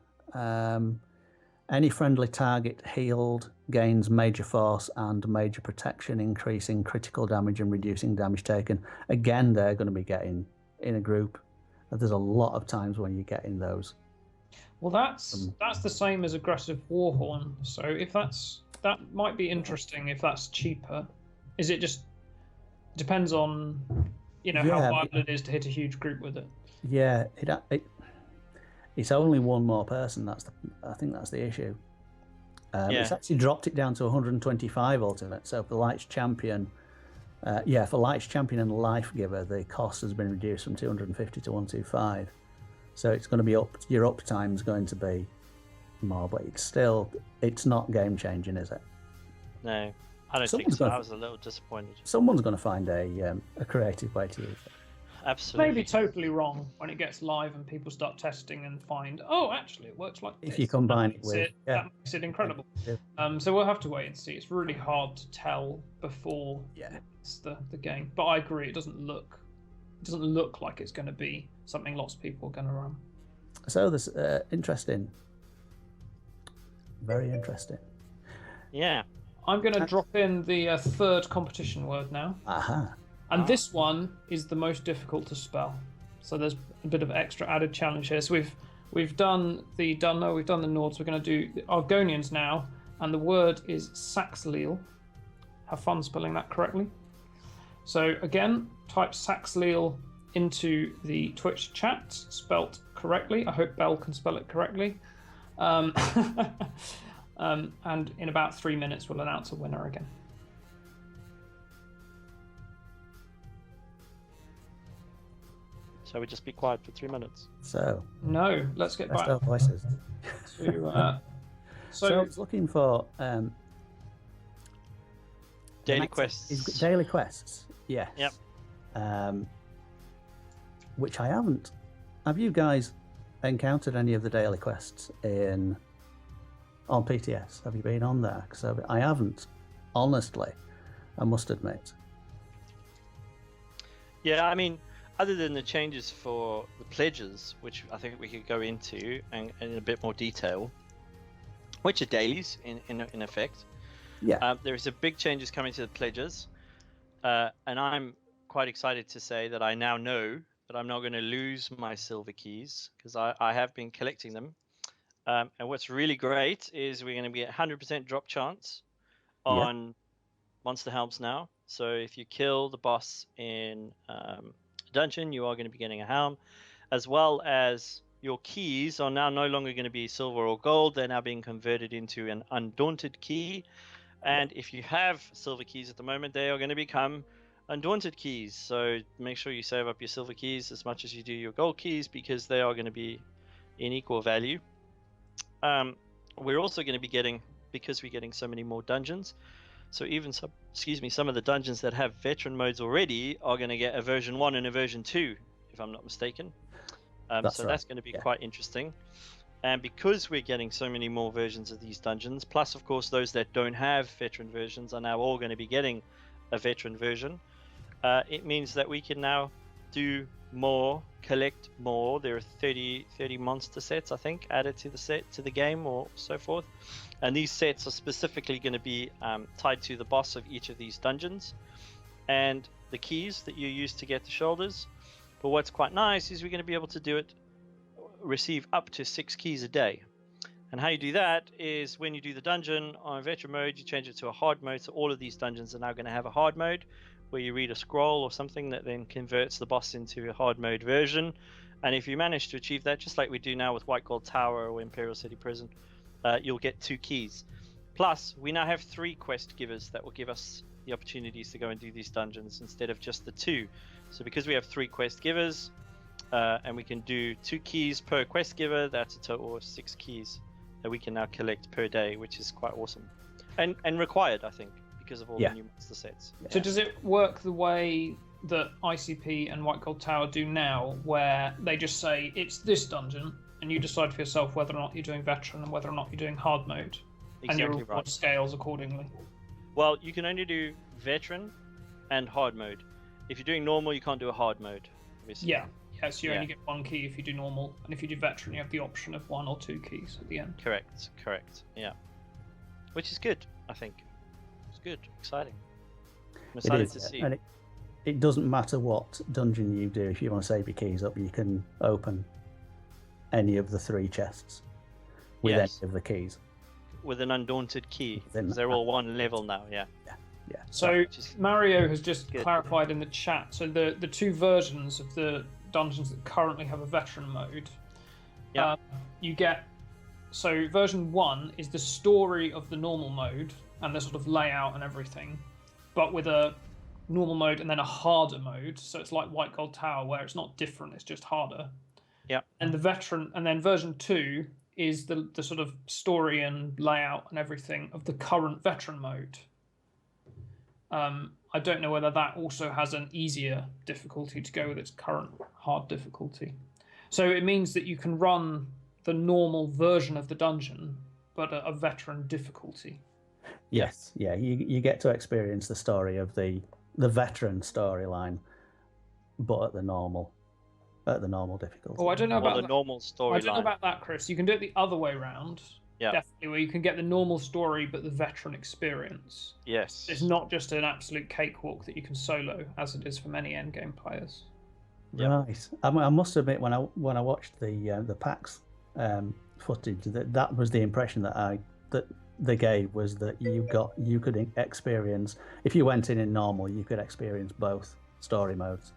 Any friendly target healed gains major force and major protection, increasing critical damage and reducing damage taken. Again, they're going to be getting in a group. There's a lot of times when you get in those.
Well, that's the same as aggressive warhorn. So if that might be interesting if that's cheaper. Is it just depends on how viable it is to hit a huge group with it?
Yeah, it's only one more person. I think that's the issue. It's actually dropped it down to 125 ultimate. So for Light's Champion, for Light's Champion and Life Giver, the cost has been reduced from 250 to 125. So it's going to be your uptime's going to be more, but it's not game changing, is it?
No, I don't think so. I was a little disappointed.
Someone's going to find a creative way to use it.
Absolutely.
Maybe totally wrong when it gets live and people start testing and find, actually it works like this.
If you combine it with
that makes it incredible. Yeah. So we'll have to wait and see. It's really hard to tell before it's the game. But I agree, it doesn't look like it's going to be something lots of people are going to run.
So this interesting, very interesting.
Yeah.
I'm going to drop in the third competition word now.
Aha.
And this one is the most difficult to spell. So there's a bit of extra added challenge here. So we've done the Dunmer, we've done the Nords, we're going to do the Argonians now, and the word is Saxleel. Have fun spelling that correctly. So again, type Saxleel into the Twitch chat, spelt correctly. I hope Belle can spell it correctly. And in about 3 minutes, we'll announce a winner again.
Shall we just be quiet for 3 minutes?
So
no, let's get back
our voices.
to.
So I was looking for
daily quests.
Daily quests, yes.
Yep.
Which I haven't. Have you guys encountered any of the daily quests on PTS? Have you been on there? Because I haven't, honestly. I must admit.
Yeah, I mean, other than the changes for the pledges, which I think we could go into and in a bit more detail, which are dailies in effect.
Yeah.
There is a big changes coming to the pledges, and I'm quite excited to say that I now know that I'm not going to lose my silver keys because I have been collecting them. And what's really great is we're going to be at 100% drop chance on monster helms now. So if you kill the boss in dungeon, you are going to be getting a helm, as well as your keys are now no longer going to be silver or gold. They're now being converted into an undaunted key, and if you have silver keys at the moment, they are going to become undaunted keys. So make sure you save up your silver keys as much as you do your gold keys, because they are going to be in equal value. We're also going to be getting, because we're getting so many more dungeons, so even some of the dungeons that have veteran modes already are going to get a version 1 and a version 2, if I'm not mistaken. That's going to be quite interesting. And because we're getting so many more versions of these dungeons, plus of course those that don't have veteran versions are now all going to be getting a veteran version, it means that we can now do more, collect more. There are 30 monster sets, I think, added to the game or so forth. And these sets are specifically going to be tied to the boss of each of these dungeons and the keys that you use to get the shoulders. But what's quite nice is we're going to be able to receive up to 6 keys a day. And how you do that is when you do the dungeon on veteran mode, you change it to a hard mode. So all of these dungeons are now going to have a hard mode where you read a scroll or something that then converts the boss into a hard mode version. And if you manage to achieve that, just like we do now with White Gold Tower or Imperial City Prison, you'll get 2 keys. Plus, we now have 3 quest givers that will give us the opportunities to go and do these dungeons instead of just the 2. So because we have 3 quest givers, and we can do 2 keys per quest giver, that's a total of 6 keys that we can now collect per day, which is quite awesome. And required, I think, because of all the new monster sets.
So does it work the way that ICP and White Gold Tower do now, where they just say it's this dungeon and you decide for yourself whether or not you're doing veteran and whether or not you're doing hard mode, and your
Exactly
reward
right.
scales accordingly.
Well, you can only do veteran and hard mode. If you're doing normal, you can't do a hard mode. Obviously.
Yeah. Yes, you
Yeah.
only get one key if you do normal, and if you do veteran, you have the option of 1 or 2 keys at the end.
Correct. Yeah. Which is good, I think. It's good, exciting. I'm
It
excited
is,
to see.
and it doesn't matter what dungeon you do. If you want to save your keys up, you can open any of the 3 chests with
Yes.
any of the keys.
With an undaunted key.
Within
'Cause they're all one level now, yeah.
Yeah.
So
Which is
Mario has just
good.
clarified in the chat. So the 2 versions of the dungeons that currently have a veteran mode,
Yeah.
you get. So version 1 is the story of the normal mode and the sort of layout and everything, but with a normal mode and then a harder mode. So it's like White Gold Tower, where it's not different; it's just harder.
Yeah.
And the veteran, and then version 2 is the sort of story and layout and everything of the current veteran mode. I don't know whether that also has an easier difficulty to go with its current hard difficulty. So it means that you can run the normal version of the dungeon, but at a veteran difficulty.
Yes. Yeah. You get to experience the story of the veteran storyline, but at the normal difficulty.
Oh, I don't know
or
about
the
that.
normal
I don't know
storyline.
about that, Chris. You can do it the other way round.
Yeah.
Definitely, where you can get the normal story but the veteran experience.
Yes.
It's not just an absolute cakewalk that you can solo, as it is for many endgame players.
Yeah.
Right. I must admit, when I watched the PAX footage, that was the impression that they gave, was that you could experience, if you went in normal, you could experience both story modes.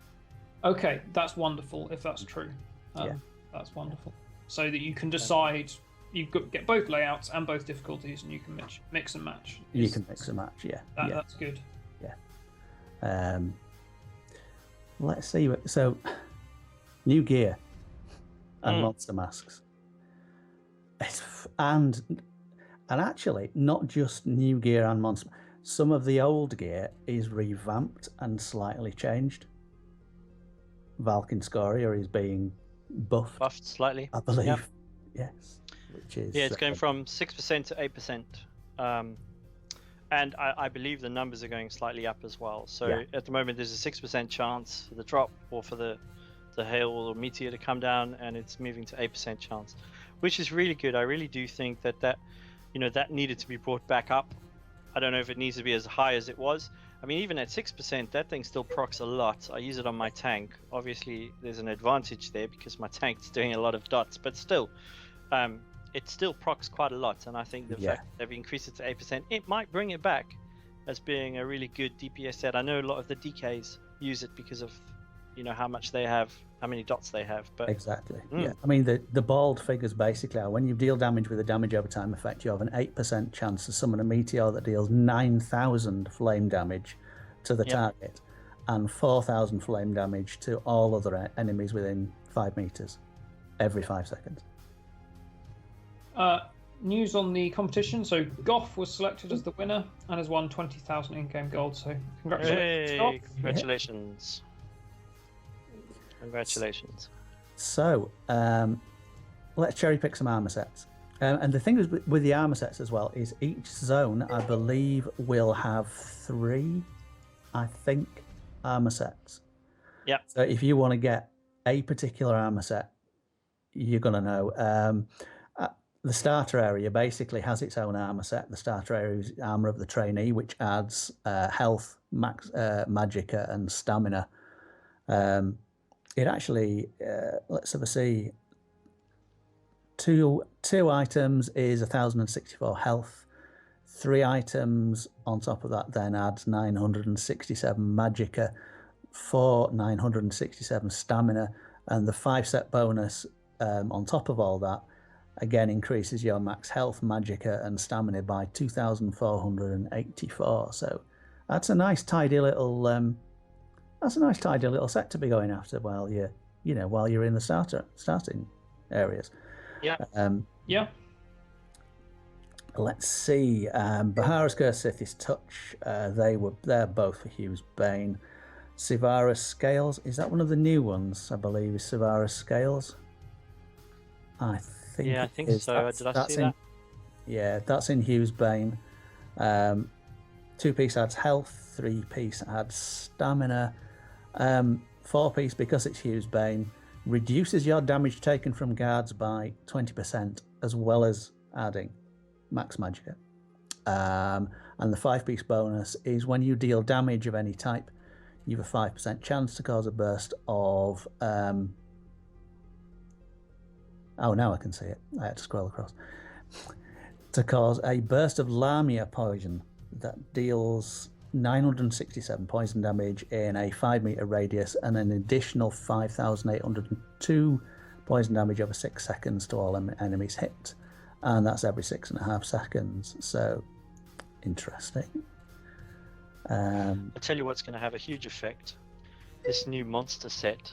Okay, that's wonderful if that's true.
Yeah.
That's wonderful. So that you can decide, you get both layouts and both difficulties, and you can mix and match.
You can mix and match. Yeah. Yeah.
That's good.
Let's see. So, new gear and monster masks, and actually not just new gear and monster. Some of the old gear is revamped and slightly changed. Valkin Scoria is being buffed
slightly.
I believe.
Yep.
Yes. Which is
Yeah, it's going from 6% to 8%. And I believe the numbers are going slightly up as well. So
Yeah.
at the moment, there's a 6% chance for the drop or for the hail or meteor to come down, and it's moving to 8% chance, which is really good. I really do think that needed to be brought back up. I don't know if it needs to be as high as it was. I mean, even at 6%, that thing still procs a lot. I use it on my tank. Obviously, there's an advantage there because my tank's doing a lot of dots, but still, it still procs quite a lot. And I think the fact that they've increased it to 8%, it might bring it back as being a really good DPS set. I know a lot of the DKs use it because of, how much they have, how many dots they have. But
exactly. Yeah. I mean, the bald figures basically are, when you deal damage with a damage over time effect, you have an 8% chance to summon a meteor that deals 9,000 flame damage to the target and 4,000 flame damage to all other enemies within 5 meters every 5 seconds.
News on the competition. So Goff was selected as the winner and has won 20,000 in-game gold. So congratulations, Goff.
hey, congratulations. Congratulations.
So, let's cherry pick some armor sets. And the thing is with the armor sets as well is each zone, I believe, will have 3, I think, armor sets.
Yeah.
So if you want to get a particular armor set, you're going to know. The starter area basically has its own armor set. The starter area is armor of the trainee, which adds health, magicka, and stamina. It actually, let's have a see. Two items is 1,064 health. 3 items on top of that then adds 967 magicka, 4 967 stamina, and the 5 set bonus on top of all that again increases your max health, magicka, and stamina by 2,484. So that's a nice tidy little set to be going after while you're in the starting areas.
Yeah.
Yeah.
Let's see. Bahara's Curse, Sithis Touch. They're both for Hugh's Bane. Sivara's Scales. Is that one of the new ones? I believe is Sivara's Scales. I think.
Yeah, I
it
think
is.
so. Did I see
in,
that?
Yeah, that's in Hugh's Bane. 2-piece adds health, 3-piece adds stamina. 4-piece, because it's Hugh's Bane, reduces your damage taken from guards by 20%, as well as adding max magicka. And the 5-piece bonus is when you deal damage of any type, you have a 5% chance to cause a burst of... Oh, now I can see it. I had to scroll across. To cause a burst of Lamia poison that deals 967 poison damage in a 5-meter radius and an additional 5,802 poison damage over 6 seconds to all enemies hit. And that's every 6.5 seconds. So, interesting.
I'll tell you what's going to have a huge effect. This new monster set,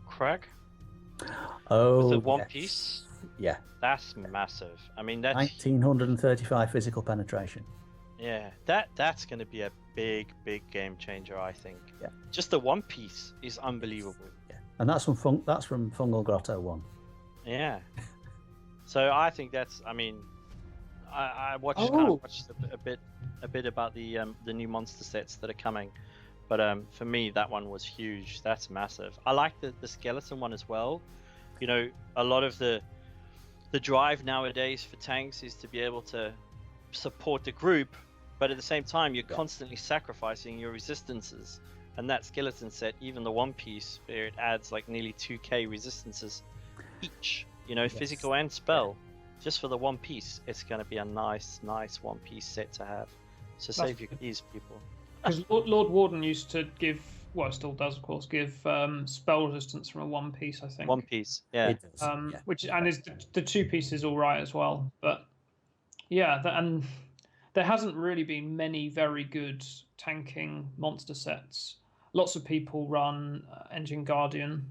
Crag.
Oh,
with the one
yes.
piece.
Yeah.
That's massive. I mean, that's
1935 physical penetration.
Yeah, that's going to be a big game changer, I think.
Yeah.
Just the one piece is unbelievable.
Yeah. And that's from Fungal Grotto 1.
Yeah. So I think that's. I mean, I watched a bit about the new monster sets that are coming, but for me that one was huge. That's massive. I like the skeleton one as well. You know, a lot of the drive nowadays for tanks is to be able to support the group, but at the same time you're constantly sacrificing your resistances. And that skeleton set, even the one piece, where it adds like nearly 2k resistances each, you know, physical and spell, just for the one piece, it's going to be a nice one piece set to have. So save your keys, people.
Because Lord Warden used to give, well, still does, of course, give spell resistance from a one piece, I think.
One piece, yeah.
It does, yeah.
Which and is the two piece is all right as well, but yeah, and there hasn't really been many very good tanking monster sets. Lots of people run Engine Guardian.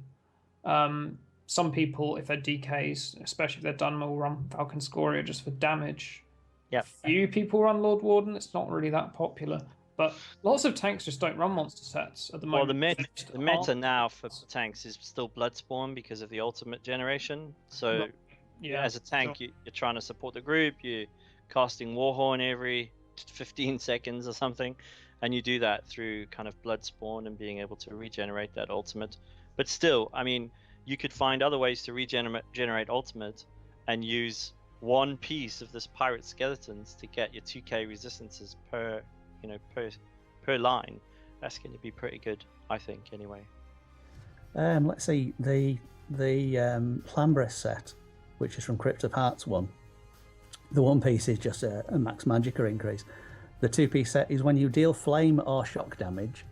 Some people, if they're DKs, especially if they're done, will run Falcon Scoria just for damage.
Yeah.
Few people run Lord Warden. It's not really that popular. But lots of tanks just don't run monster sets at the moment.
Well, the meta now for tanks is still Bloodspawn because of the ultimate generation. So as a tank, you're trying to support the group. You're casting Warhorn every 15 seconds or something. And you do that through kind of Bloodspawn and being able to regenerate that ultimate. But still, I mean, you could find other ways to regenerate ultimate and use one piece of this pirate skeletons to get your 2k resistances per line. That's going to be pretty good, I think, anyway.
Let's see, the Plambris set, which is from Crypt of Hearts 1. The one piece is just a max magicka increase. The 2-piece set is when you deal flame or shock damage,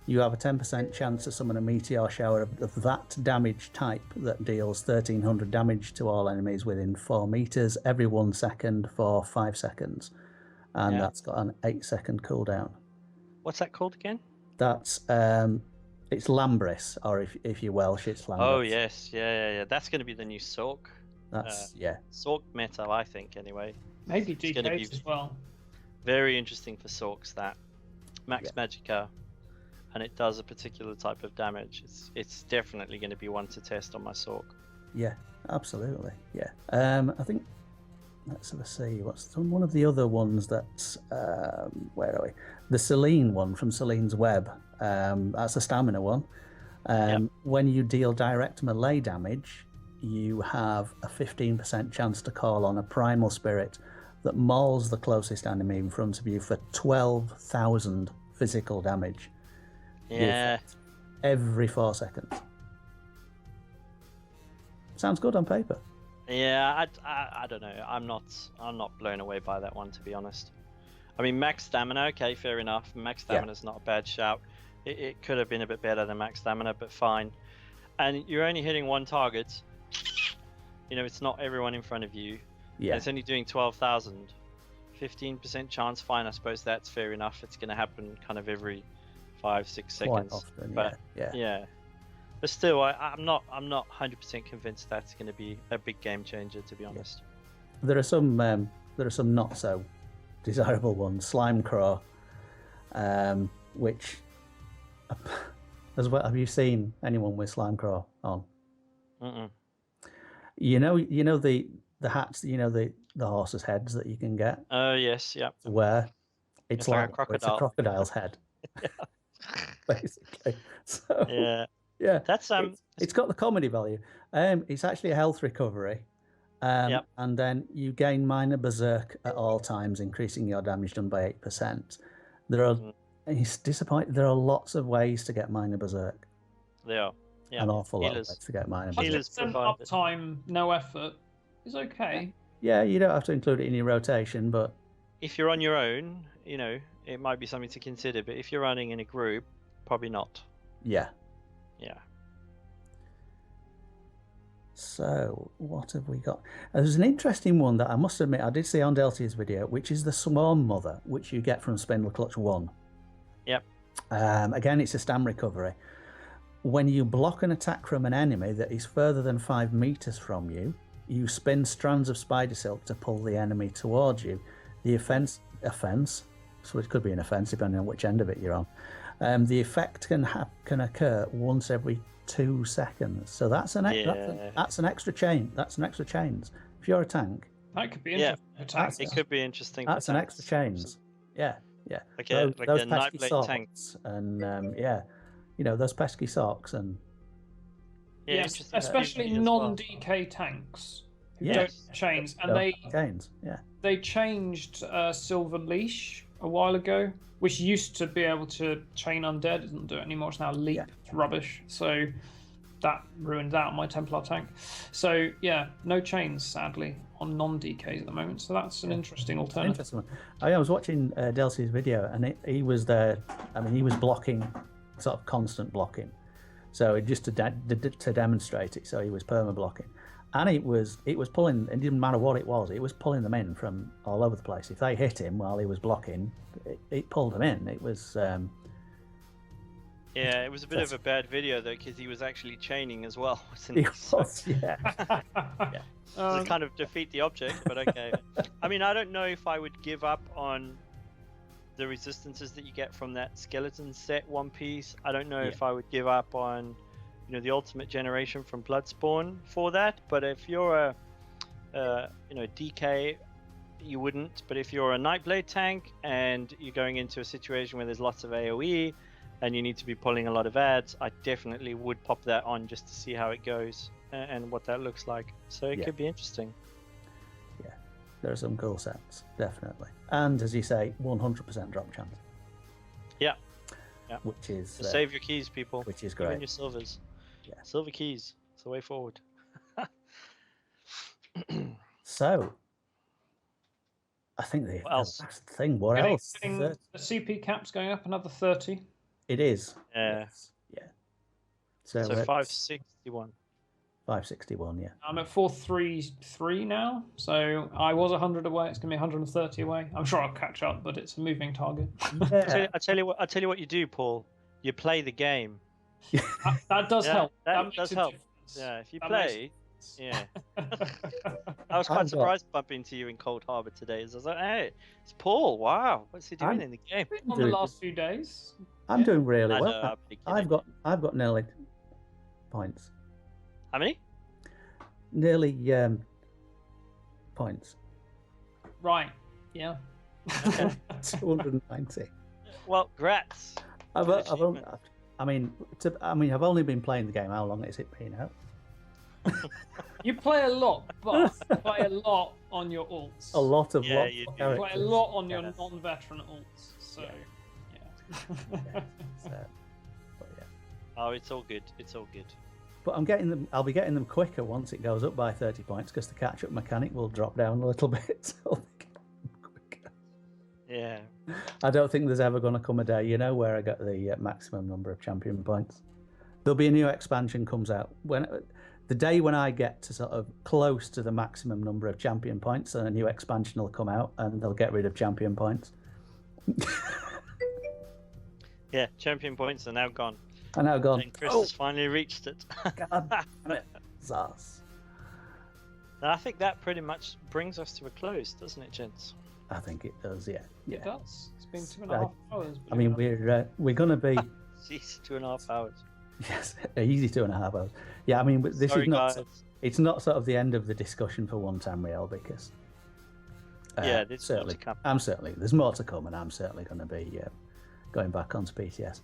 you have a 10% chance to summon a meteor shower of that damage type that deals 1300 damage to all enemies within 4 meters every 1 second for 5 seconds. And that's got an 8-second cooldown.
What's that called again?
That's it's Lambris, or if you're Welsh, it's Lambris.
Oh yes, yeah. That's going to be the new Sork.
That's
Sork meta, I think, anyway.
Maybe DKs as well.
Very interesting for Sorks, that max magicka, and it does a particular type of damage. It's definitely going to be one to test on my Sork.
Yeah, absolutely. Yeah. I think let's see. What's one of the other ones that's where are we? The Selene one from Selene's Web. That's a stamina one. When you deal direct melee damage, you have a 15% chance to call on a primal spirit that mauls the closest enemy in front of you for 12,000 physical damage.
Yeah.
Every 4 seconds. Sounds good on paper.
Yeah, I don't know. I'm not blown away by that one, to be honest. I mean, max stamina, okay, fair enough. Max stamina's not a bad shout. It could have been a bit better than max stamina, but fine. And you're only hitting one target. You know, it's not everyone in front of you. Yeah. And it's only doing 12,000. 15% chance, fine. I suppose that's fair enough. It's going to happen kind of every 5-6 seconds.
Quite often,
but yeah. But still, I'm not 100% convinced that's going to be a big game changer, to be honest.
There are some not so desirable ones. Slime Craw, which as well. Have you seen anyone with Slime Craw on? You know the hats. You know the horses' heads that you can get.
Oh yes, yeah.
To wear. It's
like a
like it's a
crocodile.
crocodile's head, basically. So
Yeah. That's
It's got the comedy value. It's actually a health recovery.
Yep.
And then you gain minor berserk at all times, increasing your damage done by 8%. It's disappointing. There are lots of ways to get minor berserk.
There are. Yeah.
An awful lot of ways to get minor berserk.
Healers
100%
provide it.
uptime, no effort is okay.
Yeah, you don't have to include it in your rotation, but
If you're on your own, it might be something to consider. But if you're running in a group, probably not.
yeah.
Yeah.
So, what have we got? There's an interesting one that I must admit I did see on Delty's video, which is the Swarm Mother, which you get from Spindle Clutch 1.
Yep.
Again, it's a stam recovery. When you block an attack from an enemy that is further than 5 meters from you, you spin strands of spider silk to pull the enemy towards you. The offense, so it could be an offense depending on which end of it you're on. The effect can occur once every 2 seconds. So that's an extra chain. That's an extra chains. If you're a tank,
That could be interesting.
It could be interesting.
that's an extra chains. Yeah.
Like
those
a
pesky
Nightblade
socks
tank.
and those pesky socks and
Yes,
interesting
especially
as well.
non-DK tanks who
Yes.
don't have chains, and
chains. Yeah.
they changed Silver Leash a while ago, which used to be able to chain undead. It doesn't do it anymore. It's now Leap.
Yeah.
It's rubbish. So that ruins out my Templar tank. So yeah, no chains sadly on non-DKs at the moment. So that's an interesting alternative.
Interesting one. I was watching Delcy's video, and he was there. I mean, he was blocking, sort of constant blocking. So just to demonstrate it, so he was perma blocking, and it was pulling. It didn't matter what it was pulling them in from all over the place. If they hit him while he was blocking, it pulled them in. It was.
Yeah, it was a bit of a bad video though, because he was actually chaining as well. Wasn't he?
It was, yeah.
To kind of defeat the object, but okay. I mean, I don't know if I would give up on the resistances that you get from that skeleton set one piece. I don't know if I would give up on, the ultimate generation from Bloodspawn for that. But if you're a DK, you wouldn't. But if you're a Nightblade tank and you're going into a situation where there's lots of AoE and you need to be pulling a lot of ads, I definitely would pop that on just to see how it goes and what that looks like. So it could be interesting.
Yeah, there are some cool sets, definitely. And as you say, 100% drop chance.
Yeah.
Which is
save your keys, people.
Which is great.
Even your silvers.
Yeah.
Silver keys. It's the way forward.
So, I think the last thing. What else?
The CP cap's going up another 30.
It is.
Yeah.
Yes. Yeah.
So 561.
561, yeah.
I'm at 433 now, so I was 100 away. It's going to be 130 away. I'm sure I'll catch up, but it's a moving target.
Yeah.
I tell you what you do, Paul. You play the game.
That does help.
That does help.
Difference.
Yeah, if you play. Yeah. I was quite surprised bumping into you in Cold Harbor today. I was like, hey, it's Paul. Wow, what's he doing in the game?
On the last few days.
I'm doing really
I
well.
know,
I've got nearly points.
How many?
Nearly points.
Right. Yeah.
290.
Well, grats.
I've only been playing the game. How long has it been out?
You play a lot, but you play a lot on your alts.
A lot of
Yeah,
lots
you
of
do.
You
characters.
play a lot on your non-veteran alts. So, yeah.
So, but yeah.
Oh, it's all good. It's all good.
But I'll be getting them quicker once it goes up by 30 points because the catch-up mechanic will drop down a little bit. So I'll be getting them quicker.
Yeah.
I don't think there's ever going to come a day, where I get the maximum number of champion points. There'll be a new expansion comes out the day when I get to sort of close to the maximum number of champion points, and a new expansion will come out, and they'll get rid of champion points.
Yeah, champion points are now gone.
I now gone.
And Chris has finally reached it.
God damn it. Zas.
And I think that pretty much brings us to a close, doesn't it, gents?
I think it does, yeah.
It does. It's been 2.5 hours.
I mean, we're going to be...
Jeez, 2.5 hours.
Yes, easy 2.5 hours. Yeah, I mean, this
Sorry,
is not
guys.
it's not sort of the end of the discussion for one Tamriel because
Yeah, there's more
certainly,
to come.
there's more to come, and I'm certainly going to be going back onto PTS.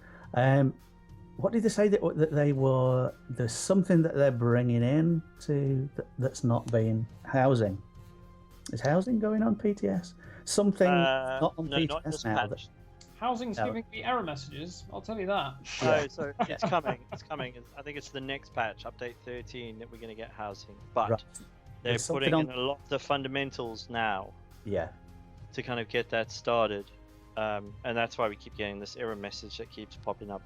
What did they say that they were? There's something that they're bringing in that's not being housing. Is housing going on PTS? Something not on
no,
PTS
not this
now.
patch.
Housing's
No.
giving me error messages. I'll tell you that.
No, so it's coming. It's coming. I think it's the next patch, update 13, that we're going to get housing. But
Right.
they're
There's something
putting
on-
in a lot of the fundamentals now
Yeah.
to kind of get that started. And that's why we keep getting this error message that keeps popping up.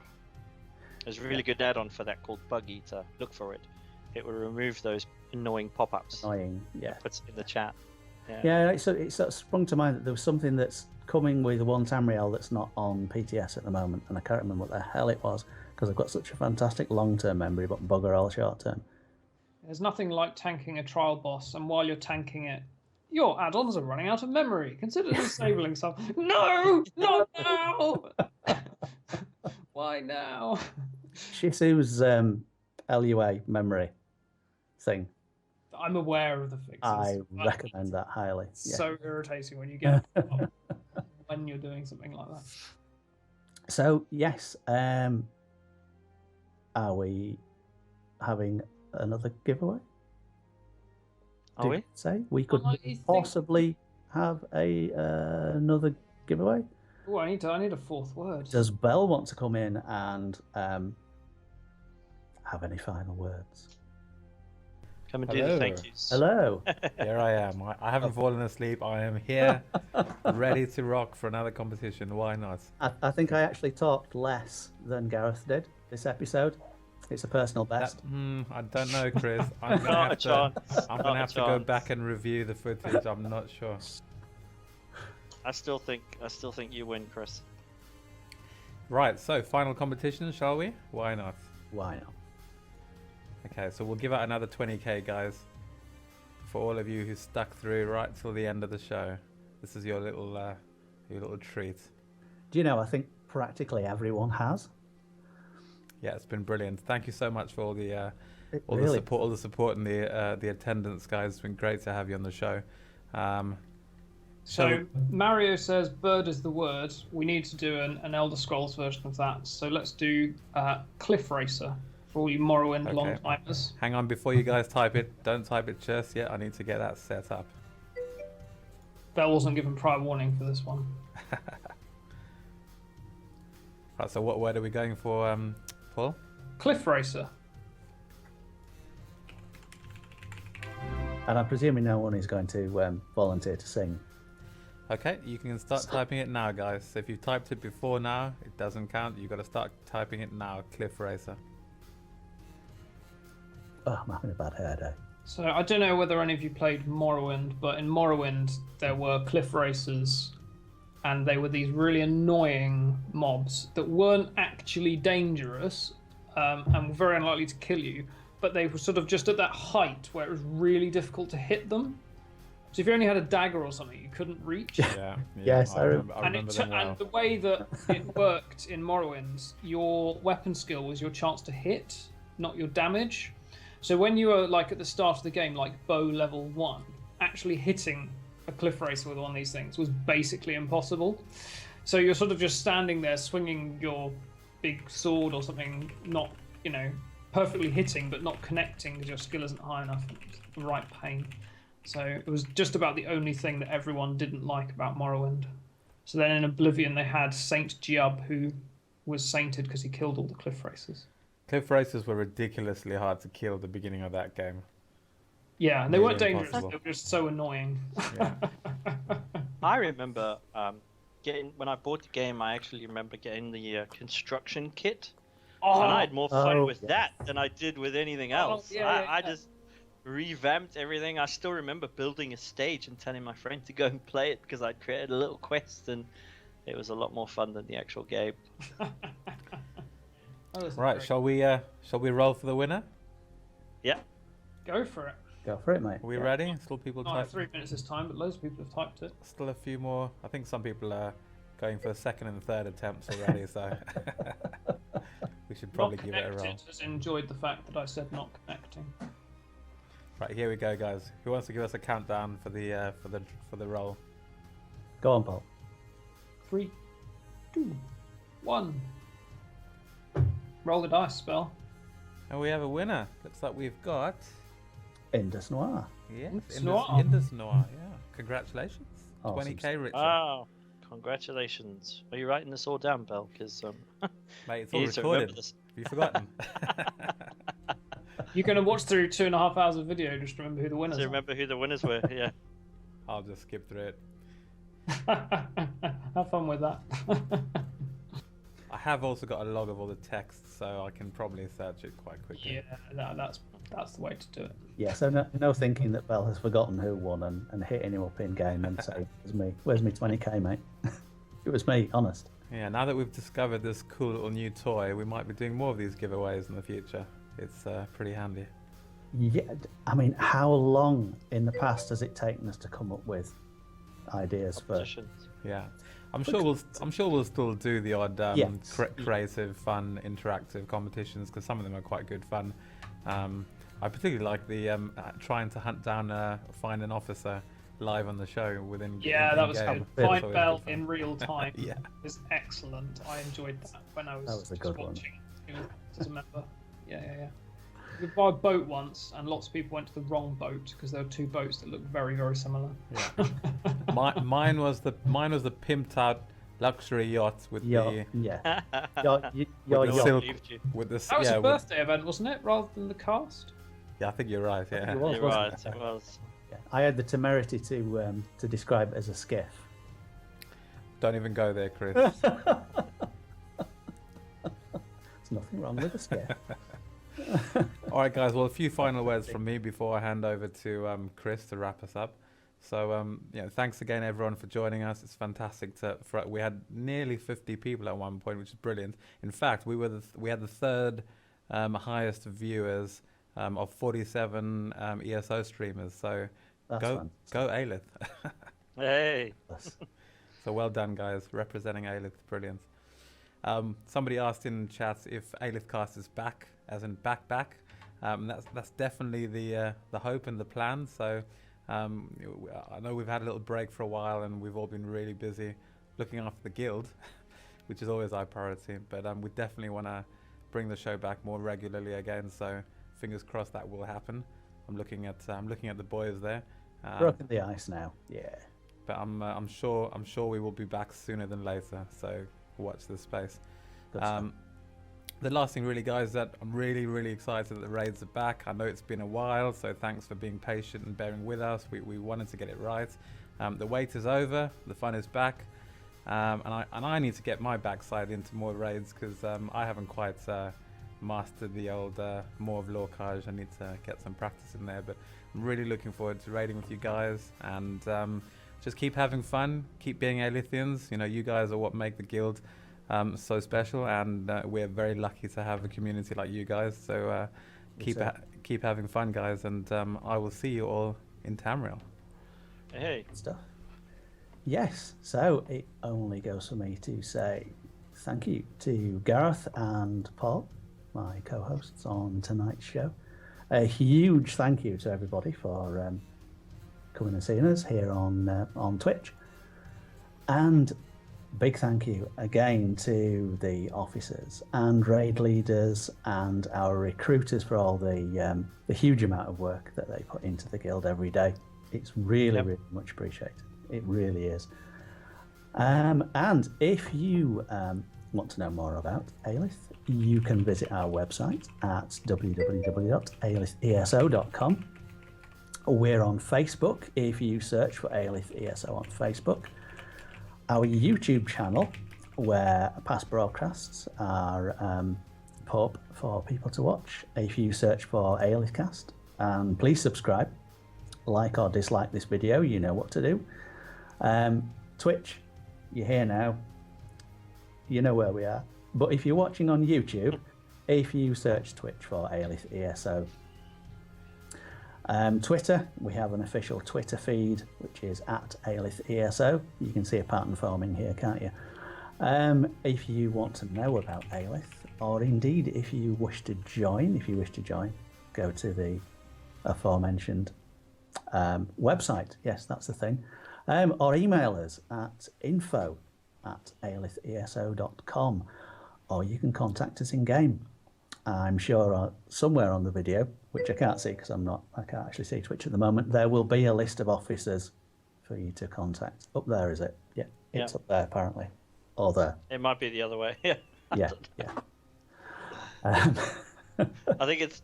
There's a really good add-on for that called Bug Eater. Look for it. It will remove those annoying pop-ups.
Annoying. Yeah.
It puts in the chat.
Yeah, it sort of sprung to mind that there was something that's coming with one Tamriel that's not on PTS at the moment, and I can't remember what the hell it was because I've got such a fantastic long-term memory, but bugger all short-term.
There's nothing like tanking a trial boss, and while you're tanking it, your add-ons are running out of memory. Consider disabling some. No, not now. Why now?
Shisu's LUA memory thing.
I'm aware of the fixes.
I
but
recommend that highly.
It's
Yeah.
so irritating when you get when you're doing something like that.
So yes, are we having another giveaway?
Are
Did
we?
you say we could
I think-
possibly have another giveaway?
Oh, I need a fourth word.
Does Belle want to come in and have any final words?
Come and do the
Hello.
thank yous.
Hello.
Here I am. I haven't fallen asleep. I am here, ready to rock for another competition. Why not?
I think I actually talked less than Gareth did this episode. It's a personal best.
I don't know, Chris. I'm gonna
Not a
have to.
chance.
I'm
Not
gonna
a
have to go
chance.
back and review the footage. I'm not sure.
I still think you win, Chris.
Right. So, final competition, shall we? Why not?
Why not?
Okay, so we'll give out another 20k, guys, for all of you who stuck through right till the end of the show. This is your little treat.
Do you know? I think practically everyone has.
Yeah, it's been brilliant. Thank you so much for all the
Really?
support and the attendance, guys. It's been great to have you on the show.
So Mario says bird is the word. We need to do an Elder Scrolls version of that. So let's do Cliff Racer for all you Morrowind
Okay.
long-timers.
Hang on, before you guys type it, don't type it just yet. I need to get that set up.
Bell wasn't given prior warning for this one.
Right, so what word are we going for, Paul?
Cliff Racer.
And I'm presuming no one is going to volunteer to sing.
Okay, you can start typing it now, guys. So if you've typed it before now, it doesn't count. You've got to start typing it now. Cliff Racer.
Oh, I'm having a bad hair day.
So I don't know whether any of you played Morrowind, but in Morrowind there were cliff racers, and they were these really annoying mobs that weren't actually dangerous and were very unlikely to kill you, but they were sort of just at that height where it was really difficult to hit them. So if you only had a dagger or something, you couldn't reach.
Yeah.
Yes, I
remember
And,
them well.
and the way that it worked in Morrowind, your weapon skill was your chance to hit, not your damage. So when you were like at the start of the game, like bow level 1, actually hitting a cliff racer with one of these things was basically impossible. So you're sort of just standing there swinging your big sword or something, not, perfectly hitting, but not connecting because your skill isn't high enough. It's the right pain. So it was just about the only thing that everyone didn't like about Morrowind. So then in Oblivion they had Saint Giub, who was sainted because he killed all the cliff racers.
Cliff Racers were ridiculously hard to kill at the beginning of that game.
Yeah, and they
Really
weren't dangerous,
impossible.
they were just so annoying.
Yeah.
I remember when I bought the game. I actually remember getting the construction kit, and I had more fun
Oh,
with
yeah.
that than I did with anything else. I
yeah.
just revamped everything. I still remember building a stage and telling my friend to go and play it because I'd created a little quest, and it was a lot more fun than the actual game.
Oh, this is
Right,
great.
shall we roll for the winner?
Yeah.
Go for it.
Go for it, mate.
Are we
Yeah.
ready? Still people
Not
type.
3 minutes this time, but loads of people have typed it.
Still a few more. I think some people are going for second and third attempts already, so we should probably
Not
give it a
Connected
roll.
has enjoyed the fact that I said not connecting.
Right, here we go, guys. Who wants to give us a countdown for the roll?
Go on, Paul.
3, 2, 1. Roll the dice, Spell.
And we have a winner. Looks like we've got
Indus Noir.
Indus Noir.
Indus Noir. Yeah, congratulations.
Awesome.
20k, Richard.
Wow. Congratulations. Are you writing this all down, Bell? Because
Mate, it's
you
all
need to remember
recorded.
this.
Have you forgotten?
You're going to watch through 2.5 hours of video just to remember who the winners
To
are.
remember who the winners were. Yeah.
I'll just skip through it.
Have fun with that.
I have also got a log of all the text, so I can probably search it quite quickly.
Yeah, that's the way to do it.
Yeah, so no thinking that Bell has forgotten who won and hitting him up in game and saying, it was me. Where's me 20k, mate? It was me, honest.
Yeah, now that we've discovered this cool little new toy, we might be doing more of these giveaways in the future. It's pretty handy.
Yeah, I mean, how long in the past has it taken us to come up with ideas for?
Competitions.
Yeah, I'm sure we'll still do the odd
Yes.
creative, fun, interactive competitions because some of them are quite good fun. I particularly like the trying to hunt down, find an officer live on the show within.
Yeah, that was
in-game.
good.
That's
Find Bell in real time.
Yeah.
Was excellent. I enjoyed that when I was,
That was a good one.
watching. As a member. Yeah. We by boat once, and lots of people went to the wrong boat because there were two boats that looked very, very similar.
Yeah. mine was the pimped out luxury yacht with
Your
the
yacht.
silk
Believed you.
with the
That was
yeah,
a
with-
birthday event, wasn't it? Rather than the cast.
yeah, I think you're right. Yeah.
It was,
You're
wasn't
right.
it?
It was.
Yeah. I had the temerity to describe it as a skiff.
Don't even go there, Chris.
There's nothing wrong with a skiff.
All right, guys. Well, a few final words from me before I hand over to Chris to wrap us up. So, thanks again, everyone, for joining us. It's fantastic we had nearly 50 people at one point, which is brilliant. In fact, we had the third highest viewers of 47 ESO streamers. So
That's
go Alith.
Hey.
So well done, guys, representing Alith. Brilliant. Somebody asked in chat if Alith-Cast is back, as in back. That's definitely the hope and the plan. So I know we've had a little break for a while, and we've all been really busy looking after the guild, which is always our priority. But we definitely want to bring the show back more regularly again. So fingers crossed that will happen. I'm looking at the boys there.
Broken the ice now. Yeah.
But I'm sure we will be back sooner than later. So watch this space.
Good stuff.
The last thing, really, guys, that I'm really, really excited that the raids are back. I know it's been a while, so thanks for being patient and bearing with us. We wanted to get it right. The wait is over. The fun is back, and I need to get my backside into more raids because I haven't quite mastered the old Maw of Lorcage. I need to get some practice in there, but I'm really looking forward to raiding with you guys and just keep having fun, keep being Alithians. You know, you guys are what make the guild so special, and we're very lucky to have a community like you guys. So keep having fun, guys, and I will see you all in Tamriel.
Hey.
Good stuff. Yes, so it only goes for me to say thank you to Gareth and Paul, my co-hosts on tonight's show. A huge thank you to everybody for coming and seeing us here on Twitch, and big thank you again to the officers and raid leaders and our recruiters for all the huge amount of work that they put into the guild every day. It's really, really much appreciated. It really is. And if you want to know more about Alith, you can visit our website at www.alith.eso.com. We're on Facebook if you search for Alith ESO on Facebook. Our YouTube channel, where past broadcasts are put up for people to watch, if you search for Alith-Cast. And please subscribe, like or dislike this video, you know what to do. Twitch, you're here now, you know where we are. But if you're watching on YouTube, if you search Twitch for Alith ESO. Twitter, we have an official Twitter feed, which is at Alith-ESO. You can see a pattern forming here, can't you? If you want to know about Alith, or indeed if you wish to join, go to the aforementioned website. Yes, that's the thing. Or email us at info@alith.eso.com, or you can contact us in game. I'm sure somewhere on the video, which I can't see because I can't actually see Twitch at the moment, there will be a list of officers for you to contact. Up there, is it? Yeah, it's up there apparently. Or there.
It might be the other way. Yeah.
Yeah.
I think it's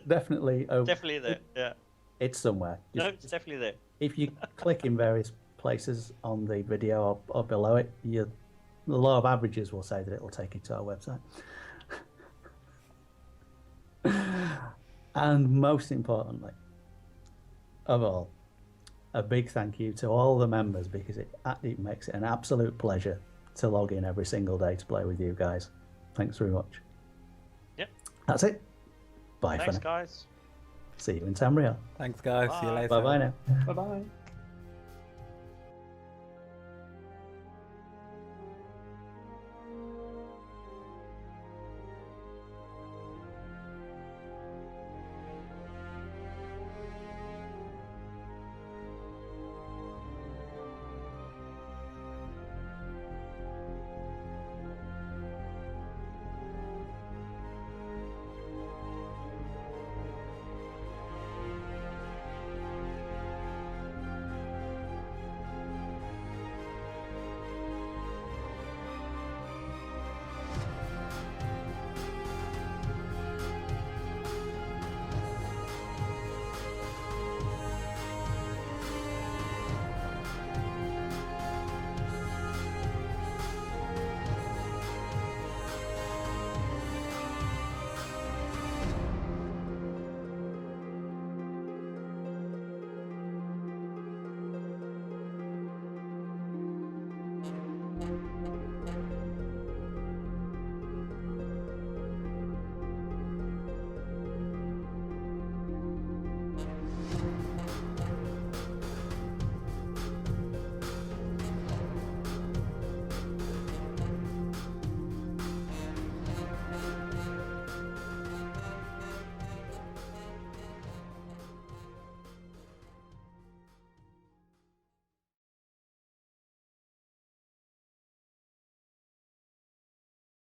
definitely over.
definitely there. Yeah.
It's somewhere.
It's definitely there.
If you click in various places on the video or below it, the law of averages will say that it will take you to our website. And most importantly of all, a big thank you to all the members, because it makes it an absolute pleasure to log in every single day to play with you guys. Thanks very much.
Yep.
That's it. Bye.
Thanks,
for now.
guys.
See you in Tamriel.
Thanks, guys. See you
Bye.
later.
Bye bye now.
Bye bye.